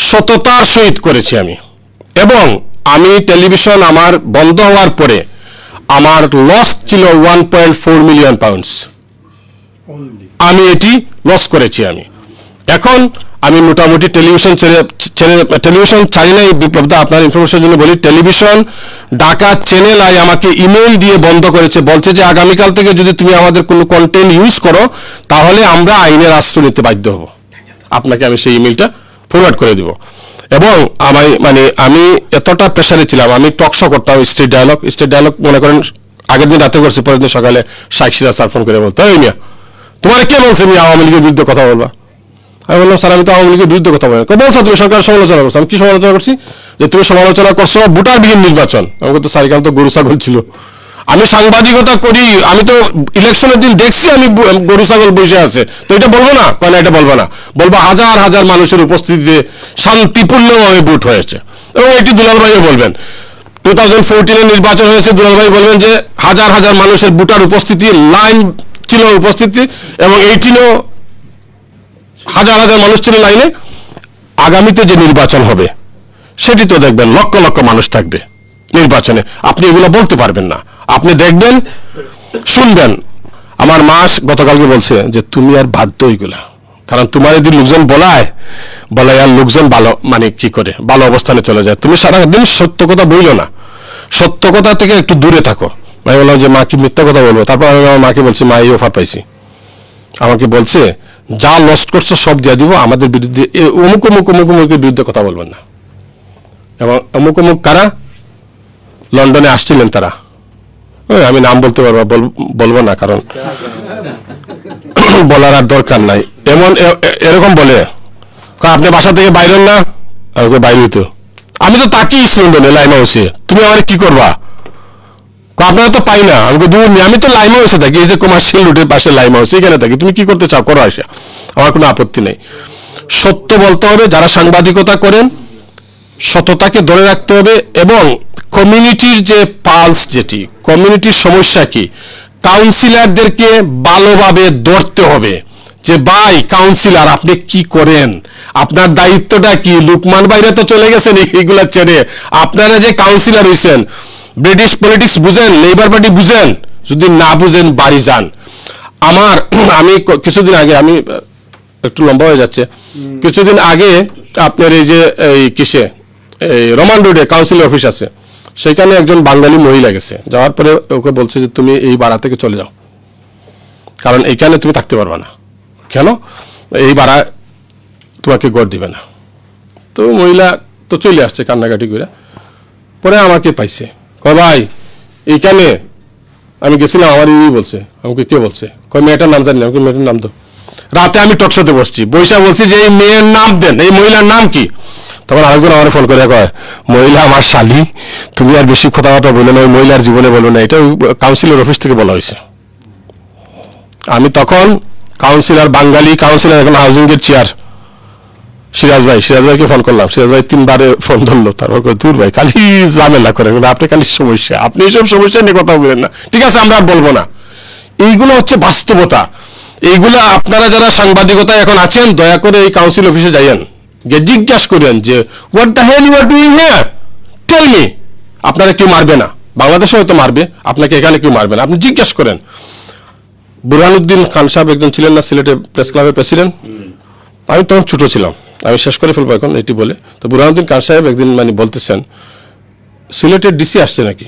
সততার সহিত করেছি আমি। এবং আমি টেলিভিশন আমার বন্ধ হওয়ার পরে আমার লস ছিল 1.4 মিলিয়ন পাউন্ডস। আমি এটি লস করেছি আমি। এখন আমি মোটামুটি টেলিভিশন টেলিভিশন চাই না। বিপ্লবদা, আপনার ইনফরমেশনের জন্য বলি, টেলিভিশন ঢাকা চ্যানেল আই আমাকে ইমেল দিয়ে বন্ধ করেছে, বলছে যে আগামীকাল থেকে যদি তুমি আমাদের কোনো কন্টেন্ট ইউজ করো তাহলে আমরা আইনের আশ্রয় নিতে বাধ্য হব। আপনাকে আমি সেই ইমেলটা ফরওয়ার্ড করে দিব। এবং আমি এতটা প্রেশারে ছিলাম, আমি টক শো করতাম, স্ট্রিট ডায়ালগ মনে করেন আগের দিন রাতে করছি, পরের দিন সকালে সাক্ষীরা স্যার ফোন করে বলতো, এই মিয়া তোমার কে বলছে আমি আওয়ামী লীগের বিরুদ্ধে কথা বলবা? আমি বললাম স্যার আমি তো আওয়ামী লীগের বিরুদ্ধে কথা বলি। বলছো তুমি সরকারের সমালোচনা করছো। আমি কি সমালোচনা করছি? যে তুমি সমালোচনা করছো ভোটারবিহীন নির্বাচন। আমাকে তো স্যার এখানে তো গরু ছাগল ছিল। আমি সাংবাদিকতা করি, আমি তো ইলেকশনের দিন দেখছি আমি গরু ছাগল বসে আছে, তো এটা বলবো না? না, এটা বলবো না, বলবো হাজার হাজার মানুষের উপস্থিতিতে শান্তিপূর্ণভাবে ভোট হয়েছে। এবং এটি দুলাল ভাইও বলবেন, 2014 নির্বাচন হয়েছে, দুলাল ভাই বলবেন যে হাজার হাজার মানুষের ভোটার উপস্থিতি, লাইন ছিল উপস্থিতি, এবং 18-ও হাজার হাজার মানুষ ছিল লাইনে। আগামীতে যে নির্বাচন হবে সেটি তো দেখবেন লক্ষ লক্ষ মানুষ থাকবে নির্বাচনে। আপনি এগুলো বলতে পারবেন না, আপনি দেখবেন শুনবেন। আমার মা গতকালকে বলছে যে তুমি আর বাধ্য এগুলা, কারণ তোমার যদি লোকজন বলায় আর লোকজন ভালো কি করে ভালো অবস্থানে চলে যায়। তুমি সারাদিন সত্য কথা বইলো না, সত্য কথা থেকে একটু দূরে থাকো। আমি বললাম যে মা কি মিথ্যা কথা বলবো? তারপর আমি আমার মাকে বলছি, মা এই অফার পাইছি, আমাকে বলছে যা লস্ট করছো সব দিয়ে দিব, আমাদের বিরুদ্ধে অমুক অমুক অমুক অমুকের বিরুদ্ধে কথা বলবেন না। এবং অমুক অমুক কারা লন্ডনে আসছিলেন তারা, আমি নাম বলতে পারবো, বলবো না কারণ বলার আর দরকার নাই। এরকম বলে আপনি বাসা থেকে বাইরেন না, আমাকে বাইরে হইতো। আমি তো তাকি লন্ডনে লাইমা হয়েছে, তুমি আমার কি করবা? আপনারা তো পাই না, আমাকে দূর নেই, আমি তো লাইমা হয়েছে থাকি, এই যে কমার্শিয়াল রুটের পাশে লাইমা হয়েছে, এখানে থাকি, তুমি কি করতে চাও করো, আসা আমার কোনো আপত্তি নেই। সত্য বলতে হবে, যারা সাংবাদিকতা করেন সততাকে ধরে রাখতে হবে। এবং কমিউনিটির যে পালস, যেটি কমিউনিটির সমস্যা কি, কাউন্সিলরদেরকে ভালোভাবে ধরতে হবে যে ভাই কাউন্সিলর আপনি কি করেন, আপনার দায়িত্বটা কি? লুকমান বাইরে তো চলে গেছেন এইগুলা ছেড়ে, আপনারা যে কাউন্সিলর হয়েছেন ব্রিটিশ পলিটিক্স বুঝেন, লেবার পার্টি বুঝেন, যদি না বুঝেন বাড়ি যান। আমি কিছুদিন আগে, আমি একটু লম্বা হয়ে যাচ্ছে, কিছুদিন আগে আপনার এই যে কিসে এই রোমান রোডে কাউন্সিল অফিস আছে, সেখানে একজন বাঙালি মহিলা গেছে, যাওয়ার পরে ওকে বলছে যে তুমি এই ভাড়া থেকে চলে যাও, কারণ এইখানে তুমি থাকতে পারবে না। কেন? এই ভাড়া তোমাকে ঘর দিবে না। তো মহিলা তো চলে আসছে কান্নাকাটি করে, পরে আমাকে পাইছে, কয় ভাই এইখানে আমি গেছিলাম, আমার বলছে, আমাকে কে বলছে, কয় মেয়েটার নাম জানি না, আমাকে মেয়েটার নাম দো। রাতে আমি টকশোতে বসছি, বৈশা বলছি যে এই মেয়ের নাম দেন, এই মহিলার নাম কি? তখন আরেকজন আমার ফোন করে কয় মহিলা আমার শালি, তুমি আর বেশি কথাবার্তা বলে না, ওই মহিলার জীবনে বলো না, এটা কাউন্সিলর অফিস থেকে বলা হয়েছে। আমি তখন কাউন্সিলর, বাঙালি কাউন্সিলর, এখন হাউজিং এর চেয়ার সিরাজ ভাইকে ফোন করলাম, সিরাজ ভাই 3বারে ফোন ধরলো, তারপর দূর ভাই খালি ঝামেলা করেন, আপনি খালি সমস্যা, আপনি এইসব সমস্যা নিয়ে কথা বলেন না, ঠিক আছে আমরা আর বলবো না। এইগুলো হচ্ছে বাস্তবতা। এইগুলো আপনারা যারা সাংবাদিকতা এখন আছেন, দয়া করে এই কাউন্সিল অফিসে যাইয়েন, গিয়ে জিজ্ঞাসা করেন যে what the hell you are doing here, tell me. আপনারা কেউ মারবে না, বাংলাদেশে হয়তো মারবে, আপনাকে এখানে কেউ মারবে না, আপনি জিজ্ঞাসা করেন। বুরহানুদ্দিন খান সাহেব একজন ছিলেন না সিলেটে প্রেস ক্লাবের প্রেসিডেন্ট, আমি তখন ছোট ছিলাম, আমি শেষ করে ফেলবো এখন এটি বলে। তো বুরহানুদ্দিন খান সাহেব একদিন মানে বলতেছেন সিলেটের ডিসি আসছে নাকি,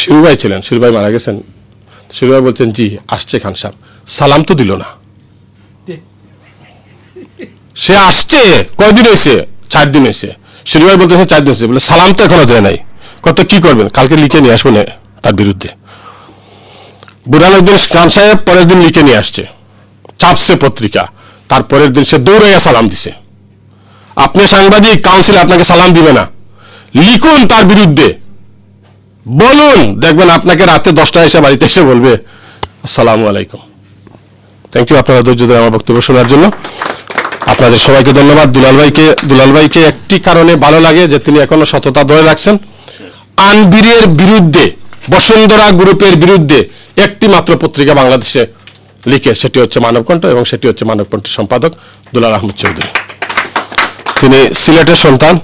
শিরুভাই ছিলেন, শিরুভাই মারা গেছেন, শিরুভাই বলছেন জি আসছে খান সাহেব, সালাম তো দিল না। সে আসছে কয়দিন হয়েছে, 4 দিন হয়েছে, শিরুভাই বলতেছে 4 দিন হয়েছে, বলে সালাম তো এখনো দেয় নাই, কত কি করবেন, কালকে লিখে নিয়ে আসবেন তার বিরুদ্ধে। বুরহানুদ্দিন খান সাহেব পরের দিন লিখে নিয়ে আসছে, চাপছে পত্রিকা, তারপরের দিন সে দৌড়াইয়া সালাম দিছে। আপনি সাংবাদিক, কাউন্সিল আপনাকে সালাম দিবে না, লিখুন তার বিরুদ্ধে, বলুন, দেখবেন আপনাকে রাতে 10টায় এসে বাড়িতে এসে বলবে আসসালামু আলাইকুম। থ্যাংক ইউ আপনারা ধৈর্য ধরে আমার বক্তব্য শোনার জন্য। আপনাদের সবাইকে ধন্যবাদ। দুলাল ভাইকে একটি কারণে ভালো লাগে যে তিনি এখনো সততা ধরে রাখছেন। আনবিরের বিরুদ্ধে, বসুন্ধরা গ্রুপের বিরুদ্ধে একটি মাত্র পত্রিকা বাংলাদেশে লিখে, সেটি হচ্ছে মানবকণ্ঠ, এবং সেটি হচ্ছে মানবকণ্ঠের সম্পাদক দুলাল আহমদ চৌধুরী। তিনি সিলেটের সন্তান,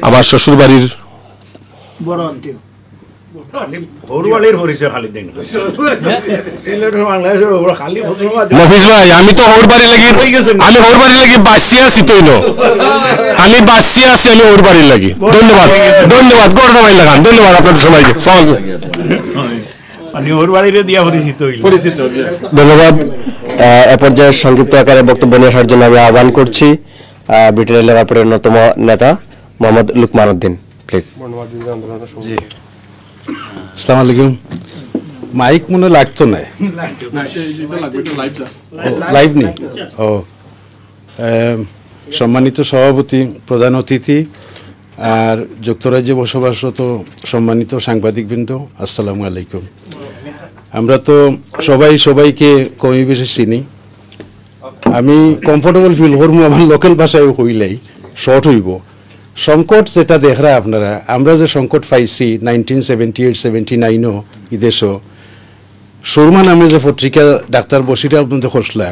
আমার শ্বশুর বাড়ির মফিজ ভাই, আমি তো ওর বাড়ি লাগি, আমি ওর বাড়ি লাগি বাসি আছি, তৈল আমি বাসি আছি, আমি ওর বাড়ি লাগি। ধন্যবাদ, ধন্যবাদ, গড় সবাই লাগান, ধন্যবাদ আপনাদের সবাইকে। ধন্যবাদ। এ পর্যায়ে সংক্ষিপ্ত আকারে বক্তব্য নিয়ে আসার জন্য আমি আহ্বান করছি ব্রিটেনের লেবার পার্টির অন্যতম নেতা মোহাম্মদ লুকমান উদ্দিন, প্লিজ। আসসালামু আলাইকুম। মাইক মনে লাগতো না, লাইভ নেই। ও সম্মানিত সভাপতি, প্রধান অতিথি আর যুক্তরাজ্যে বসবাসরত সম্মানিত সাংবাদিকবৃন্দ, আসসালামু আলাইকুম। আমরা তো সবাই সবাইকে কমই বেশি চিনি। আমি কমফোর্টেবল ফিল করবো আমার লোকাল ভাষায় হইলেই শর্ট হইব। সংকট যেটা দেখরা আপনারা, আমরা যে সংকট পাইছি 1978-79 ইদেশও সুরমা নামে যে পত্রিকা ডাক্তার বসিরা আপনাদের খসলা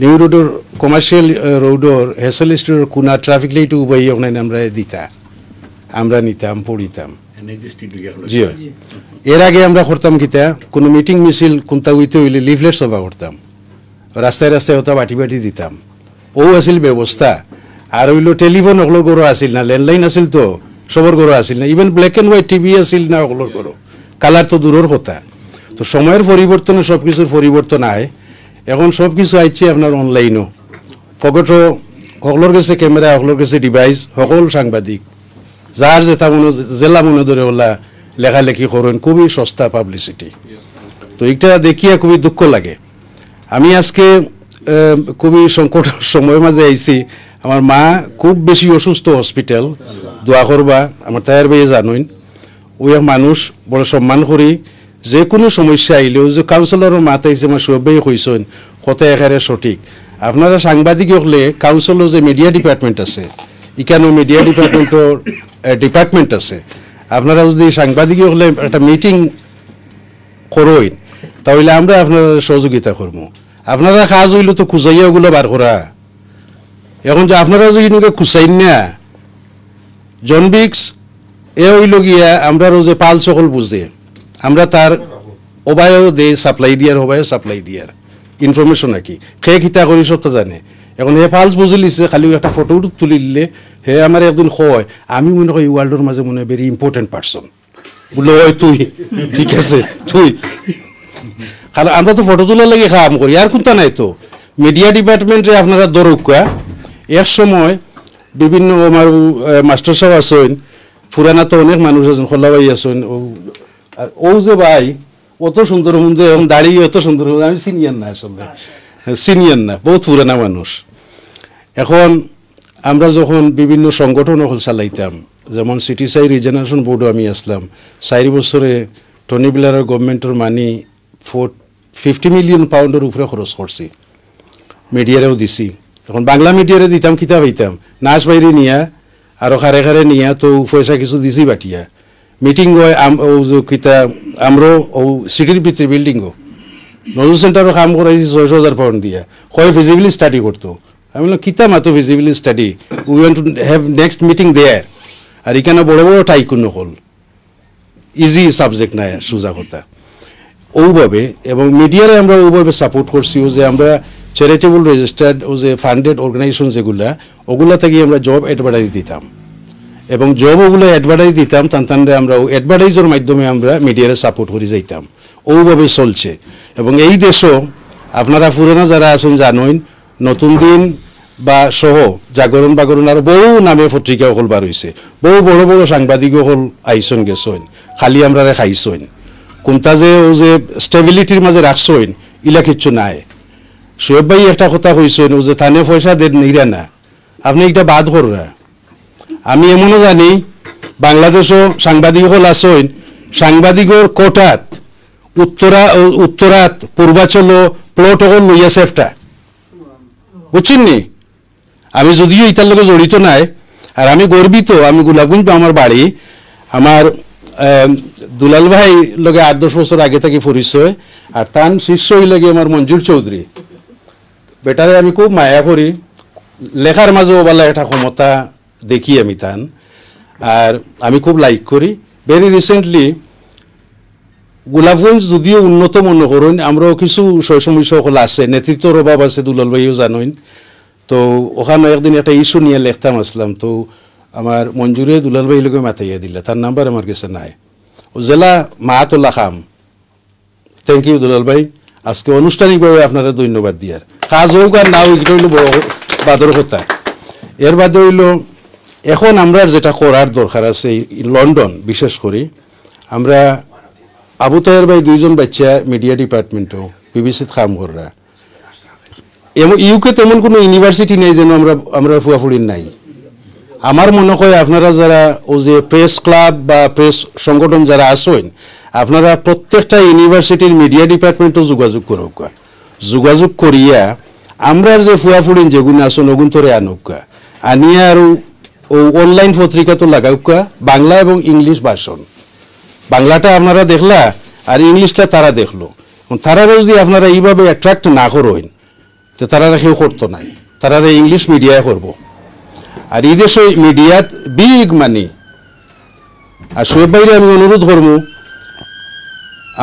নিউ রোডের কমার্শিয়াল রোডের হেসেল স্টোরের কোনা ট্রাফিক লাইট উবাই ওখানে আমরা দিতা, আমরা নিতাম, পড়িতাম। জি এর আগে আমরা করতাম কিতা, কোনো মিটিং মিছিল কোনটা হইতে হইলে লিফলেট সভা করতাম, রাস্তায় রাস্তায় ওটা বাটি বাটি দিতাম। ও আছিল ব্যবস্থা। আর হইল টেলিফোন ওগুলোর গরো আসিল না, ল্যান্ডলাইন আসিল তো সবর গরো আসিল না, even black and white TV আসিল না ওগুলোর গরো, কালার তো দূরের কথা। তো সময়ের পরিবর্তনে সব কিছুর পরিবর্তন আয়। এখন সব কিছু আইছে আপনার অনলাইনও, ফটোও সকলের কাছে ক্যামেরা, সকলের কাছে ডিভাইস, সকল সাংবাদিক যার যেটা মনে জেলা মনে ধরে ওলা লেখালেখি করেন, খুবই সস্তা পাবলিসিটি। তো এইটা দেখিয়া খুবই দুঃখ লাগে। আমি আজকে খুবই সংকট সময়ের মাঝে আইছি। আমার মা খুব বেশি অসুস্থ, হসপিটাল, দোয়া করবা। আমার তাইর ভাইয়ে জানুন, ওই মানুষ বড় সম্মান করি, যে কোনো সমস্যা আইলেও যে কাউন্সিলরের মাত আইসে আমার সব ভাই কইসেন কথা একারে সঠিক। আপনারা সাংবাদিক হলে কাউন্সিলর যে মিডিয়া ডিপার্টমেন্ট আছে, এখানেও মিডিয়া ডিপার্টমেন্টের ডিপার্টমেন্ট আছে। আপনারা যদি সাংবাদিক হলে একটা মিটিং করেন, তাহলে আমরা আপনারা সহযোগিতা করবো। আপনারা কাজ হইলে তো খুঁজাইয়া ওগুলো বার করা। এখন যে আপনারা যদি খুঁচাইন না, জনবিক্স এ হইল গিয়া আমরা যে পাল সকল বুঝে, আমরা তার অবায়ও দে সাপ্লাই দিয়ার, অবায়ও সাপ্লাই দিয়ার ইনফরমেশন আর কি খে খিতা করি সব তো জানে। এখন হে ফালস বুঝে লিছে, খালি একটা ফটো তুলি দিলে হে আমার একদিন কয় আমি মনে করি ওয়ার্ল্ডের মাঝে মনে হয় ভেরি ইম্পর্টেন্ট পার্সন। বললো ওই তুই ঠিক আছে তুই, কারণ আমরা তো ফটো তোলার লাগে কাম করি, আর কোনটা নাই। তো মিডিয়া ডিপার্টমেন্টে আপনারা দরকা এক সময় বিভিন্ন আমার মাস্টার সাহেব আছেন, পুরানা তো অনেক মানুষ আছেন, খোলা ভাই আছেন, ও যে ভাই অত সুন্দর মন্দির এবং দাঁড়িয়ে অত সুন্দর, আমি সিনিয়র না, আসলে সিনিয়র না, বহুত পুরানা মানুষ। এখন আমরা যখন বিভিন্ন সংগঠন চালাইতাম, যেমন সিটি সাই রিজেনারেশন বোর্ডও আমি আসলাম, 4 বছরে টনি ব্লেয়ারের গভর্নমেন্টের মানি 50 মিলিয়ন পাউন্ডের উপরে খরচ করছি, মিডিয়ারেও দিছি। এখন বাংলা মিডিয়ারে দিতাম কিতা পাইতাম, নাচ বাইরে নিয়া আরও খারে খারে নিয়া, তো পয়সা কিছু দিছি বাটিয়া। মিটিং হয় কিতা আমরাও ও সিটির ভিতরে বিল্ডিংও নজর সেন্টারও কাম করাইছি 6,000 পাউন্ড দিয়া, হয় ফিজিবিলি স্টাডি করতো। আমি বললাম কিতা মাতো feasibility study, we want to have next meeting there. আর এখানে বড় বড় টাইকুন নকল, ইজি সাবজেক্ট নাই, সোজা কথা। ওইভাবে এবং মিডিয়ারে আমরা ওইভাবে সাপোর্ট করছি যে আমরা চ্যারিটেবল রেজিস্টার্ড ও যে ফান্ডেড অর্গানাইজেশন যেগুলা ওগুলা থেকে আমরা জব অ্যাডভার্টাইজ দিতাম এবং জব ওগুলো অ্যাডভার্টাইজ দিতাম তানতানরে আমরা অ্যাডভার্টাইজের মাধ্যমে আমরা মিডিয়ারে সাপোর্ট করে যাইতাম ওইভাবে চলছে এবং এই দেশও আপনারা পুরোনো যারা আছেন জানেন নতুন দিন বা সহ জাগরণ বাগরণ আর বহু নামে পত্রিকা হল বার হয়েছে বহু বড় বড় সাংবাদিক হল আইসন গেছেন খালি আমরা খাইছেন কোনটা যে ও যে স্টেবিলিটির মাঝে রাখছেন ইলা কিচ্ছু নাই সোয়েব ভাই একটা কথা কইছেন ও যে থানে পয়সা দেন নিরা না আপনি এটা বাদ কররা আমি এমনও জানি বাংলাদেশও সাংবাদিক হল আছেন সাংবাদিকর কোটাত উত্তরাত পূর্বাচল প্লট হল লইয়া সেফটা বুঝছেন নি আমি যদিও ইতার লগে জড়িত নাই আর আমি গর্বিত আমি গোলাপগঞ্জ আমার বাড়ি আমার দুলাল ভাই লগে 8-10 বছর আগে থেকে পরিচয় আর তান শিষ্য লাগে আমার মঞ্জুর চৌধুরী বেটারে আমি খুব মায়া করি লেখার মাঝেও বলা একটা ক্ষমতা দেখি আমি তান আর আমি খুব লাইক করি ভেরি রিসেন্টলি গোলাপগঞ্জ যদিও উন্নত মনে করেন আমরাও কিছু সমস্যা সকল আছে নেতৃত্বর অভাব আছে দুলাল ভাইও জানেন তো ওখানে একদিন একটা ইস্যু নিয়ে লেখতাম আসলাম তো আমার মঞ্জুরে দুলাল ভাই লোকে মাথাইয়া দিলে তার নাম্বার আমার কাছে নাই ও জেলা মাহাতুল্লাহ খাম থ্যাংক ইউ দুলাল ভাই আজকে আনুষ্ঠানিকভাবে আপনারা ধন্যবাদ দিয়ার কাজ হোক আর না হোক এটা হইল বড় বাদর কথা এর বাদে হইল এখন আমরা যেটা করার দরকার আছে লন্ডন বিশেষ করে আমরা আবু তাহের ভাই 2 জন বাচ্চা মিডিয়া ডিপার্টমেন্টও বিবিসিত কাম কররা এবং ইউকে তেমন কোনো ইউনিভার্সিটি নেই যেন আমরা ফুয়াফুড়ির নাই আমার মনে হয় আপনারা যারা ও যে প্রেস ক্লাব বা প্রেস সংগঠন যারা আসেন আপনারা প্রত্যেকটা ইউনিভার্সিটির মিডিয়া ডিপার্টমেন্টও যোগাযোগ করুক যোগাযোগ করিয়া আমরা যে ফুয়াফুড়িন যেগুলো আসুন ওগুন তোরে আনুক আনিয়া আর ও অনলাইন পত্রিকা তো লাগাউক বাংলা এবং ইংলিশ ভাষণ বাংলাটা আপনারা দেখলা আর ইংলিশটা তারা দেখলো তারা যদি আপনারা এইভাবে অ্যাট্রাক্ট না করেন তো তারা কেউ করতো নাই তারা ইংলিশ মিডিয়ায় করব আর এই দেশে মিডিয়াত বিগ মানি আর সোয়েব বাইরে আমি অনুরোধ করবো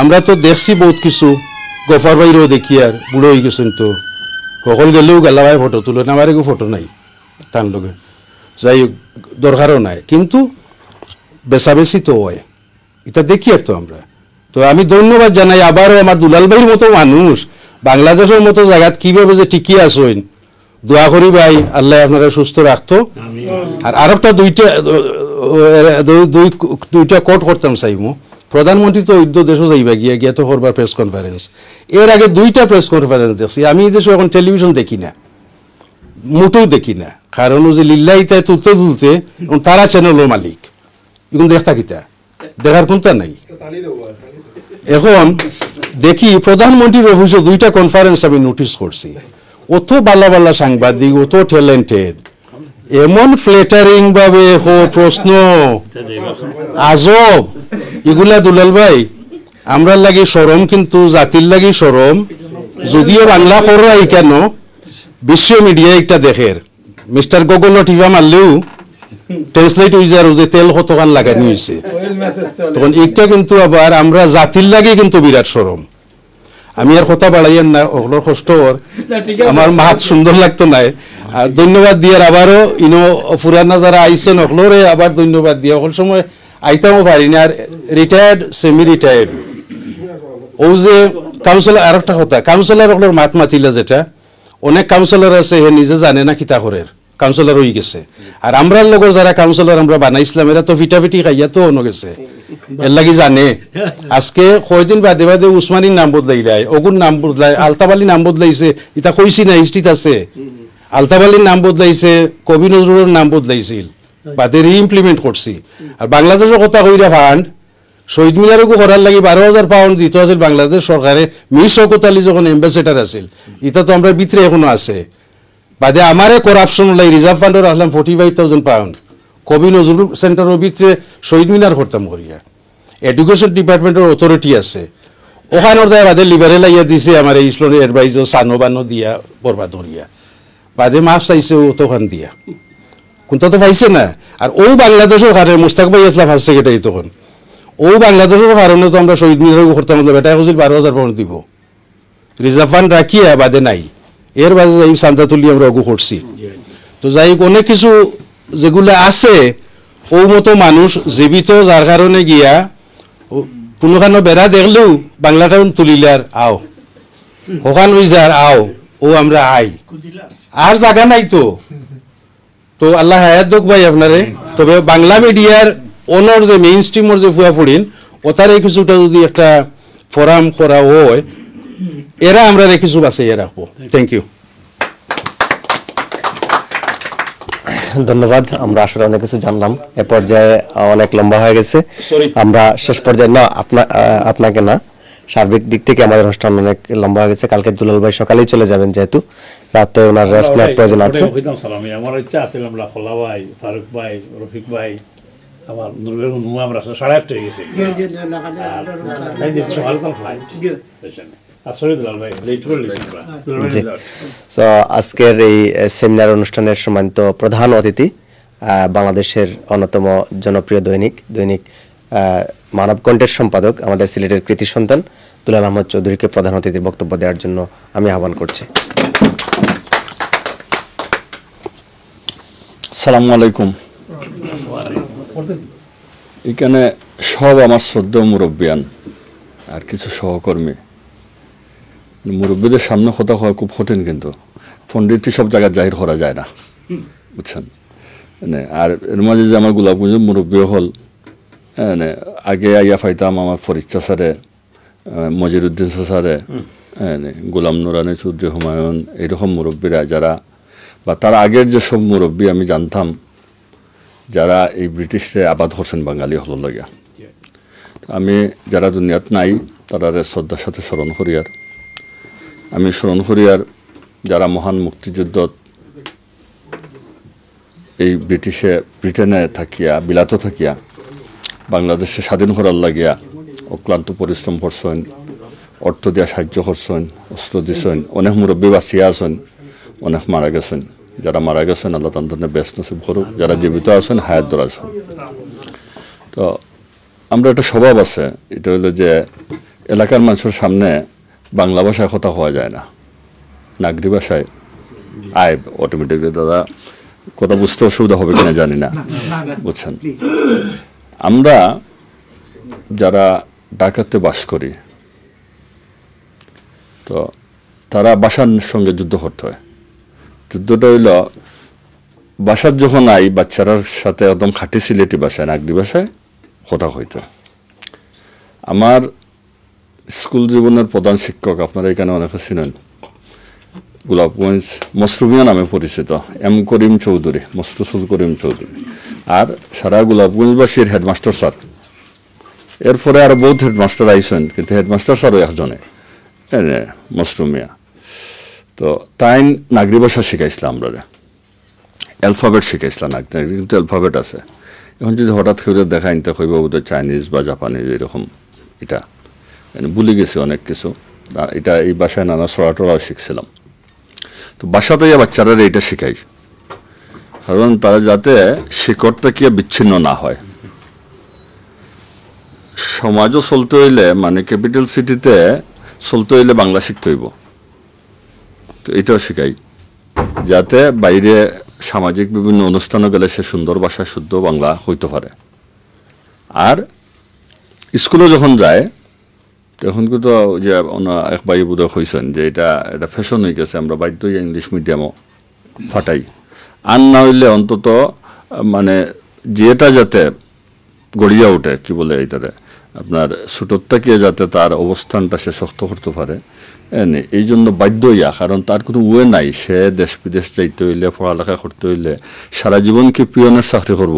আমরা তো দেখছি বহুত কিছু গফার বাইরেও দেখি আর বুড়ো হয়ে গেছেন তো সকল গেলেও গালাবাই ফটো তুলে না আমার ফটো নাই তার লোকে যাই দরকারও নাই কিন্তু বেশাবেশি তো হয় এটা দেখি আর তো আমরা তো আমি ধন্যবাদ জানাই আবারও আমার দুলাল ভাইয়ের মতো মানুষ বাংলাদেশের মতো জায়গাত কিভাবে যে টিকিয়ে আসেন দোয়া করি ভাই আল্লাহ আপনারা সুস্থ রাখতো আর আরেকটা দুইটা কোট করতাম চাইমু প্রধানমন্ত্রী তো উদ্যোগ দেশও যাইবা গিয়া তো করবার প্রেস কনফারেন্স এর আগে 2টা প্রেস কনফারেন্স দেখছি আমি এই দেশে এখন টেলিভিশন দেখি না মোটেও দেখি না কারণ ও যে লিল্লাইতায় তুলতে তারা চ্যানেলের মালিক এখন দেখতা কিতা দেখার কোনটা নাই এখন দেখি প্রধানমন্ত্রীর অফিসে 2টা কনফারেন্স আমি নোটিস করছি অত বালা বালা সাংবাদিক অত ট্যালেন্টেড এমন ফ্লেটারিং ভাবে প্রশ্ন আজব এগুলা দুলাল ভাই আমরা লাগি শরম কিন্তু জাতির লাগি শরম যদিও বাংলা করাই কেন বিশ্ব মিডিয়া একটা দেখের মিস্টার গগল টিভা মারলেও ট্রান্সলেট হয়ে যায় যে তেল কতখান লাগানি হয়েছে তখন এইটা কিন্তু আবার আমরা জাতির লাগে কিন্তু বিরাট শরম আমি আর কথা বাড়াইয়েন না ওগুলোর কষ্ট আমার মাহাত সুন্দর লাগতো নাই আর ধন্যবাদ দিয়ার আবারও ইনো ফুরানা যারা আইসেন ওগুলোরে আবার ধন্যবাদ দিয়ে ওগুলো সময় আইতামও পারি না আর রিটায়ার্ড সেমি রিটায়ার্ড ও যে কাউন্সিলর আর একটা কথা কাউন্সিলর ওগুলোর মাত মাতিলে যেটা অনেক কাউন্সিলর আছে হে নিজে জানে না কিতা করে কাউন্সিলর হয়ে গেছে আর আমরা লোকের যারা কাউন্সিলর আমরা বানাইছিলাম এরা তো ফিটাফিটি খাইয়া তো অন্য গেছে এর লাগি জানে আজকে কয়দিন বাদে বাদে উসমানীর নাম বদলাই ওগুন নাম বদলাই আলতাবালি নাম বদলাইছে এটা কইছি না হিস্ট্রিত আছে আলতাবালির নাম বদলাইছে কবি নজরুলের নাম বদলাইছিল বাদে রিইমপ্লিমেন্ট করছি আর বাংলাদেশের কথা কইরা ফান্ড শহীদ মিনারকো করার লাগি 12,000 পাউন্ড দিত আছিল বাংলাদেশ সরকারে মিস শওকত আলী যখন এম্বাসেডার আছিল এটা তো আমরা ভিতরে এখনো আছে বাদে আমারে করাপশন লাই রিজার্ভ ফান্ডর আসলাম 45,000 পাউন্ড কবি নজরুল সেন্টারের ভিতরে শহীদ মিনার করতাম করিয়া এডুকেশন ডিপার্টমেন্টের অথরিটি আছে ওখানোর দায় বাদে লিবারেল আইয়া দিছে আমার এই ইসলামের এডভাইজও সানো বানো দিয়া বরবাদ করিয়া বাদে মাফ চাইছে ও তখন দিয়া কোনটা তো পাইছে না আর ও বাংলাদেশের কারে মুস্তাক ভাই আসলাম ফার্স্ট সেক্রেটারি তখন ও বাংলাদেশের কারণে তো আমরা শহীদ মিনার করতাম, বেটা খুঁজিল 12,000 পাউন্ড দিব, রিজার্ভ ফান্ড রাখিয়া বাদে নাই, এর বাদে যাই চান্দা তুলি আমরা অগু করছি। তো যাই হোক অনেক কিছু যেগুলো আছে ও মতো মানুষ জীবিত, যার কারণে গিয়া কোনোখানো বেড়া দেখলেও বাংলা টাউন তুলিলে আর আও, ওখান ওই যার আও, ও আমরা আই, আর জায়গা নাই তো। তো আল্লাহ হায়াত দোক ভাই আপনারে। তবে বাংলা মিডিয়ার অনর যে মেইন স্ট্রিমর যে ফুয়া ফুড়িন ওতার এই কিছুটা যদি একটা ফোরাম করা হয়, এরা আমরা কিছু বাঁচাইয়া রাখবো। Thank you. ধন্যবাদ। আমরা আসলে অনেক কিছু জানলাম, এ পর্যায়ে অনেক লম্বা হয়ে গেছে। আমরা শেষ পর্যায়ে না আপনাকে না, সার্বিক দিক থেকে আমাদের অনুষ্ঠান অনেক লম্বা হয়ে গেছে। কালকে দুলাল ভাই সকালেই চলে যাবেন, যেহেতু রাতে ওনার রেস্ট নেওয়ার প্রয়োজন আছে। আমার ইচ্ছা আছে আমরা খোলা ভাই, ফারুক ভাই, রফিক ভাই, আমার নুরুল হুম, আমরা 8:30 হয়ে গেছে। আজকের এই সেমিনার অনুষ্ঠানের সম্মানিত প্রধান অতিথি বাংলাদেশের অন্যতম জনপ্রিয় দৈনিক মানব কণ্ঠের সম্পাদক, আমাদের সিলেটের কৃতি সন্তান দুলাল আহমদ চৌধুরীকে প্রধান অতিথির বক্তব্য দেওয়ার জন্য আমি আহ্বান করছি। আসসালামু আলাইকুম। এখানে সব আমার শ্রদ্ধা মুরব্বিয়ান আর কিছু সহকর্মী, মুরব্বীদের সামনে কথা হয় খুব কঠিন, কিন্তু পণ্ডিতটি সব জায়গায় জাহির করা যায় না, বুঝছেন। আর এর মাঝে যে আমার গোলাপগঞ্জ মুরব্বী হল, আগে আইয়া ফাইতাম আমার ফরিচ্ছা স্যারে, মজিরুদ্দিন স্যারে, গোলাম নুরানি, সূর্য হুমায়ুন, এইরকম মুরব্বীরা যারা, বা তার আগের যে সব মুরব্বী আমি জানতাম যারা এই ব্রিটিশরে আবাদ করছেন বাঙালি হল লাগিয়া, আমি যারা দুনিয়াত নাই তারা শ্রদ্ধার সাথে স্মরণ করিয়ার, আমি স্মরণ করিয়ার যারা মহান মুক্তিযুদ্ধত এই ব্রিটেনে থাকিয়া বিলাত থাকিয়া বাংলাদেশে স্বাধীন করার লাগিয়া অক্লান্ত পরিশ্রম করছেন, অর্থ দিয়া সাহায্য করছেন, অস্ত্র দিছেন, অনেক মুরব্বী বাঁচিয়া আছেন, অনেক মারা গেছেন। যারা মারা গেছেন আল্লাহ তাদের ব্যস্ত নসিব করুক, যারা জীবিত আছেন হায়াত দর আছেন। তো আমরা একটা স্বভাব আছে, এটা হলো যে এলাকার মানুষের সামনে বাংলা ভাষায় কথা হওয়া যায় না, নাগরি ভাষায় আয় অটোমেটিকলি। দাদা কথা বুঝতে অসুবিধা হবে কিনা জানি না, বুঝছেন। আমরা যারা ঢাকাতে বাস করি, তো তারা ভাষার সঙ্গে যুদ্ধ করতে হয়। যুদ্ধটা হইল বাসার যখন আই বাচ্চারার সাথে একদম খাঁটি সিলেটি ভাষায়, নাগরি ভাষায় কথা হইতে। আমার স্কুল জীবনের প্রধান শিক্ষক আপনারা এখানে অনেকে চিনেন, গোলাপগঞ্জ মসরুমিয়া নামে পরিচিত এম করিম চৌধুরী, মসরুসুল করিম চৌধুরী, আর সারা গোলাপগঞ্জবাসীর হেডমাস্টার স্যার। এরপরে আরো বহুত হেডমাস্টার আইসেন, কিন্তু হেডমাস্টার স্যারও একজনে মসরুমিয়া। তো তাই নাগরি ভাষা শিখাইছিলাম, আমরা অ্যালফাবেট শিখাইছিলাম, কিন্তু অ্যালফাবেট আছে। এখন যদি হঠাৎ করে দেখা নিতে কইব বোধহয় চাইনিজ বা জাপানিজ এরকম, এটা ভুলে গেছি অনেক কিছু। এটা এই ভাষায় নানা ছড়াটরাও শিখছিলাম। তো বাসাতে বাচ্চারা এইটা শিখাই, কারণ তারা যাতে শিকড় থেকে বিচ্ছিন্ন না হয়। সমাজও চলতে হইলে, মানে ক্যাপিটাল সিটিতে চলতে হইলে বাংলা শিখতে হইব। তো এটাও শিখাই, যাতে বাইরে সামাজিক বিভিন্ন অনুষ্ঠানে গেলে সে সুন্দর ভাষায় শুদ্ধ বাংলা হইতে পারে। আর স্কুলে যখন যায় তখন কিন্তু যে এক ভাই বোধহয় হয়েছেন যে এটা ফ্যাশন হয়ে গেছে, আমরা বাধ্য ইংলিশ মিডিয়ামও ফাটাই। আর না হইলে অন্তত মানে যেটা যাতে গড়িয়া ওঠে, কি বলে এইটারে আপনার ছোটটাকে যাতে তার অবস্থানটা সে শক্ত করতে পারে, এই জন্য বাধ্য ইয়া। কারণ তার কোনো ওয়ে নাই, সে দেশ বিদেশ যাইতে হইলে, পড়ালেখা করতে হইলে, সারা জীবন কি পিয়নের চাকরি করব,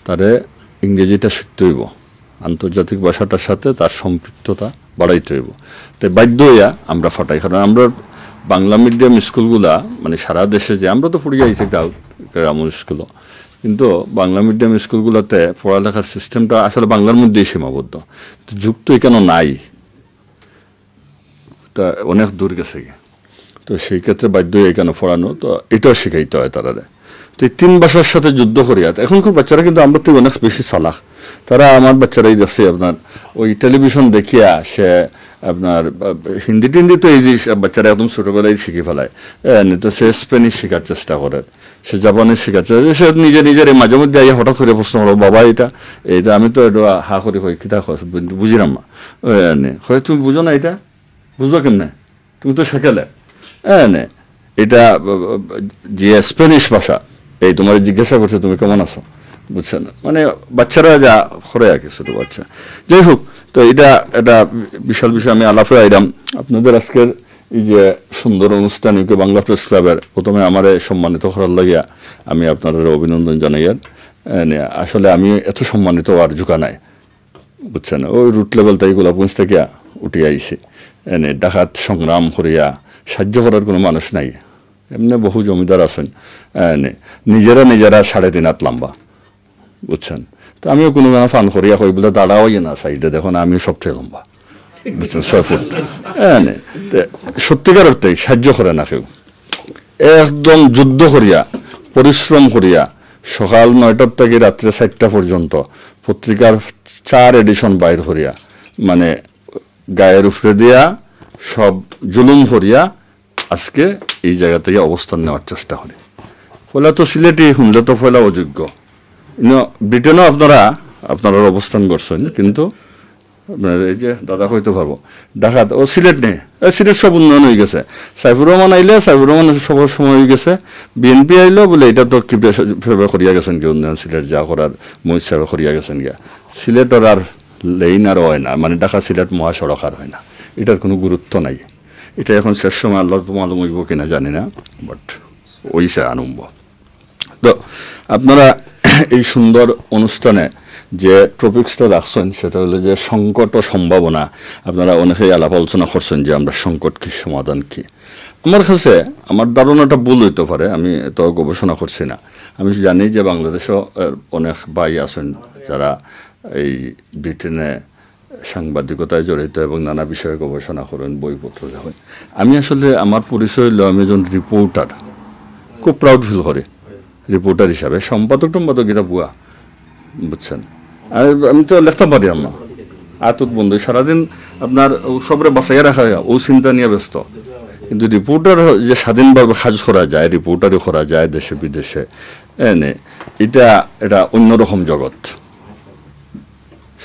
তারে ইংরেজিটা শিখতে হইব, আন্তর্জাতিক ভাষাটার সাথে তার সম্পৃক্ততা বাড়াইতে হইব। তাই বাধ্য ইয়া আমরা ফাটাই। কারণ আমরা বাংলা মিডিয়াম স্কুলগুলা মানে সারা দেশে যে আমরা তো পড়িয়ে আইছি গ্রামের স্কুলও, কিন্তু বাংলা মিডিয়াম স্কুলগুলোতে পড়ালেখার সিস্টেমটা আসলে বাংলার মধ্যেই সীমাবদ্ধ, যুগ তো এখানে নাই, তা অনেক দূর গেছে। তো সেই ক্ষেত্রে বাধ্য এখানে পড়ানো, তো এটাও শিখাইতে হয় তারা। তো এই 3 ভাষার সাথে যুদ্ধ করিয়া এখনকার বাচ্চারা কিন্তু আমরা তো অনেক বেশি চালাক। তারা আমার বাচ্চারাই দেখছে আপনার ওই টেলিভিশন দেখিয়া সে আপনার হিন্দি টিন্দি তো এই যে বাচ্চারা একদম ছোটবেলায় শিখে ফেলায়, তো সে স্পেনিশ শেখার চেষ্টা করে, সে জাপানিজ শেখার চেষ্টা, সে নিজের মাঝে মধ্যে আইয়া হঠাৎ করে প্রশ্ন করো বাবা এটা আমি তো এটা হা করি হয় কিতা বুঝিলাম না, হয় তুমি বুঝো না, এটা বুঝবা কেমনে, তুমি তো শেখালে এটা যে স্পেনিশ ভাষা, এই তোমার জিজ্ঞাসা করছে তুমি কেমন আছো, বুঝছেন, মানে বাচ্চারা যা করে আর কি ছোট বাচ্চা। যাই হোক, তো এটা একটা বিশাল বিষয়। আমি আলাপে আইলাম আপনাদের আজকের এই যে সুন্দর অনুষ্ঠান ইউকে বাংলা প্রেস ক্লাবের প্রথমে আমার সম্মানিত করার লাগিয়া আমি আপনাদের অভিনন্দন জানাই। আসলে আমি এত সম্মানিত আর ঝুঁকা নাই, বুঝছেন, ওই রুট লেভেল তাই গোলাপগঞ্জ থেকে উঠে আইছি, ডাকাত সংগ্রাম করিয়া সাহায্য করার কোনো মানুষ নাই, এমনি বহু জমিদার আছেন নিজেরা 3.5 হাত লম্বা, বুঝছেন, তো আমিও কোনো গানা ফান করিয়া কই বলে দাঁড়াও না সাইডে দেখো না আমি সবচেয়ে লম্বা, বুঝছেন, 6 ফুট। সত্যিকার অর্থে সাহায্য করে না কেউ, একদম যুদ্ধ করিয়া পরিশ্রম করিয়া সকাল 9টার থেকে রাত্রে 4টা পর্যন্ত পত্রিকার 4 এডিশন বাইর করিয়া মানে গায়ের উপরে দিয়া সব জুলুম করিয়া আজকে এই জায়গা থেকে অবস্থান নেওয়ার চেষ্টা করি। ফলে তো সিলেটি শুনলে তো ফলে অযোগ্য, ব্রিটেনও আপনারা অবস্থান করছেন, কিন্তু এই যে দাদা কইতে পারবো ডাকাত ও সিলেট নেই, সিলেট সব উন্নয়ন হয়ে গেছে। সাইফুর রহমান আইলে সাইফুর রহমান সবার সময় হয়ে গেছে, বিএনপি আইলো বলে এটা তো কি করিয়া গেছেন কি উন্নয়ন, সিলেট যা করার মহিত সাহেব করিয়া গেছেন গিয়া, সিলেটের আর লেইন আর হয় না, মানে ঢাকা সিলেট মহাসড়ক আর হয় না, এটার কোনো গুরুত্ব নাই। এটা এখন শেষ সময় আল্লাহ মালুম হইব কিনা জানি না, বাট ওইসে আনন্দ। তো আপনারা এই সুন্দর অনুষ্ঠানে যে টপিক্সটা রাখছেন সেটা হলো যে সংকট ও সম্ভাবনা। আপনারা অনেকেই আলাপ আলোচনা করছেন যে আমরা সংকট কি সমাধান কি। আমার কাছে আমার ধারণাটা ভুল হইতে পারে, আমি তো গবেষণা করছি না। আমি জানি যে বাংলাদেশেও অনেক ভাই আছেন যারা এই ব্রিটেনে সাংবাদিকতায় জড়িত এবং নানা বিষয়ে গবেষণা করেন, বইপত্র লেখেন। আমি আসলে আমার পরিচয় হলো আমি একজন রিপোর্টার, খুব প্রাউড ফিল করি রিপোর্টার হিসাবে। সম্পাদক এটা বুয়া, বুঝছেন, আমি তো লিখতে পারি না, আতুত বন্ধু সারাদিন আপনার সবরে বাঁচাইয়া রাখা ও চিন্তা নিয়ে ব্যস্ত। কিন্তু রিপোর্টার যে স্বাধীনভাবে কাজ করা যায়, রিপোর্টারও করা যায় দেশে বিদেশে, এটা অন্যরকম জগৎ,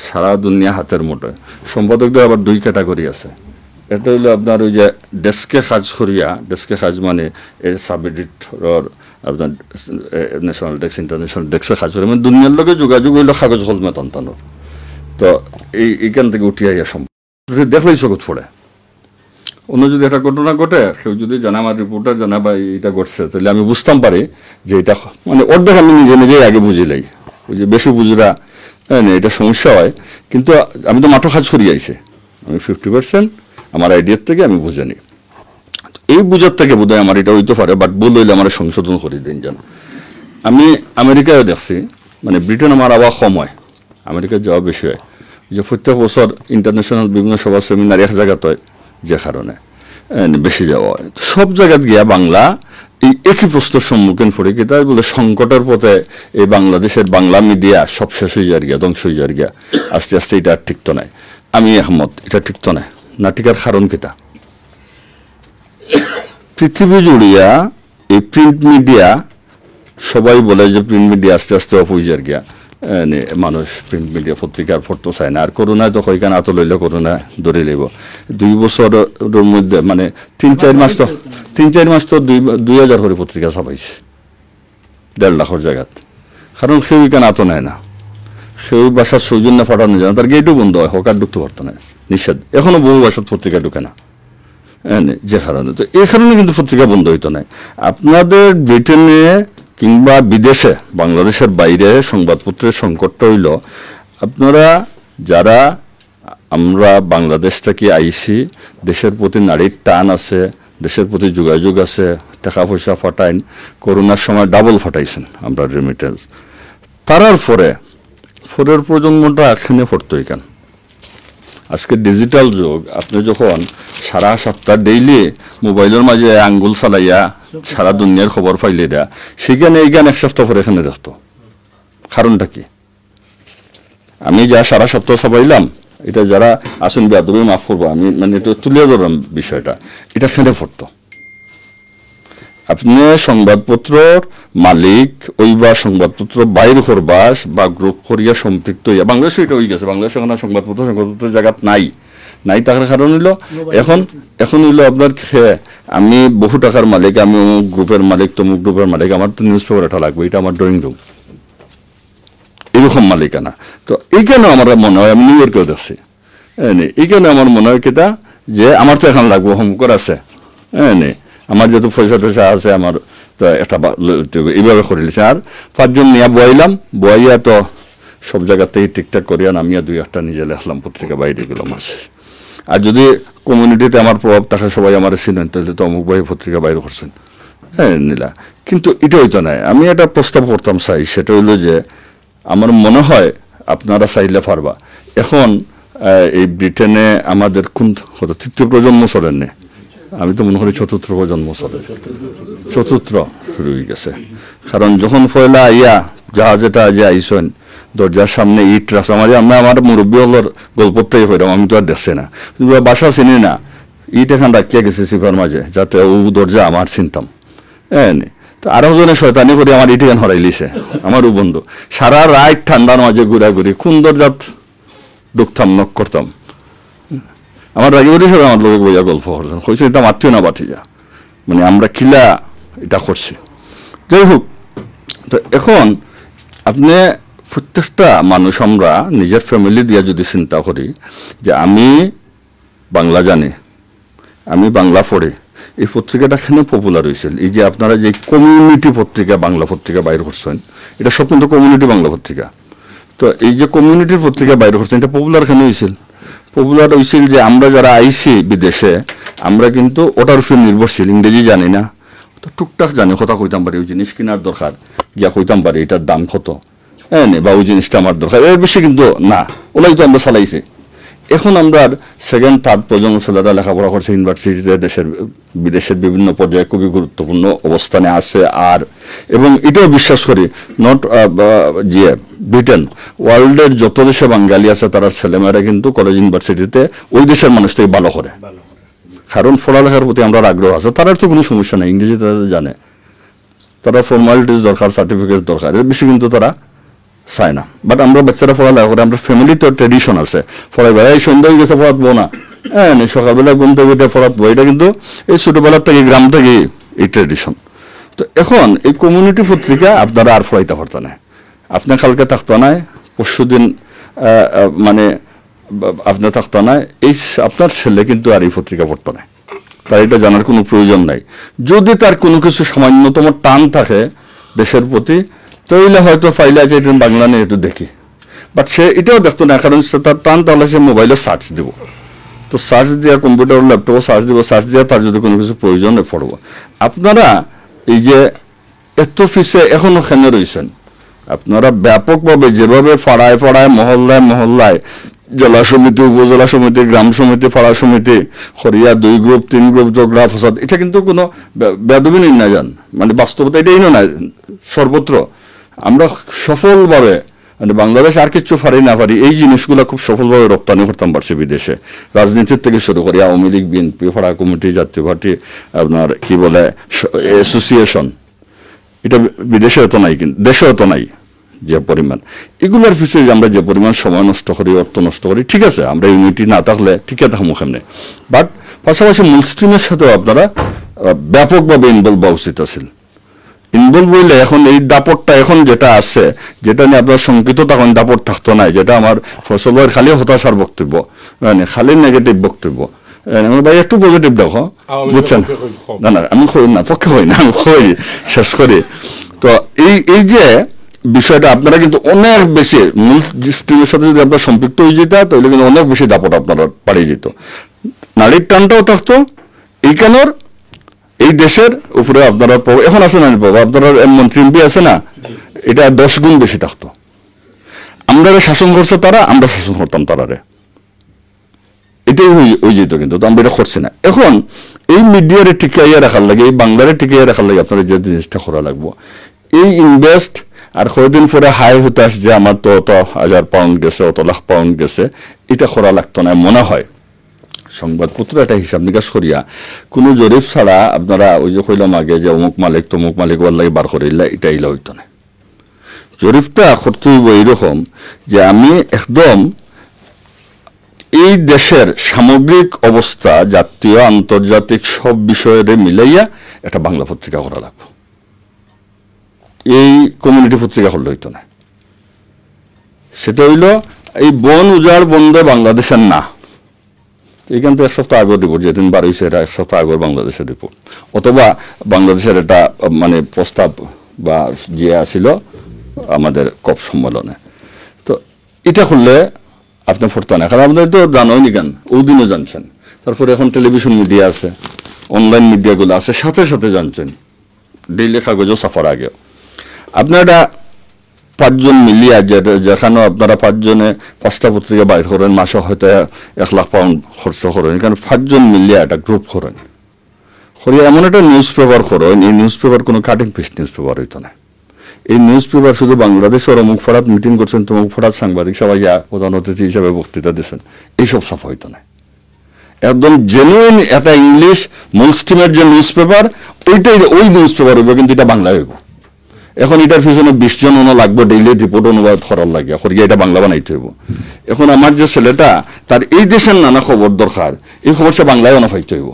সারা দুনিয়া হাতের মুঠোয়। সম্পাদকদের আবার 2 ক্যাটাগরি আছে, এটা হলো আপনার ওই যে ডেস্কে কাজ করিয়া, ডেস্কে কাজ মানে এর সাব এডিটর আপনার ন্যাশনাল ডেস্ক ইন্টারন্যাশনাল ডেস্কে কাজ করে, মানে দুনিয়ার লোকে যোগাযোগ হইলো কাগজ কলমে তন্তানোর। তো এইখান থেকে উঠিয়া ইয়া সম্ভব দেখলেই চোখত পড়ে। অন্য যদি একটা ঘটনা ঘটে, কেউ যদি জানা আমার রিপোর্টার জানা বা এটা ঘটছে, তাহলে আমি বুঝতাম পারি যে এটা মানে অর্ধেক আমি নিজেই আগে বুঝিলাই। ওই যে বেশি বুঝরা এটা সমস্যা হয়, কিন্তু আমি তো মাঠো কাজ করিয়ে আইছি, আমি 50% আমার আইডিয়ার থেকে আমি বুঝে নিই। এই বুঝার থেকে বোধ হয় আমার এটা হইতে পারে, বাট ভুল হইলে আমার সংশোধন করে দিন যেন। আমি আমেরিকায় দেখছি, মানে ব্রিটেন আমার আবার কম হয়, আমেরিকায় যাওয়া বেশি হয়, যে প্রত্যেক বছর ইন্টারন্যাশনাল বিভিন্ন সভা সেমিনার এক জায়গাতে হয়, যে কারণে বেশি যাওয়া হয়। সব জায়গায় গিয়া বাংলা এই একই প্রশ্নের সম্মুখীন পড়ে কি তাই বলে সংকটের পথে এই বাংলাদেশের বাংলা মিডিয়া সব শেষ হয়ে যার গিয়া, ধ্বংস হয়ে যার গিয়া, আস্তে আস্তে এটা ঠিক তো নাই। আমি একমত, এটা ঠিক তো নাই। না টিকার কারণ কিটা? পৃথিবী জুড়িয়া এই প্রিন্ট মিডিয়া, সবাই বলে যে প্রিন্ট মিডিয়া আস্তে আস্তে অফ হয়ে যার গিয়া, মানুষ প্রিন্ট মিডিয়া পত্রিকার পড়তে চায় না। আর করোনায় তো কইখানে আত লইলে করোনা ধরে লইব। 2 বছরের মধ্যে মানে 3-4 মাস তো 2000 করে পত্রিকা ছাপাইছে 1.5 লাখের জায়গাত। কারণ কেউ এখানে আত নেয় না, কেউ বাসার সৌজন্য ফাটানো যায় না, তার গেটও বন্ধ হয়, হকার ঢুকতে পারতো না, নিষেধ। এখনো বহু বাসার পত্রিকা ঢুকে না, যে কারণে। তো এই কারণে কিন্তু পত্রিকা বন্ধ হইতো না। আপনাদের ব্রিটেনে কিংবা বিদেশে, বাংলাদেশের বাইরে সংবাদপত্রের সংকটটা হইল আপনারা যারা আমরা বাংলাদেশ থেকে আইসি, দেশের প্রতি নারীর টান আছে, দেশের প্রতি যোগাযোগ আছে, টাকা পয়সা ফাটাইন, করোনার সময় ডাবল ফাটাইছেন আমরা রেমিটেন্স। তারার পরের প্রজন্মটা একখানে পড়তো এখান। আজকে ডিজিটাল যুগ, আপনি যখন সারা সপ্তাহ ডেইলি মোবাইলের মাঝে আঙ্গুল চালাইয়া সারা দুনিয়ার খবর পাইলে দেয়া, সেখানে এইখানে এক সপ্তাহ পরে এখানে দেখতো। কারণটা কি? আমি যা সারা সপ্তাহ চাপাইলাম, এটা যারা আসুন বেয়াদবি মাফ করবো, আমি মানে এটা তুলে ধরলাম বিষয়টা, এটা খেলে পড়তো। আপনি সংবাদপত্রর মালিক ওই বা সংবাদপত্র বাইর করবাস বা গ্রুপ করিয়া সম্পৃক্ত হইয়া, বাংলাদেশে এটা হয়ে গেছে, বাংলাদেশে এখন সংবাদপত্রের জায়গা নাই থাকার কারণ হইলো এখন হইলো আপনার আমি বহু টাকার মালিক, আমি অমুক গ্রুপের মালিক, তমুক গ্রুপের মালিক, আমার তো নিউজ পেপার এটা লাগবে, এটা আমার ড্রয়িং রুম, এরকম মালিকানা। তো এইখানে আমার মনে হয়, আমি নিউ ইয়র্কেও দেখছি, এইখানে আমার মনে হয় কিতা যে আমার তো এখন লাগবো, হোমকর আছে, আমার যেহেতু পয়সা টয়সা আছে, আমার তো একটা এইভাবে করে লিছে। আর 5 জন নিয়ে বয়াইয়া তো সব জায়গাতেই ঠিকঠাক করিয়া নামিয়া 2-1টা নিজে লেখলাম, পত্রিকা বাইরে গেলাম আছে। আর যদি কমিউনিটিতে আমার প্রভাব থাকে, সবাই আমার চিনেন, তাহলে তো অমুক ভাই পত্রিকা বাইরে করছেন, নিলা। কিন্তু এটা হইতো না। আমি একটা প্রস্তাব করতাম চাই, সেটা হইলো যে আমার মনে হয় আপনারা চাইলে পারবা। এখন এই ব্রিটেনে আমাদের কোন 3য় প্রজন্ম চলেন না, আমি তো মনে করি 4র্থ প্রজন্ম চলে, 4র্থ শুরু হয়ে গেছে। কারণ যখন পয়লা আইয়া জাহাজেটা যে আইসেন, দরজার সামনে ইট রাখছে, আমার মুরব্বী হলোর গল্পটাই হইলাম, আমি তো আর দেখছি না, বাসা চিনি না, ইট এখন রাখিয়া গেছে সিফার মাঝে, যাতে ও দরজা আমার চিনতাম। তো আরো জনে শয়তানি করে আমার ইট এখান হরাই লিছে, আমার বন্ধু সারা রাত ঠান্ডার মাঝে ঘুরাঘুরি, কোন দরজাত ঢুকতাম, নক করতাম। আমার রাগি বলি সবাই আমার লোক বইয়া গল্প করছেন, হয়েছে এটা মাত্র না বাতিজা, মানে আমরা কিলা এটা করছি। যাই হোক, তো এখন আপনি প্রত্যেকটা মানুষ আমরা নিজের ফ্যামিলি দিয়ে যদি চিন্তা করি যে আমি বাংলা জানি, আমি বাংলা পড়ি, এই পত্রিকাটা কেন পপুলার হয়েছিল? এই যে আপনারা যে কমিউনিটি পত্রিকা, বাংলা পত্রিকা বাইর করছেন, এটা সব কিন্তু কমিউনিটি বাংলা পত্রিকা। তো এই যে কমিউনিটির পত্রিকা বাইর করছেন, এটা পপুলার কেন হয়েছিল? পপুলার হয়েছিল যে আমরা যারা আইসি বিদেশে, আমরা কিন্তু ওটার উপর নির্ভরশীল, ইংরেজি জানি না, তো টুকটাক জানি, কথা কইতাম পারি, ওই জিনিস কেনার দরকার গিয়া কইতাম পারি এটার দাম কত, বা ওই জিনিসটা আমার দরকার, এর বেশি কিন্তু না, ওলাই তো আমরা চালাইছি। এখন আমরা 2nd 3rd প্রজন্ম ছেলেরা লেখাপড়া করছে ইউনিভার্সিটিতে, বিদেশের বিভিন্ন পর্যায়ে খুবই গুরুত্বপূর্ণ অবস্থানে আছে। আর এবং এটাও বিশ্বাস করি, নট যে ব্রিটেন, ওয়ার্ল্ডের যত দেশে বাঙালি আছে, তারা ছেলেমেয়েরা কিন্তু কলেজ ইউনিভার্সিটিতে ওই দেশের মানুষ থেকে ভালো করে, কারণ পড়ালেখার প্রতি আমরা আগ্রহ আছে। তার তো কোনো সমস্যা নেই, ইংরেজি তারা জানে, তারা ফর্মালিটিস দরকার, সার্টিফিকেট দরকার, এর বেশি কিন্তু তারা চায় না। বাট আমরা বাচ্চারা পড়ালেখা করে, আমরা ফ্যামিলি তো ট্রেডিশন আছে, পড়াই বেড়াই সন্ধ্যা হয়ে গেছে পড়াতবো না, সকালবেলা ঘুম থেকে উঠে পড়াতবো, এটা কিন্তু এই ছোটবেলার থেকে গ্রাম থেকে এই ট্রেডিশন। তো এখন এই কমিউনিটি পত্রিকা আপনারা আর পড়াইতে পারতো না, আপনার কালকে থাকতো না, পরশু দিন মানে আপনার থাকতো না, এই আপনার ছেলে কিন্তু আর এই পত্রিকা পড়তো না, তার এটা জানার কোনো প্রয়োজন নাই। যদি তার কোনো কিছু সামান্যতম টান থাকে দেশের প্রতি, তাহলে হয়তো ফাইলে আছে এটা বাংলা নিয়ে একটু দেখি, বাট সে এটাও দেখতো না, কারণ তার টান তাহলে সে মোবাইলে সার্চ দিব, তো সার্চ দিয়া কম্পিউটার ল্যাপটপে সার্চ দিব, সার্চ দিয়া তার যদি কোনো কিছু প্রয়োজন পড়বো। আপনারা এই যে এত ফিসে এখনো খেনে রয়েছেন, আপনারা ব্যাপকভাবে যেভাবে পাড়ায় পাড়ায়, মহল্লায় মহল্লায়, জেলা সমিতি, উপজেলা সমিতি, গ্রাম সমিতি, পাড়া সমিতি, খরিয়া 2 গ্রুপ 3 গ্রুপ ঝগড়া ফসাদ, এটা কিন্তু কোনো বেদবি না যান, মানে বাস্তবতা এটাই না, সর্বত্র আমরা সফলভাবে, মানে বাংলাদেশ আর কিছু পারি না পারি, এই জিনিসগুলো খুব সফলভাবে রপ্তানি করতাম পারছি বিদেশে, রাজনীতির থেকে শুরু করি, আওয়ামী লীগ, বিএনপি, পাড়া কমিটি, জাতীয় পার্টি, আপনার কি বলে অ্যাসোসিয়েশন, এটা বিদেশে হতো নাই, কিন্তু দেশে হতো নাই যে পরিমাণ। এগুলোর পিছিয়ে আমরা যে পরিমাণ সময় নষ্ট করি, অর্থ নষ্ট করি, ঠিক আছে, আমরা ইউনিটি না থাকলে ঠিকই থাকবো সামনে, বাট পাশাপাশি মূল স্ট্রিমের সাথেও আপনারা ব্যাপকভাবে ইনভলভ হওয়া উচিত আছিল। ইনভলভ হইলে এখন এই দাপটটা এখন যেটা আছে, যেটা নিয়ে আপনার শঙ্কিত তখন দাপট থাকতো না, যেটা আমার ফসল ভাইয়ের খালি হতাশার বক্তব্য, মানে খালি নেগেটিভ বক্তব্য, ভাই একটু পজিটিভ দেখো, বুঝছেন? না না, আমি না পক্ষে হই না, আমি হই শেষ করি। তো এই যে বিষয়টা আপনারা কিন্তু অনেক বেশি মূল স্ট্রিমের সাথে যদি আপনার সম্পৃক্ত হয়ে যেত, তাহলে কিন্তু অনেক বেশি দাপট আপনারা পাড়িয়ে যেত, নারীর টানটাও থাকতো, এইখানোর এই দেশের উপরে আপনারা এখন আছে না পাবো, আপনারা মন্ত্রী এমপি আছে না, এটা 10 গুণ বেশি থাকতো। আমরা শাসন করছে তারা, আমরা শাসন করতাম তারারে, এটাই হয়ে যেত, কিন্তু তো আমরা এটা করছি না। এখন এই মিডিয়ারে টিকাইয়া রাখার লাগে, এই বাংলারে টিকাইয়া রাখার লাগে আপনারা যে জিনিসটা করা লাগবো, এই ইনভেস্ট আর কয়েকদিন পরে হাই হতে আসছে আমার তো অত হাজার পাউন্ড গেছে, অত লাখ পাউন্ড গেছে, এটা করা লাগতো না মনে হয়। সংবাদপত্র এটা হিসাব নিকাশ করিয়া কোনো জরিপ ছাড়া আপনারা ওই যে কইলাম আগে যে অমুক মালিক তমুক মালিক ওয়াল্লাই বার করিলা, এটা ইলা হইতো না। জরিপটা করতে হইব এইরকম যে আমি একদম এই দেশের সামগ্রিক অবস্থা জাতীয় আন্তর্জাতিক সব বিষয়ের মিলাইয়া একটা বাংলা পত্রিকা করা লাগবে। এই কমিউনিটি পত্রিকা করলে হইতো না। সেটা হইল এই বন উজাড় বন্ধে বাংলাদেশের না, এইখান তো এক সপ্তাহ আগের রিপোর্ট, যেদিন বার হয়েছে এটা এক সপ্তাহ আগের বাংলাদেশের রিপোর্ট, অথবা বাংলাদেশের এটা মানে প্রস্তাব বা যে আসিল আমাদের কপ সম্মেলনে। তো এটা করলে আপনি ফোরতে না, কারণ আপনার তো জানোই কেন, ওদিনও জানছেন। তারপরে এখন টেলিভিশন মিডিয়া আছে, অনলাইন মিডিয়াগুলো আছে, সাথে সাথে জানছেন ডেইলি কাগজও সাফার আগেও। আপনারা 5 জন মিলিয়া যেখানে আপনারা 5 জনে 5টা পত্রিকা বাইর করেন, মাসে হয়তো 1 লাখ পাউন্ড খরচ করেন, কারণ 5 জন মিলিয়া একটা গ্রুপ করেন, করিয়া এমন একটা নিউজ পেপার করেন, এই নিউজ পেপার কোনো কাটিং পিস্ট নিউজ পেপার হইতো না। এই নিউজ পেপার শুধু বাংলাদেশের অমুক ফরাত মিটিং করছেন, তমুক ফরাত সাংবাদিক সবাই প্রধান অতিথি হিসাবে বক্তৃতা দিচ্ছেন, এইসব সাফা হইতো না। একদম জেনুইন একটা ইংলিশ মূল স্ট্রিমের যে নিউজ পেপার, ওইটাই ওই নিউজ পেপার হইব, কিন্তু এটা বাংলায় হইব। এখন এটার পিছনে 20 জন লাগবে, ডেইলি রিপোর্ট অনুবাদ করার লাগে, করিয়া এটা বাংলা বানাইতে হইব। এখন আমার যে ছেলেটা, তার এই দেশের নানা খবর দরকার, এই খবর সে বাংলায় অনাফাইতে হইব,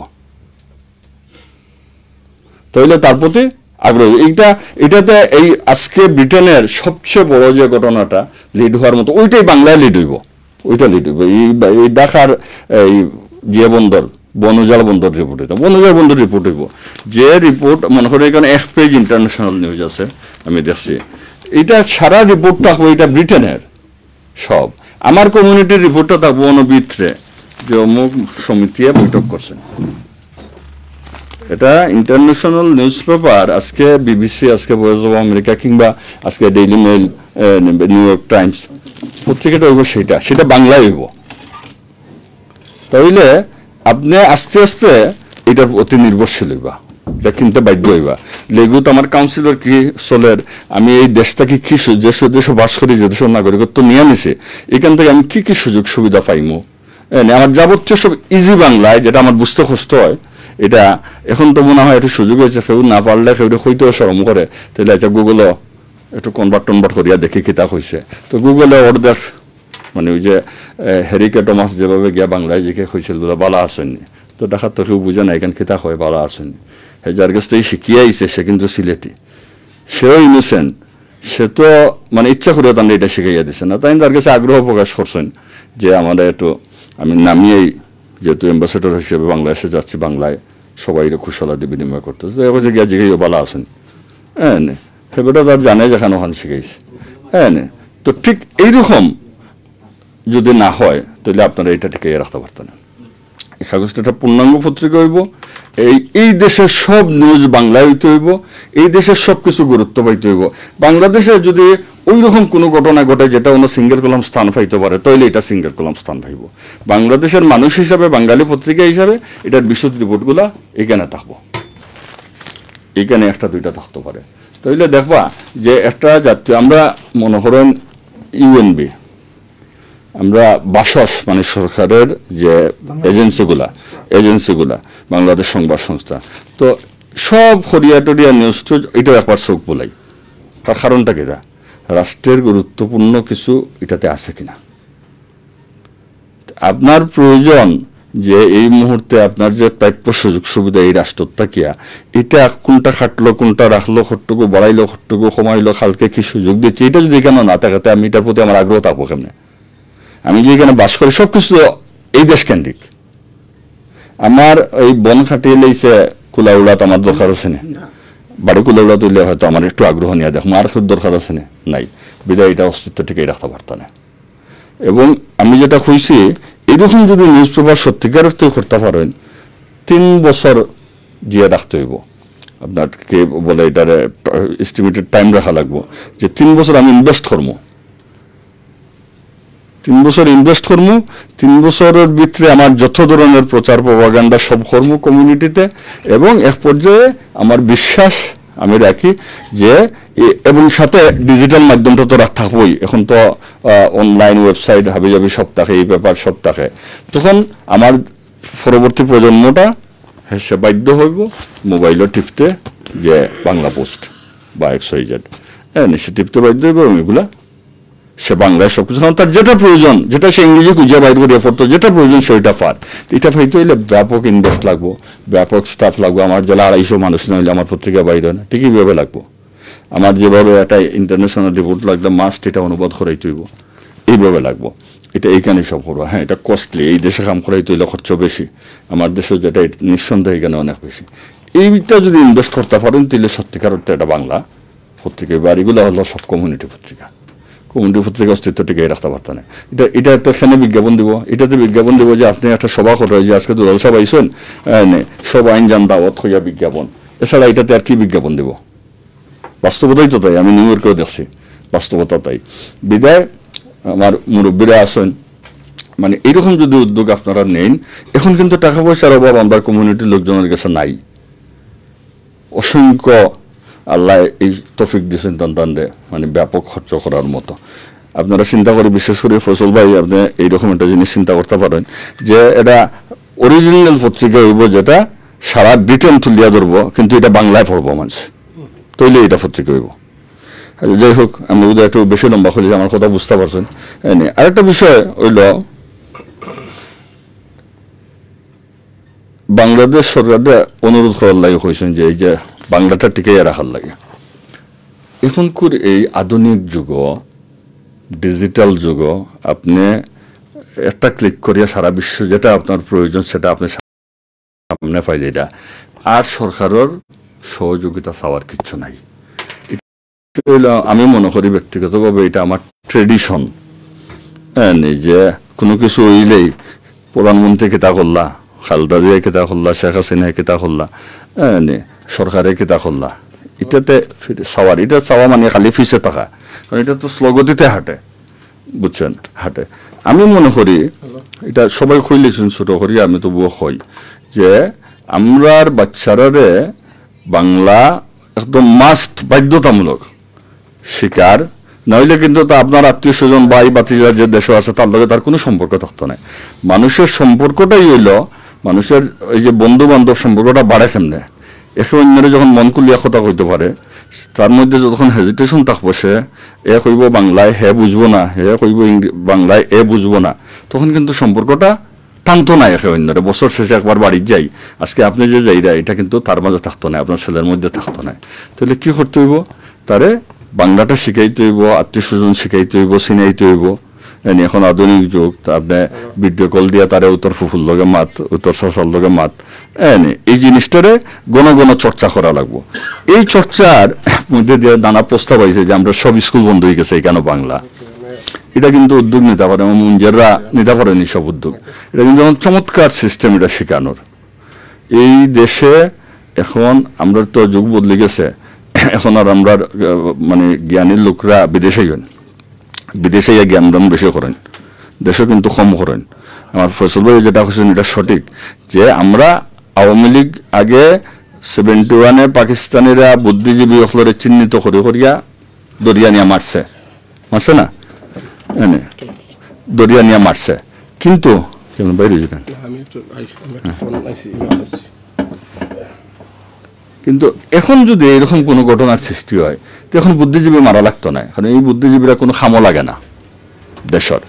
তাইলে তার প্রতি আগ্রহী। এটাতে এই আজকে ব্রিটেনের সবচেয়ে বড় যে ঘটনাটা লিড হওয়ার মতো, ওইটাই বাংলায় লিড হইব, ওইটা লিড হইব। এই ঢাকার এই যে বন্দর, বনজাল বন্দর রিপোর্ট, এটা বনজাল বন্দর রিপোর্ট হইব, যে রিপোর্ট মনে করেন এখানে 1 পেজ ইন্টারন্যাশনাল নিউজ আছে, আমি দেখছি এটা সারা রিপোর্ট থাকবো, এটা ব্রিটেনের সব। আমার কমিউনিটির রিপোর্টটা থাকবো অনবিত্রে যে অমুক সমিতি বৈঠক করছেন। এটা ইন্টারন্যাশনাল নিউজ পেপার, আজকে বিবিসি, আজকে ভয়েস অফ আমেরিকা, কিংবা আজকে daily mail, new York Times পত্রিকাটা হইব, সেটা বাংলায় হইব। তাইলে আপনি আস্তে আস্তে এটার অতি নির্ভরশীল হইবা, এটা কিনতে বাধ্য হইবা। লেগুত আমার কাউন্সিলর কি চলের, আমি এই দেশটাকে কি যে দেশে বাস করি, যে দেশের নাগরিকত্ব নিয়ে নিছে, এখান থেকে আমি কি কি সুযোগ সুবিধা পাইমো, আমার যাবতীয় সব ইজি বাংলায়, যেটা আমার বুঝতে কষ্ট হয়। এটা এখন তো মনে হয় একটু সুযোগ হয়েছে, কেউ না পারলে কেউ হইতেও শরম করে, তাহলে এটা গুগলও একটু কনভার্ট করিয়া দেখি কিতা হয়েছে। তো গুগলে অর্ধেক মানে ওই যে হেরিকে টমাস যেভাবে গিয়া বাংলায় যে হয়েছিল বালা আসেননি, তো দেখার তো কেউ বুঝে না এখান কিতা হয় বালা আসেননি। হে যার কাছ থেকে শিখিয়ে আইছে, সে কিন্তু সিলেটি, সেও ইনোসেন্ট, সে তো মানে ইচ্ছা করে তার এটা শিখাইয়া দিছে না। তাই তার কাছে আগ্রহ প্রকাশ করছেন যে আমাদের একটু আমি নামিয়েই, যেহেতু অ্যাম্বাসেডর হিসেবে বাংলাদেশে যাচ্ছি, বাংলায় সবাই কুশলাদি বিনিময় করতে, তো এবার গিয়া জিগাইও বালা আসেন, হ্যাঁ সেটা তার জানে যেখানে ওখানে শিখাইছে, হ্যাঁ। তো ঠিক এইরকম যদি না হয়, তাহলে আপনারা এটা টিকে রাখতে পারতেন না। এই কাগজটা একটা পূর্ণাঙ্গ পত্রিকা হইব, এই দেশের সব নিউজ বাংলায় হইতে হইব, এই দেশের সব কিছু গুরুত্ব পাইতে হইব। বাংলাদেশে যদি ওই রকম কোনো ঘটনা ঘটে যেটা অন্য সিঙ্গেল কলাম স্থান পাইতে পারে, তাইলে এটা সিঙ্গেল কলাম স্থান পাইব। বাংলাদেশের মানুষ হিসাবে, বাঙালি পত্রিকা হিসাবে এটার বিশদ রিপোর্টগুলা এখানে থাকবো, এখানে 1-2টা থাকতে পারে। তাইলে দেখবা যে একটা জাতীয়, আমরা মনে করেন ইউএনবি, আমরা বাসস মানে সরকারের যে এজেন্সিগুলা বাংলাদেশ সংবাদ সংস্থা, তো সব খরিয়া টরিয়া নিউজ টুজ এটা একবার চোখ বলাই। তার কারণটা কিনা, রাষ্ট্রের গুরুত্বপূর্ণ কিছু এটাতে আছে কিনা। আপনার প্রয়োজন যে এই মুহূর্তে আপনার যে প্রাপ্য সুযোগ সুবিধা এই রাষ্ট্রটা কিয়া, এটা কোনটা খাটলো, কোনটা রাখলো, খটটুকু বাড়াইলো, খটটুকু কমাইলো, কালকে কি সুযোগ দিচ্ছে, এটা যদি কেন না থাকাতে আমি এটার প্রতি আমার আগ্রহ থাকবো কেমনে। আমি যে এখানে বাস করি সবকিছু এই দেশ কেন্দ্রিক। আমার এই বন খাটিয়ে লেইছে কুলাউলাত আমার দরকার আছে না, বাড়ি কুলাউলা তুললে হয়তো আমার একটু আগ্রহ নিয়ে দেখো, আর খুব দরকার আছে না, নাই, বিদায় এটা অস্তিত্ব টিকে রাখতে পারত না। এবং আমি যেটা খুঁজছি, এরকম যদি নিউজ পেপার সত্যিকার করতে পারেন, 3 বছর জিয়া রাখতে হইব। আপনার কে বলে এটার এস্টিমেটেড টাইম রাখা লাগবো, যে 3 বছর আমি ইনভেস্ট করবো 3 বছর ইনভেস্ট করবো, 3 বছরের ভিতরে আমার যত ধরনের প্রচার প্রপাগান্ডা সব কর্ম কমিউনিটিতে, এবং এক পর্যায়ে আমার বিশ্বাস আমি রাখি যে এবং সাথে ডিজিটাল মাধ্যমটা তো থাকবই। এখন তো অনলাইন ওয়েবসাইট হাবিজাবি সব থাকে, এই পেপার সব থাকে। তখন আমার পরবর্তী প্রজন্মটা সে বাধ্য হইব মোবাইলও টিপতে, যে বাংলা পোস্ট বা XYZ সে টিপতে বাধ্য হইব, এবং এগুলা সে বাংলায় সব কিছু, তার যেটা প্রয়োজন, যেটা সে ইংরেজি খুঁজে বাইর করিয়া পড়তো, যেটা প্রয়োজন সেটা পার। এটা পাইতে হইলে ব্যাপক ইনভেস্ট লাগবো, ব্যাপক স্টাফ লাগবো। আমার জেলা 250 মানুষ না হইলে আমার পত্রিকা বাইর হয় না, ঠিকই ভাবে লাগবো। আমার যেভাবে একটা ইন্টারন্যাশনাল রিপোর্ট লাগলে মাস্ট এটা অনুবাদ করাইতে হইব, এইভাবে লাগবো। এটা এইখানে সব করবো। হ্যাঁ, এটা কস্টলি, এই দেশে কাম করাইতে হইলে খরচ বেশি, আমার দেশে যেটা নিঃসন্দেহে এখানে অনেক বেশি। এইটা যদি ইনভেস্ট করতে পারেন তাহলে সত্যিকার অর্থে এটা বাংলা পত্রিকা, বাড়িগুলো হলো সব কমিউনিটি পত্রিকা, কমিউনিটি পত্রিকা অস্তিত্ব টিকে রাখতে পারতেন না। এটা তো এখানে বিজ্ঞাপন দিব, এটাতে বিজ্ঞাপন দিব যে আপনি একটা সভা করে, যে আজকে দুলাল সব আইসেন, সব আইন জান দাওয়াত হইয়া বিজ্ঞাপন, এছাড়া এটাতে আর কি বিজ্ঞাপন দিব? বাস্তবতাই তো তাই, আমি নিউ ইয়র্কেও দেখছি বাস্তবতা তাই। বিদায় আমার মুরব্বীরা আছেন, মানে এইরকম যদি উদ্যোগ আপনারা নেন, এখন কিন্তু টাকা পয়সার অভাব আমরা কমিউনিটির লোকজনের কাছে নাই। অসংখ্য আল্লাহ এই তৌফিক দিয়েছেন তান্তানরে, মানে ব্যাপক খরচ করার মতো। আপনারা চিন্তা করে, বিশেষ করে ফসল ভাই, আপনি এইরকম একটা জিনিস চিন্তা করতে পারেন যে এটা অরিজিনাল পত্রিকা হইব, যেটা সারা ব্রিটেন তুলিয়া ধরবো, কিন্তু এটা বাংলায় পড়বো মানুষ, তৈলে এটা পত্রিকা হইব। যাই হোক, আমি বোধহয় একটু বেশি লম্বা করলে আমার কথা বুঝতে পারছেন। আরেকটা বিষয় হইল, বাংলাদেশ সরকারকে অনুরোধ করার লাগে হয়েছেন যে এই যে বাংলাটা টিকাইয়া রাখার লাগে। এখনকার এই আধুনিক যুগ, ডিজিটাল যুগ, আপনি একটা ক্লিক করিয়া সারা বিশ্ব যেটা আপনার প্রয়োজন সেটা আপনি সামনে পাই। এটা আর সরকারের সহযোগিতা চাওয়ার কিচ্ছু নাই। আমি মনে করি ব্যক্তিগতভাবে এটা আমার ট্রেডিশন, যে কোনো কিছু হইলেই প্রধানমন্ত্রী কেতা করলা, খালেদা জিয়া কেতা করলা, শেখ হাসিনা কেতা করলা, সরকারে কেতা করলা, এটাতে চাওয়ার, এটা চাওয়া মানে খালি ফিসে থাকা, কারণ এটা তো স্লগতিতে হাঁটে, বুঝছেন, হাঁটে। আমি মনে করি এটা সবাই কইলেছেন ছোট করি, আমি তবুও কই যে আমরার বাচ্চারারে বাংলা একদম মাস্ট, বাধ্যতামূলক শিকার, নইলে কিন্তু তা আপনার আত্মীয় স্বজন ভাই বাতিজা যে দেশে আছে তার লগে তার কোনো সম্পর্ক থাকতো না। মানুষের সম্পর্কটাই হইল, মানুষের এই যে বন্ধু বান্ধব সম্পর্কটা বাড়ে কেমনে, একে অন্যরা যখন মন খুলিয়া কথা কইতে পারে, তার মধ্যে যখন হেজিটেশন থাকবো, সে এ কইব বাংলায় হে বুঝবো না, হে কইব বাংলায় এ বুঝবো না, তখন কিন্তু সম্পর্কটা টানতো না একে অন্যরে। বছর শেষে একবার বাড়ির যাই, আজকে আপনি যে যাইরা, এটা কিন্তু তার মাঝে থাকতো না, আপনার ছেলের মধ্যে থাকতো না। তাহলে কি করতে হইব? তারে বাংলাটা শিখাইতে হইব, আত্মীয় স্বজন শিখাইতে হইব, চিনাইতে হইব। এখন আধুনিক যুগ, আপনি ভিডিও কল দিয়া তারে উত্তর ফুফুর লগে মাত, উত্তর শাসার লগে মাত, এই জিনিসটারে ঘন ঘন চর্চা করা লাগবো। এই চর্চার মধ্যে দিয়ে নানা প্রস্তাব আইছে যে আমরা সব স্কুল বন্ধ হয়ে গেছে, কেন বাংলা? এটা কিন্তু উদ্যোগ নিতে পারে, মুঞ্জেররা নিতে পারেনি সব উদ্যোগ। এটা কিন্তু চমৎকার সিস্টেম এটা শেখানোর। এই দেশে এখন আমরা তো যুগ বদলে গেছে, এখন আর আমরা মানে জ্ঞানীর লোকরা বিদেশে যান, বিদেশে গিয়ে জ্ঞান দান বেশি করেন, দেশে কিন্তু কম করেন। আমার ফসল ভাই যেটা হচ্ছেন এটা সঠিক, যে আমরা আওয়ামী লীগ আগে 71-এ পাকিস্তানিরা বুদ্ধিজীবী অখলরে চিহ্নিত করে করিয়া দরিয়া নিয়ে মারছে, মারছে না, দরিয়া নিয়ে মারছে, কিন্তু কেমন বাইরে যেতেন, কিন্তু এখন যদি এরকম কোনো ঘটনার সৃষ্টি হয়, এখন বুদ্ধিজীবী মারা লাগতো না, কারণ এই বুদ্ধিজীবীরা কোনো খামো লাগে না দেশের।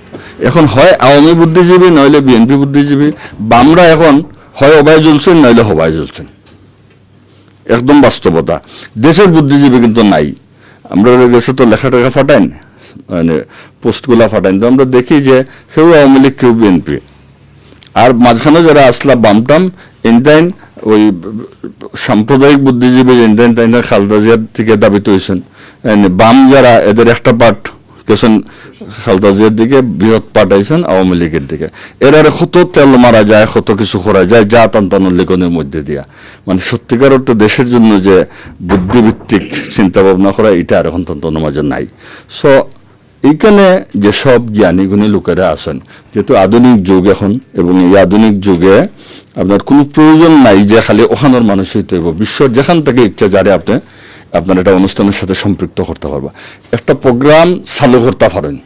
এখন হয় আওয়ামী বুদ্ধিজীবী, নইলে বিএনপি বুদ্ধিজীবী, বামরা এখন হয় অবায় জ্বলছেন, নইলে হবায় জ্বলছেন, একদম বাস্তবতা। দেশের বুদ্ধিজীবী কিন্তু নাই। আমরা দেশে তো লেখা টেখা ফাটাইন, মানে পোস্টগুলা ফাটাইন, তো আমরা দেখি যে কেউ আওয়ামী লীগ, কেউ বিএনপি, আর মাঝখানে যারা আসলা বামটাম, এনটাইন ওই সাম্প্রদায়িক বুদ্ধিজীবী এনটাইন তাই না খালেদা জিয়ার থেকে দাবিত হয়েছেন। বাম যারা, এদের একটা পার্ট কেছেন খালেদা জিয়ার দিকে, বৃহৎ পার্ট আইছেন আওয়ামী লীগের দিকে। এর কত তেল মারা যায়, কত কিছু করা যায়, যা তান্তানোর লেখনের মধ্যে দিয়া, মানে সত্যিকার অর্থে দেশের জন্য যে বুদ্ধিভিত্তিক চিন্তা ভাবনা করা, এটা আর এখন তান্তানোর মাঝে নাই। সো এইখানে যেসব জ্ঞানী গুণী লোকেরা আছেন, যেহেতু আধুনিক যুগ এখন, এবং এই আধুনিক যুগে আপনার কোনো প্রয়োজন নাই যে খালি ওখানের মানুষ হইতে হইব, বিশ্বের যেখান থেকে ইচ্ছা যারে আপনি আপনার একটা অনুষ্ঠানের সাথে সম্পৃক্ত করতে পারবা, একটা প্রোগ্রাম চালু করতে পারেন,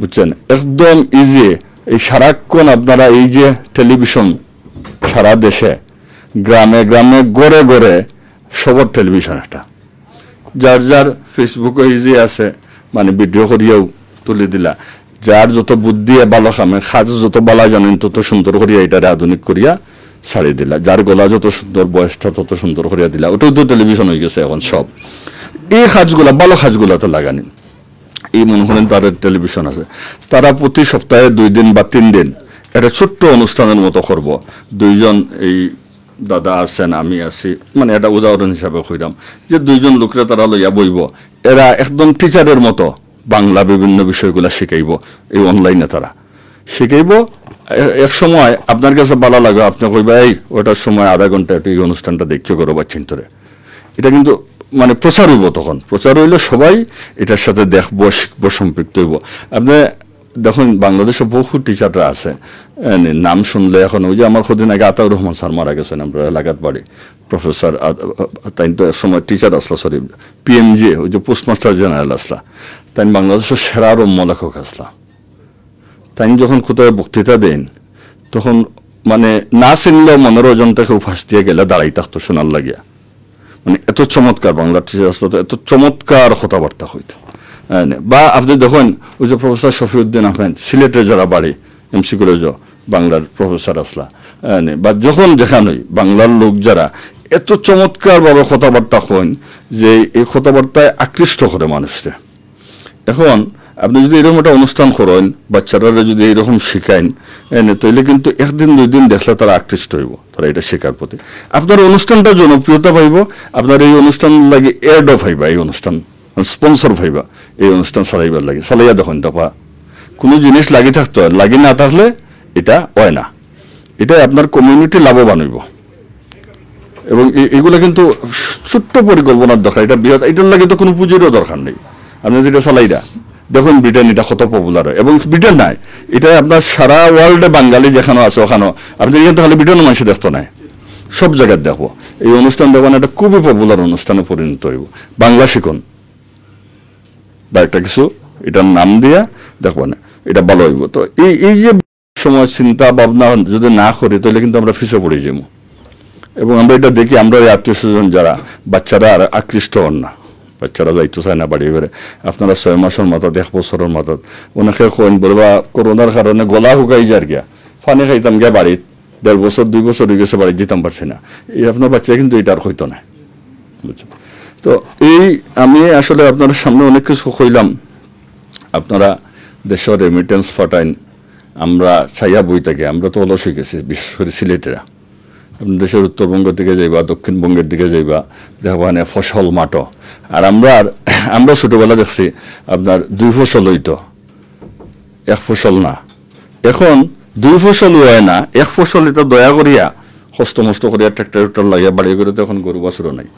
বুঝছেন, একদম ইজি। এই সারাক্ষণ আপনারা এই যে টেলিভিশন সারা দেশে গ্রামে গ্রামে গড়ে গড়ে সবর টেলিভিশন একটা, যার যার ফেসবুকে ইজি আছে, মানে ভিডিও করিয়াও তুলে দিলা, যার যত বুদ্ধি ভালো খামে খাজ যত বালা জানেন তত সুন্দর করিয়া এটারে আধুনিক করিয়া ছাড়িয়ে দিলা, যার গলা যত সুন্দর বয়সটা তত সুন্দর করিয়া দিলা, ওটাও তো টেলিভিশন হয়ে গেছে এখন সব। এই কাজগুলা ভালো কাজগুলা তো লাগানি, এই মনে করেন তাদের টেলিভিশন আছে, তারা প্রতি সপ্তাহে 2 দিন বা 3 দিন একটা ছোট্ট অনুষ্ঠানের মতো করব, 2 জন এই দাদা আছেন, আমি আছি, মানে এটা উদাহরণ হিসাবে কইরাম যে 2 জন লোকরা তারা লইয়া বইব, এরা একদম টিচারের মতো বাংলা বিভিন্ন বিষয়গুলা শিখাইব, এই অনলাইনে তারা শিখাইব। এক সময় আপনার কাছে ভালো লাগে, আপনি কইবা এই ওটার সময় আধা ঘন্টা একটু এই অনুষ্ঠানটা দেখতে করো বা চিন্তরে, এটা কিন্তু মানে প্রচার হইব, তখন প্রচার হইলে সবাই এটার সাথে দেখবো, শিখবো, সম্পৃক্ত হইব। আপনি দেখুন বাংলাদেশে বহু টিচাররা আছে, নাম শুনলে এখন ওই যে আমার কদিন আগে আতাউর রহমান স্যার মারা গেছেন, আমরা এলাকাত বাড়ি প্রফেসর, তাই তো এক সময় টিচার আসলো, সরি পিএমজি, ওই যে পোস্টমাস্টার জেনারেল আসলা, তাই বাংলাদেশের সেরা রম্য লেখক আসলা, তাই যখন কোথায় বক্তৃতা দেন তখন মানে না চিনলেও মনের ওজন থেকে উপাস দিয়ে গেলে দাঁড়াই থাকতো শোনার লাগিয়া, মানে এত চমৎকার বাংলা টিচার আসলো, এত চমৎকার কথাবার্তা হইতো। বা আপনি দেখুন ওই যে প্রফেসর শফিউদ্দিন আহমেদ, সিলেটের যারা বাড়ি এমসি কলেজ বাংলার প্রফেসর আসলা, বা যখন যেখানেই বাংলার লোক যারা এত চমৎকারভাবে কথাবার্তা হন যে এই কথাবার্তায় আকৃষ্ট করে মানুষকে। এখন আপনি যদি এরকম একটা অনুষ্ঠান করেন, বাচ্চারা যদি এইরকম শিখাইন, তাইলে কিন্তু 1 দিন 2 দিন দেখলে তারা আকৃষ্ট হইব, তারা এটা শেখার প্রতি। আপনার অনুষ্ঠানটা জনপ্রিয়তা পাইব, আপনার এই অনুষ্ঠান লাগে এডও পাইবা, এই অনুষ্ঠান স্পন্সর পাইবা, এই অনুষ্ঠান চালাইবার লাগে, চালাইয়া দেখুন তাপা কোনো জিনিস লাগি থাকতে হয়, লাগি না থাকলে এটা হয় না, এটা আপনার কমিউনিটি লাভবান হইব। এবং এগুলো কিন্তু ছোট্ট পরিকল্পনার দরকার, এটা বৃহৎ, এটার লাগে তো কোনো পুঁজিরও দরকার নেই। আপনি যেটা চালাইরা দেখুন ব্রিটেন এটা কত পপুলার হয়, এবং ব্রিটেন নাই, এটা আপনার সারা ওয়ার্ল্ডে বাঙালি যেখানে আছে ওখানেও, আপনি এখান থেকে ব্রিটেনের মানুষ দেখতো নাই, সব জায়গায় দেখবো এই অনুষ্ঠান দেখবেন, এটা খুবই পপুলার অনুষ্ঠানে পরিণত হইব। বাংলা শিখুন বা একটা কিছু এটার নাম দিয়া দেখবো না, এটা ভালো হইব। তো এই যে সময় চিন্তা ভাবনা যদি না করি তাহলে কিন্তু আমরা ফিসে পড়ে যাবো। এবং আমরা এটা দেখি, আমরা আত্মীয় স্বজন যারা বাচ্চারা আর আকৃষ্ট হন না, বাচ্চারা যাইতে চায় না বাড়ি ঘরে, আপনারা 6 মাসের মাথাত 1 বছরের মাথাত অনেকে কইন বলবা করোনার কারণে গলা শুকাই যার গিয়া, পানি খাইতাম গিয়া বাড়িত, 1.5 বছর 2 বছর হয়ে গেছে বাড়িতে যেতাম পারছি না, এই আপনার বাচ্চা কিন্তু এটা আর হইতো না, বুঝছেন। তো এই আমি আসলে আপনার সামনে অনেক কিছু কইলাম, আপনারা দেশের রেমিটেন্স ফাটাইন, আমরা ছাইয়া বই থেকে আমরা তো অলসই গেছি, বিশেষ করে সিলেটেরা, আপনি দেশের উত্তরবঙ্গ দিকে যাইবা, দক্ষিণবঙ্গের দিকে যাইবা, দেখবা মানে ফসল মাটো, আর আমরা ছোটবেলা দেখছি আপনার 2 ফসল হইতো, 1 ফসল না, এখন 2 ফসল হয় না, 1 ফসল এটা দয়া করিয়া কষ্ট মষ্ট করিয়া ট্রাক্টর লাগিয়া বাড়ি করে, তো এখন গরু বাছুরও নাই,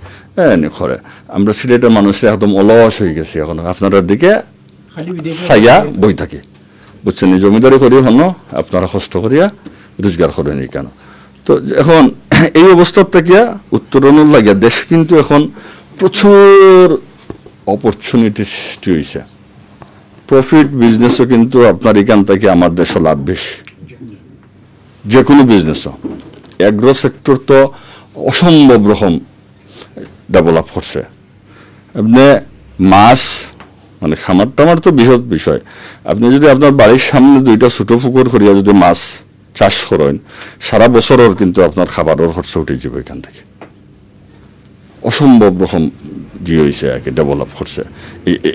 করে আমরা সিলেটের মানুষের একদম অলস হয়ে গেছি, এখন আপনার দিকে ছাইয়া বই থাকে, বুঝছেন, জমিদারি করিও হন, আপনারা কষ্ট করিয়া রোজগার করেন কেন। তো এখন এই অবস্থার থেকে উত্তরণের লাগিয়া দেশ কিন্তু এখন প্রচুর অপরচুনিটি সৃষ্টি হয়েছে, প্রফিট বিজনেসও কিন্তু আপনার এখান থেকে আমার দেশে লাভ বেশি, যে কোনো বিজনেসও। অ্যাগ্রো সেক্টর তো অসম্ভব রকম ডেভেলপ করছে, আপনি মাছ মানে খামার টামার তো বৃহৎ বিষয়, আপনি যদি আপনার বাড়ির সামনে 2টা ছোট পুকুর করিয়া যদি মাছ চাষ করেন, সারা বছরের কিন্তু আপনার খাবারের খরচ উঠে যাবে এখান থেকে, অসম্ভব রকম জি হয়েছে, একে ডেভেলপ করছে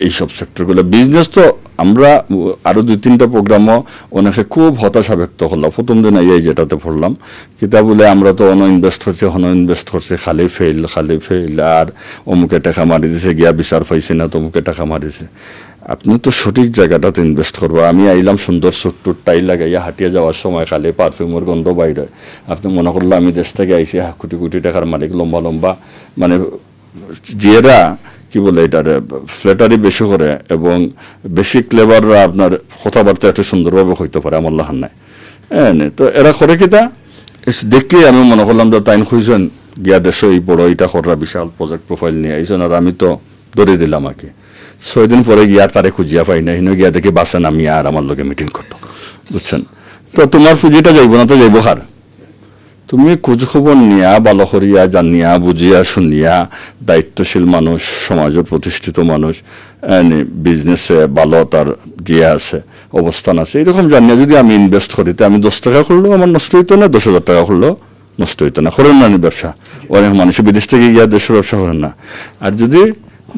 এইসব সেক্টরগুলো। বিজনেস তো আমরা আরও 2-3টা প্রোগ্রামও অনেকে খুব হতাশা ব্যক্ত করলাম, প্রথম দিন এই যেটাতে পড়লাম কিতাব বলে আমরা তো ইনভেস্ট করছি, খালি ফেল, আর অমুকে টাকা মারি দিছে, গিয়া বিচার পাইছি না, তমুকে টাকা মারিছে। আপনি তো সঠিক জায়গাটাতে ইনভেস্ট করবো। আমি আইলাম সুন্দর ছোট্ট টাইল লাগাইয়া হাঁটিয়ে যাওয়ার সময় খালি পারফিউমের গন্ধ বাইর হয়, আপনি মনে করলো আমি দেশ থেকে আইসি কোটি কোটি টাকার মালিক, লম্বা লম্বা মানে জিয়েরা কি বলে এটার ফ্ল্যাটারি বেশি করে এবং বেশি ক্লেভাররা আপনার কথাবার্তা একটু সুন্দরভাবে হইতে পারে আমার লাহান নাই তো এরা করে কিতা দেখি আমি মনে করলাম যে তাইন খুঁজছেন গিয়া দেশ এই বড় এটা করার বিশাল প্রজেক্ট প্রোফাইল নিয়ে আইসেন আর আমি তো ধরে দিলাম আগে 6 দিন পরে গিয়া তারে খুঁজিয়া পাই না হিনো গিয়া দেখি বাসে নামিয়া আর আমার লগে মিটিং করতো বুঝছেন তো তোমার পুঁজিটা যাইব না তো যাইব হার তুমি খোঁজ খবর নিয়া ভালো করিয়া জানিয়া বুঝিয়া শুনিয়া দায়িত্বশীল মানুষ সমাজের প্রতিষ্ঠিত মানুষ বিজনেসে ভালো তার জিয়া আছে অবস্থান আছে এরকম জানিয়া যদি আমি ইনভেস্ট করিতে আমি 10 টাকা করলেও আমার নষ্ট হইতো না 10,000 টাকা করলেও নষ্ট হইতো না করেন না ব্যবসা অনেক মানুষ বিদেশ থেকে গিয়া দেশের ব্যবসা করেন না আর যদি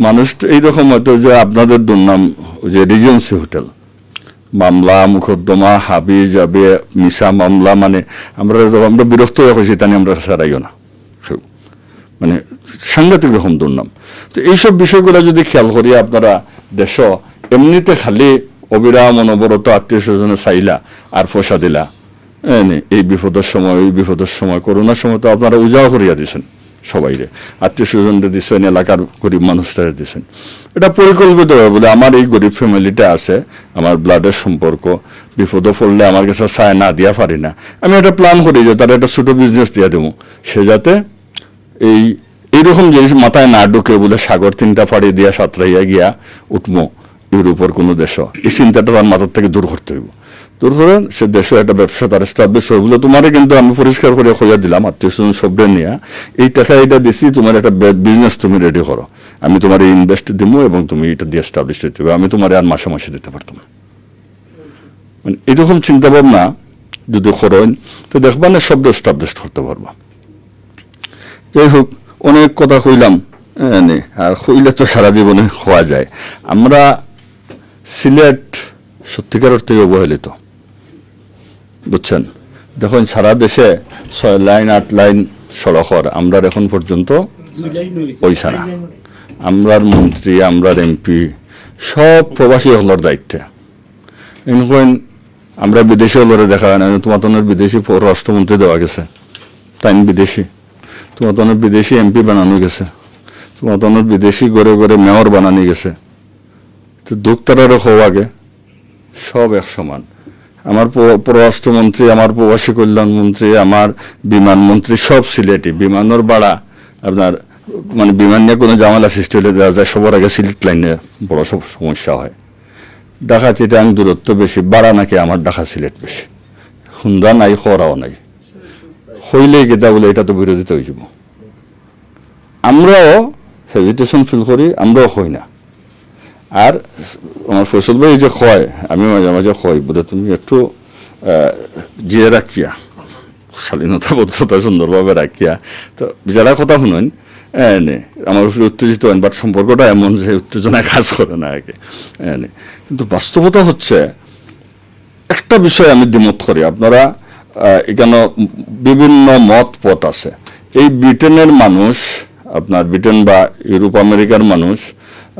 মানুষ এইরকম হয়তো যে আপনাদের দুর্নাম যে রিজেন্সি হোটেল মামলা মোকদ্দমা হাবি যাবে মিশা মামলা মানে আমরা বিরক্ত হয়ে হয়েছি তাই আমরা সারাইও না মানে সাংঘাতিক রকম দুর্নাম তো এইসব বিষয়গুলো যদি খেয়াল করি আপনারা দেশ এমনিতে খালি অবিরাম অনবরত আত্মীয় স্বজনে চাইলা আর পয়সা দিলা এই বিপদের সময় ওই বিপদের সময় করোনার সময় তো আপনারা উজাও করিয়া দিয়েছেন সবাইরে আত্মীয় স্বজনদের দিচ্ছেন এলাকার গরিব মানুষরা দিচ্ছেন এটা পরিকল্পিত বলে আমার এই গরিব ফ্যামিলিটা আছে আমার ব্লাডের সম্পর্ক বিপদে পড়লে আমার কাছে চায় না দিয়া পারি না আমি একটা প্ল্যান করি যে তার একটা ছোট বিজনেস দিয়া দেবো সে যাতে এইরকম জিনিস মাথায় না ঢুকে বলে সাগর 3টা ফাড়ি দিয়া সাঁতরাইয়া গিয়া উঠবো ইউরোপের কোনো দেশ এই চিন্তাটা তার মাথার থেকে দূর করতে হইব দূর করেন সে দেশে একটা ব্যবসা তার এস্টাবলিশ হয়ে বলে তোমারে কিন্তু আমি পরিষ্কার করে খোঁজা দিলাম আত্মীয় স্বজন সবরে নিয়ে এই টাকা এটা দিছি তোমার একটা বিজনেস তুমি রেডি করো আমি তোমার ইনভেস্ট দিব এবং তুমি এটা দিয়ে এস্টাবলিশ হইতে হবে আমি তোমার আর মাসে মাসে দিতে পারতাম মানে এরকম চিন্তা ভাবনা যদি করেন তো দেখবা না শব্দ এস্টাবলিশ করতে পারবা যাই হোক অনেক কথা কইলাম আর কইলে তো সারা জীবনে খোয়া যায় আমরা সিলেট সত্যিকার অর্থে অবহেলিত বুঝছেন দেখুন সারা দেশে 6 লাইন 8 লাইন সড়কর আমরা এখন পর্যন্ত পয়সা না আমরার মন্ত্রী আমরার এমপি সব প্রবাসী হলোর দায়িত্বে এনকোন আমরা বিদেশি হলরে দেখা হয় না তোমার তো বিদেশি পররাষ্ট্রমন্ত্রী দেওয়া গেছে তাই বিদেশি তোমার তো বিদেশি এমপি বানানো গেছে তোমার তো বিদেশি গড়ে গড়ে মেয়র বানানো গেছে তো দুঃখ তারারও হওয়া আগে সব এক সমান আমার পররাষ্ট্রমন্ত্রী আমার প্রবাসী কল্যাণ মন্ত্রী আমার বিমান মন্ত্রী সব সিলেটি বিমানের ভাড়া আপনার মানে বিমান নিয়ে কোনো ঝামেলা সৃষ্টি হলে দেওয়া যায় সবার আগে সিলেট লাইনে বড় সব সমস্যা হয় ঢাকা চিটাং দূরত্ব বেশি ভাড়া নাকি আমার ঢাকা সিলেট বেশি হুন্দা নাই খরাও নাই হইলেই গেতা বলে এটা তো বিরোধিতা হয়ে যাব আমরাও হেজিটেশন ফিল করি আমরাও হই না আর আমার ফসল ভাই যে হয় আমি মাঝে মাঝে হয় বোধ তুমি একটু জিয়ে রাখিয়া শালীনতা বদ্ধতা সুন্দরভাবে রাখিয়া তো যারা কথা শুনেন আমার উপরে উত্তেজিত হন বাট সম্পর্কটা এমন যে উত্তেজনায় কাজ করে না আগে কিন্তু বাস্তবতা হচ্ছে একটা বিষয় আমি দ্বিমত করি আপনারা এখানে বিভিন্ন মত পথ আছে এই ব্রিটেনের মানুষ আপনার ব্রিটেন বা ইউরোপ আমেরিকার মানুষ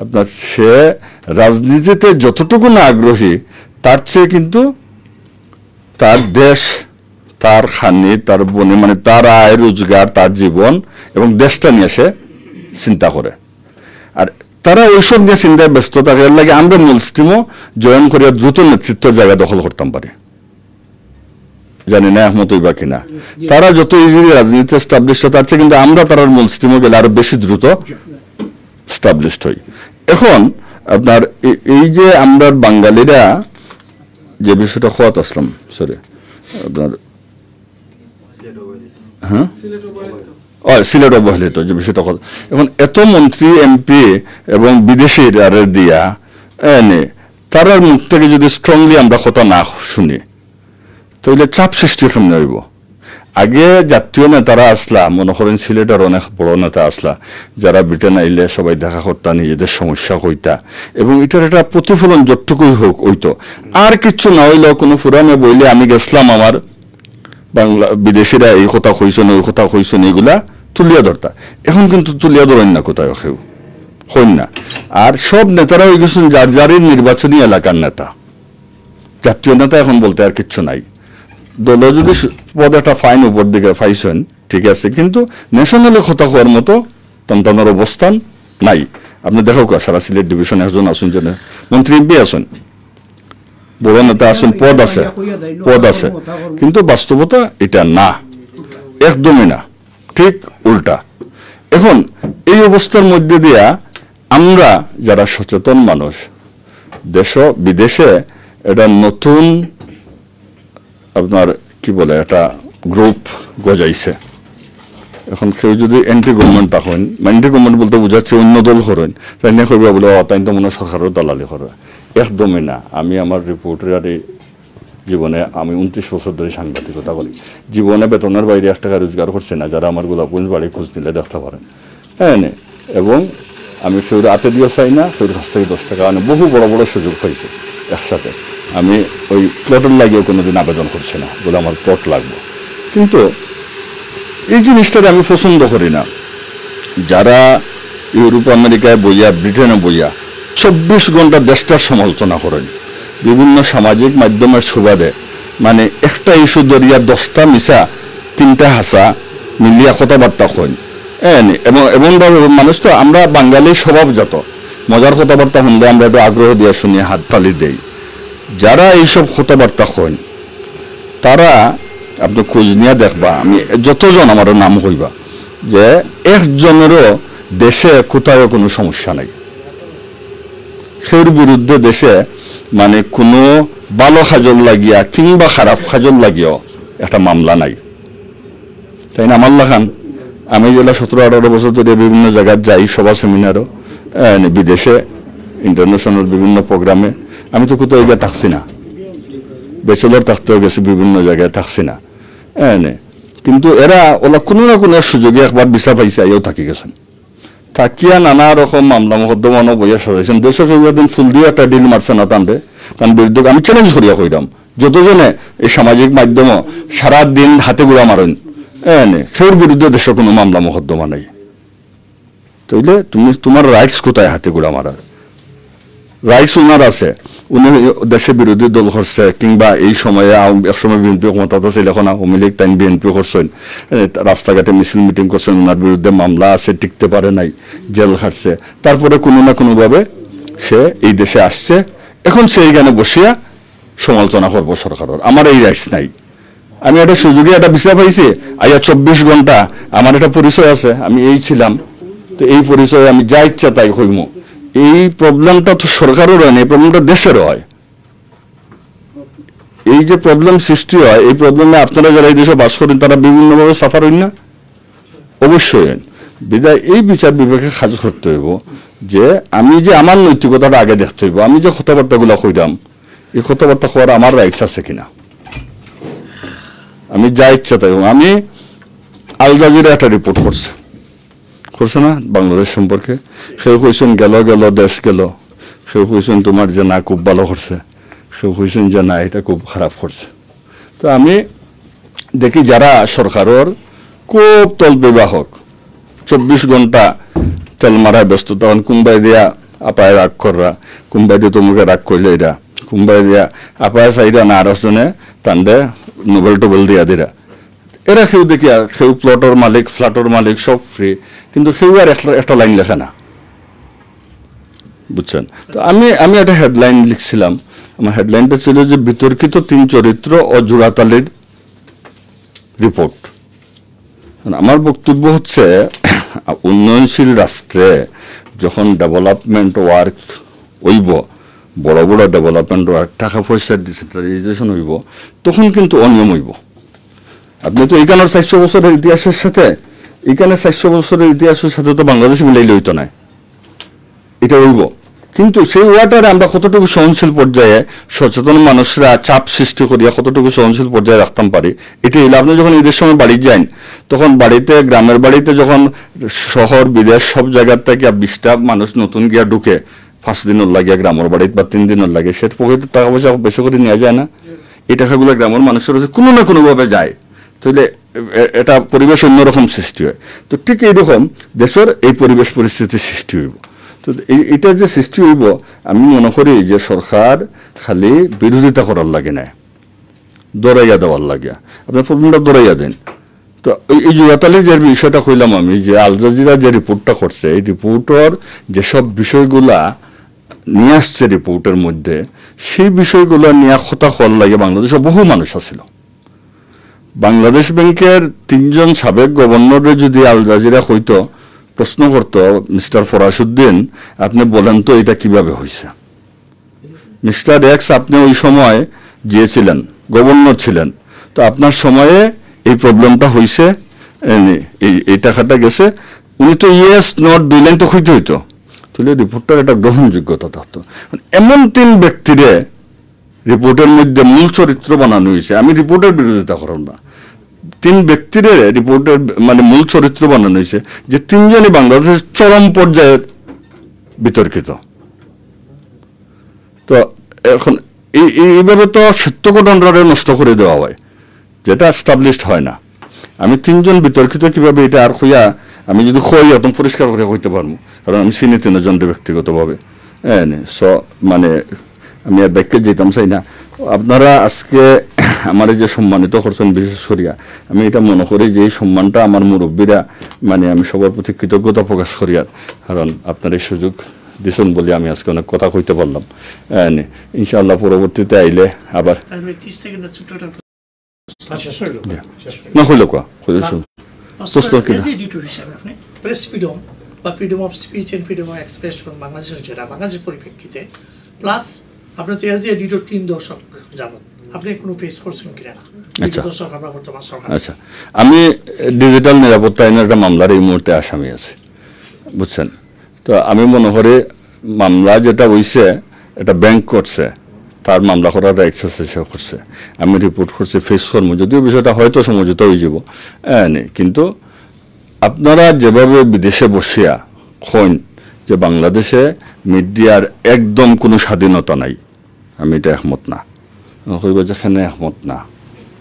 আপনার সে রাজনীতিতে যতটুকু না আগ্রহী তার চেয়ে কিন্তু তার দেশ তার খানি তার বনে মানে তার আয় রোজগার তার জীবন এবং দেশটা নিয়ে সে চিন্তা করে আর তারা ওইসব নিয়ে চিন্তায় ব্যস্ত থাকে এর লাগে আমরা মূল স্ট্রিমও জয়েন করিয়া দ্রুত নেতৃত্বের জায়গা দখল করতাম পারি জানি না একমত হইবা কিনা তারা যত ইজিলি রাজনীতি এস্টাবলিশ হয় তার চেয়ে কিন্তু আমরা তার মূল স্ট্রিমে গেলে আরো বেশি দ্রুত এস্টাবলিশড হই এখন আপনার এই যে আমরা বাঙালিরা যে বিষয়টা খোয়াত আসলাম সরি আপনার হ্যাঁ সিলেট অবহেলিত যে বিষয়টা কথা এখন এত মন্ত্রী এমপি এবং বিদেশির আরে দিয়া তার মুখ থেকে যদি স্ট্রংলি আমরা কথা না শুনি তাহলে চাপ সৃষ্টি কেমন হইব আগে জাতীয় নেতারা আসলা মনে করেন সিলেটের অনেক বড় নেতা আসলা যারা ব্রিটেন আইলে সবাই দেখা করতা নিজেদের সমস্যা কইতা এবং এটার একটা প্রতিফলন যতটুকুই হোক হইতো আর কিছু না হইলেও কোনো ফুরানে বইলে আমি গেছিলাম আমার বাংলা বিদেশিরা এই কথা কইছেন ওই কথা কইছেন এগুলা তুলিয়া ধরতা এখন কিন্তু তুলিয়া ধরেন না কোথায় কেউ হইন না আর সব নেতারা হয়ে গেছেন যার যারই নির্বাচনী এলাকার নেতা জাতীয় নেতা এখন বলতে আর কিচ্ছু নাই দল যদি পদ একটা ফাইন উপর দিকে পাইছেন ঠিক আছে কিন্তু ন্যাশনালে কথা হওয়ার মতো তার অবস্থান নাই আপনি দেখো সারা সিলেট ডিভিশন একজন আছেন, যে মন্ত্রী এমপি আছেন, বড় নেতা আছেন, পদ আছে, কিন্তু বাস্তবতা এটা না, একদমই না, ঠিক উল্টা। এখন এই অবস্থার মধ্যে দিয়া আমরা যারা সচেতন মানুষ, দেশ বিদেশে এটা নতুন আপনার কি বলে একটা গ্রুপ গজাইছে। এখন কেউ যদি এন্টি গভর্নমেন্ট তখন, এন্টি গভর্নমেন্ট বলতে বোঝাচ্ছে অন্য দল করেন, তাই নিয়ে কইবা বলে তাই তো মনে সরকারের দালালি করে, একদমই না। আমি আমার রিপোর্টারি জীবনে আমি 29 বছর ধরে সাংবাদিকতা করি, জীবনে বেতনের বাইরে 1 টাকা রোজগার করছি না, যারা আমার গোলাপগঞ্জ বাড়ি খোঁজ নিলে দেখতে পারেন। হ্যাঁ, এবং আমি কেউ হাতে দিয়ে চাই না, কেউ কাছ থেকে 10 টাকা আনে, বহু বড় বড় সুযোগ পাইছি একসাথে। আমি ওই প্লটের লাগিয়েও কোনোদিন আবেদন করছি না, বলে আমার প্লট লাগবে। কিন্তু এই জিনিসটাকে আমি পছন্দ করি না। যারা ইউরোপ আমেরিকায় বইয়া, ব্রিটেনে বইয়া 24 ঘন্টা দেশটার সমালোচনা করেন, বিভিন্ন সামাজিক মাধ্যমের সুবাদে, মানে একটা ইস্যু ধরিয়া 10টা মিশা 3টা হাসা মিলিয়া কথাবার্তা কইন, এবং এমনভাবে মানুষ তো আমরা বাঙালি স্বভাবজাত, মজার কথাবার্তা শুনলে আমরা একটু আগ্রহ দিয়ে শুনিয়ে হাততালি দেই। যারা এইসব কথাবার্তা কইন তারা আপনি খোঁজ নিয়ে দেখবা, আমি যতজন আমারও নাম হইবা, যে একজনেরও দেশে কোথাও কোনো সমস্যা নাই, সের বিরুদ্ধে দেশে মানে কোনো ভালো খাজল লাগিয়া কিংবা খারাপ খাজল লাগিয়াও একটা মামলা নাই, তাই না? আমার লাগান আমি যেটা 17-18 বছর ধরে বিভিন্ন জায়গায় যাই, সভা সেমিনারও, বিদেশে ইন্টারন্যাশনাল বিভিন্ন প্রোগ্রামে, আমি তো কোথাও গিয়ে থাকছি না, ব্যাচেলর থাকতেও গেছি, বিভিন্ন জায়গায় থাকছি না, কিন্তু এরা ওলা কোনো না কোনো সুযোগে একবার বিচার পাইছে, আইও থাকি গেছেন, থাকিয়া নানা রকম মামলা মকদ্দমানো বইয়া সাজাইছেন। দেশকে দিন ফুল দিয়ে একটা ডিল মারছে না টানবে, তার বিরুদ্ধে আমি চ্যালেঞ্জ করিয়া কইলাম, যতজনে এই সামাজিক মাধ্যম সারাদিন হাতে গুড়া মারেন, সের বিরুদ্ধে দেশে কোনো মামলা মকদ্দমা নাই, তাইলে তুমি তোমার রাইটস কোথায় হাতে গুড়া মারার? রাইটস ওনার আছে, উনি দেশে বিরোধী দল করছে, কিংবা এই সময়ে একসময় বিএনপি ক্ষমতাতে ছিল, এখন আওয়ামী লীগ তাই বিএনপি করছেন, রাস্তাঘাটে মিছিল মিটিং করছেন, ওনার বিরুদ্ধে মামলা আছে, টিকতে পারে নাই, জেল খাটছে, তারপরে কোনো না কোনোভাবে সে এই দেশে আসছে, এখন সে এইখানে বসিয়া সমালোচনা করবো সরকারের। আমার এই রাইটস নাই, আমি একটা সুযোগে একটা বিচার পাইছি, আইয়া 24 ঘন্টা আমার একটা পরিচয় আছে, আমি এই ছিলাম, তো এই পরিচয়ে আমি যা ইচ্ছা তাই হইমু। এই প্রবলেমটা তো সরকারের হয় না, এই প্রবলেমটা দেশের হয়। এই যে প্রবলেম সৃষ্টি হয়, এই প্রবলেমে আপনারা যারা এই দেশে বাস করেন তারা বিভিন্নভাবে সাফার হইন না, অবশ্যই বিদায় এই বিচার বিভাগে কাজ করতে হইব, যে আমি যে আমার নৈতিকতাটা আগে দেখতে হইব, আমি যে কথাবার্তাগুলো কইলাম, এই কথাবার্তা করার আমার রাইটস আছে কিনা, আমি যা ইচ্ছা তাই। আমি আল জাজিরা একটা রিপোর্ট করছে না বাংলাদেশ সম্পর্কে, কেউ কইছেন গেল দেশ গেল, কেউ কইছেন তোমার যে না খুব ভালো করছে, কেউ কইছেন যে না এটা খুব খারাপ করছে। তো আমি দেখি যারা সরকারের খুব তল বিবাহক, 24 ঘন্টা তেল মারায় ব্যস্ত, তখন কুম্বাই দিয়া আপায় রাগ কররা, কুম্বাই দিয়ে তোমাকে রাগ করলে এরা, কুম্বাই দিয়া আপায় চাইরা না, আর জনে তান্ডে নোবেল টোবেল দিয়া দিরা, এরা কেউ দেখি আর কেউ প্লটের মালিক, ফ্ল্যাটের মালিক, সব ফ্রি, কিন্তু কেউ আর একটা লাইন লেখে না, বুঝছেন? তো আমি একটা হেডলাইন লিখছিলাম, আমার হেডলাইনটা ছিল যে বিতর্কিত 3 চরিত্র ও জোড়াতালির রিপোর্ট। আমার বক্তব্য হচ্ছে, উন্নয়নশীল রাষ্ট্রে যখন ডেভেলপমেন্ট ওয়ার্ক হইব, বড় বড় ডেভেলপমেন্ট ওয়ার্ক, টাকা পয়সার ডিসেন্ট্রালাইজেশন হইব, তখন কিন্তু অনিয়ম হইব। আপনি তো এইখানের 400 বছরের ইতিহাসের সাথে, এইখানে 400 বছরের ইতিহাসের সাথে তো বাংলাদেশ মিলাইলে হইতো না, এটা হইব। কিন্তু সেই ওয়াটারে আমরা কতটুকু সহনশীল পর্যায়ে সচেতন মানুষরা চাপ সৃষ্টি করিয়া কতটুকু সহনশীল পর্যায়ে রাখতাম পারি, এটাই হইলে। আপনি যখন ঈদের সময় বাড়ি যান, তখন বাড়িতে, গ্রামের বাড়িতে যখন শহর বিদেশ সব জায়গার থেকে 20টা মানুষ নতুন গিয়া ঢুকে, 5 দিনের লাগিয়া গ্রামের বাড়িতে বা 3 দিনের লাগে, সে পকেটের টাকা পয়সা বেশি করে নেওয়া যায় না, এই টাকাগুলো গ্রামের মানুষের কোনো না কোনোভাবে যায়, তাহলে এটা পরিবেশ অন্যরকম সৃষ্টি হয়। তো ঠিক এইরকম দেশের এই পরিবেশ পরিস্থিতির সৃষ্টি হইব। তো এটা যে সৃষ্টি হইব, আমি মনে করি যে সরকার খালি বিরোধিতা করার লাগে না, দৌড়াইয়া দেওয়ার লাগে। আপনার প্রবলেমটা দৌড়াইয়া দেন, তো তো এই জুয়াতালির যে বিষয়টা কইলাম আমি, যে আল জাজিরা যে রিপোর্টটা করছে, এই রিপোর্টর যেসব বিষয়গুলা নিয়ে আসছে রিপোর্টের মধ্যে, সেই বিষয়গুলো নিয়ে কথা হল লাগে বাংলাদেশে বহু মানুষ আছিল। বাংলাদেশ ব্যাংকের 3জন সাবেক গভর্নরে যদি আল জাজিরা হইতো, প্রশ্ন করতো, মিস্টার ফরাসউদ্দিন আপনি বলেন তো এটা কিভাবে হয়েছে। মিস্টার এক্স আপনি ওই সময় ছিলেন, গভর্নর ছিলেন, তো আপনার সময়ে এই প্রবলেমটা হয়েছে, এই টাকাটা গেছে, উনি তো ইয়েস নট 2 লাইন তো হইতে হইতো, তাহলে রিপোর্টটার একটা গ্রহণযোগ্যতা থাকতো। এমন 3 ব্যক্তিরে রিপোর্টের মধ্যে মূল চরিত্র বানানো হয়েছে। আমি রিপোর্টের বিরোধিতা করব না, 3 ব্যক্তিরে রিপোর্টের মানে মূল চরিত্র বানানো হয়েছে, যে 3জনই বাংলাদেশের চরম পর্যায়ের বিতর্কিত। তো এখন এইভাবে তো সত্য ঘটনাটা নষ্ট করে দেওয়া হয়, যেটা এস্টাবলিশড হয় না। আমি 3জন বিতর্কিত কিভাবে এটা আর হইয়া, আমি যদি হই একদম পরিষ্কার করে হইতে পারবো, কারণ আমি চিনি 3জনকে ব্যক্তিগতভাবে। মানে আমি আর ব্যাখ্যা যেতাম চাই না। আপনারা আজকে আমার যে সম্মানিত করছেন বিশেষ করিয়া, আমি এটা মনে করি যে এই সম্মানটা আমার মুরব্বীরা, মানে আমি সবার প্রতি কৃতজ্ঞতা প্রকাশ করি, আর কারণ আপনার এই সুযোগ দিছেন বলে আমি আজকে অনেক কথা কইতে পারলাম। ইনশাআল্লাহ পরবর্তীতে আইলে আবার না হইল কোয়া প্রেস ফ্রিডম বা freedom of speech and freedom of expression বাংলাদেশের যেটা বাংলাদেশের পরিপ্রেক্ষিতে, প্লাস আপনার তো এজ এ এডিটর 3 দশক যাবত আপনি কোনো ফেস করছেন কিনা? আচ্ছা, আমি ডিজিটাল নিরাপত্তা আইনের একটা মামলার এই মুহূর্তে আসামি আছে, বুঝছেন? তো আমি মনে করি মামলা যেটা হইছে এটা ব্যাংক করছে, তার মামলা করার এক্সারসাইজ করছে, আমি রিপোর্ট করছি, ফেস করবো, যদিও বিষয়টা হয়তো সমঝোতা হয়ে যাব। কিন্তু আপনারা যেভাবে বিদেশে বসিয়া হইন যে বাংলাদেশে মিডিয়ার একদম কোনো স্বাধীনতা নাই, আমি এটা একমত না, কইব যেখানে একমত না।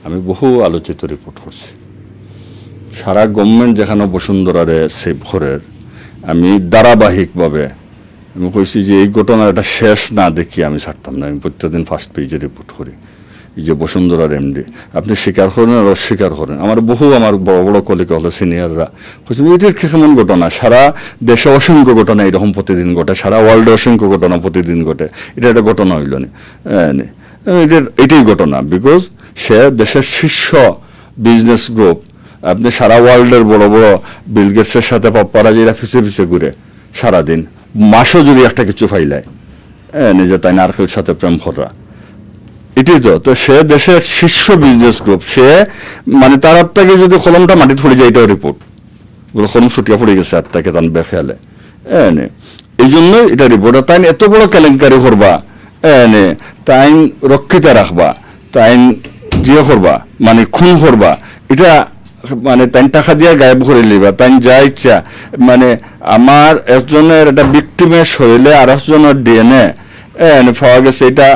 আমি বহু আলোচিত রিপোর্ট করছি, সারা গভর্নমেন্ট যেখানে বসুন্ধরারে সেভ করে, আমি ধারাবাহিকভাবে আমি কইছি যে এই ঘটনার একটা শেষ না দেখি আমি ছাড়তাম না। আমি প্রত্যেকদিন ফার্স্ট পেজে রিপোর্ট করি, এই যে বসুন্ধরার এমডি, আপনি স্বীকার করেন আর অস্বীকার করেন। আমার বড় বড় কলিগ হলো সিনিয়ররা কইছেন এটার কেমন ঘটনা, সারা দেশে অসংখ্য ঘটনা এরকম প্রতিদিন ঘটে, সারা ওয়ার্ল্ডে অসংখ্য ঘটনা প্রতিদিন ঘটে, এটা একটা ঘটনা হইল না, এটাই ঘটনা। বিকজ সে দেশের শীর্ষ বিজনেস গ্রুপ, আপনি সারা ওয়ার্ল্ডের বড় বড় বিল গেটসের সাথে পাপারাজিরা পিছিয়ে পিছিয়ে ঘুরে সারাদিন, মাসও যদি একটা কিছু ফাইলায় নিজে তাই নারকেলের সাথে প্রেম করা, এটাই তো সে দেশের শীর্ষ বিজনেস গ্রুপ। সে মানে তার আত্মাকে যদি কলমটা মাটিতে পড়ে যায়, এটাও রিপোর্ট, কলম ছুটিয়া পড়ে গেছে আত্মাকে তান বেখেয়ালে। এই জন্যই এটা রিপোর্ট। তাই এত বড় কেলেঙ্কারি করবা, তাই রক্ষিত রাখবা, তাই জিয়ে করবা, মানে খুন করবা, এটা মানে তাই টাকা দিয়ে গায়েব করে লিবা, তাই যা ইচ্ছা। মানে আমার একজনের একটা ভিকটিমের শরীরে আর একজনের ডিএনএ পাওয়া গেছে, এটা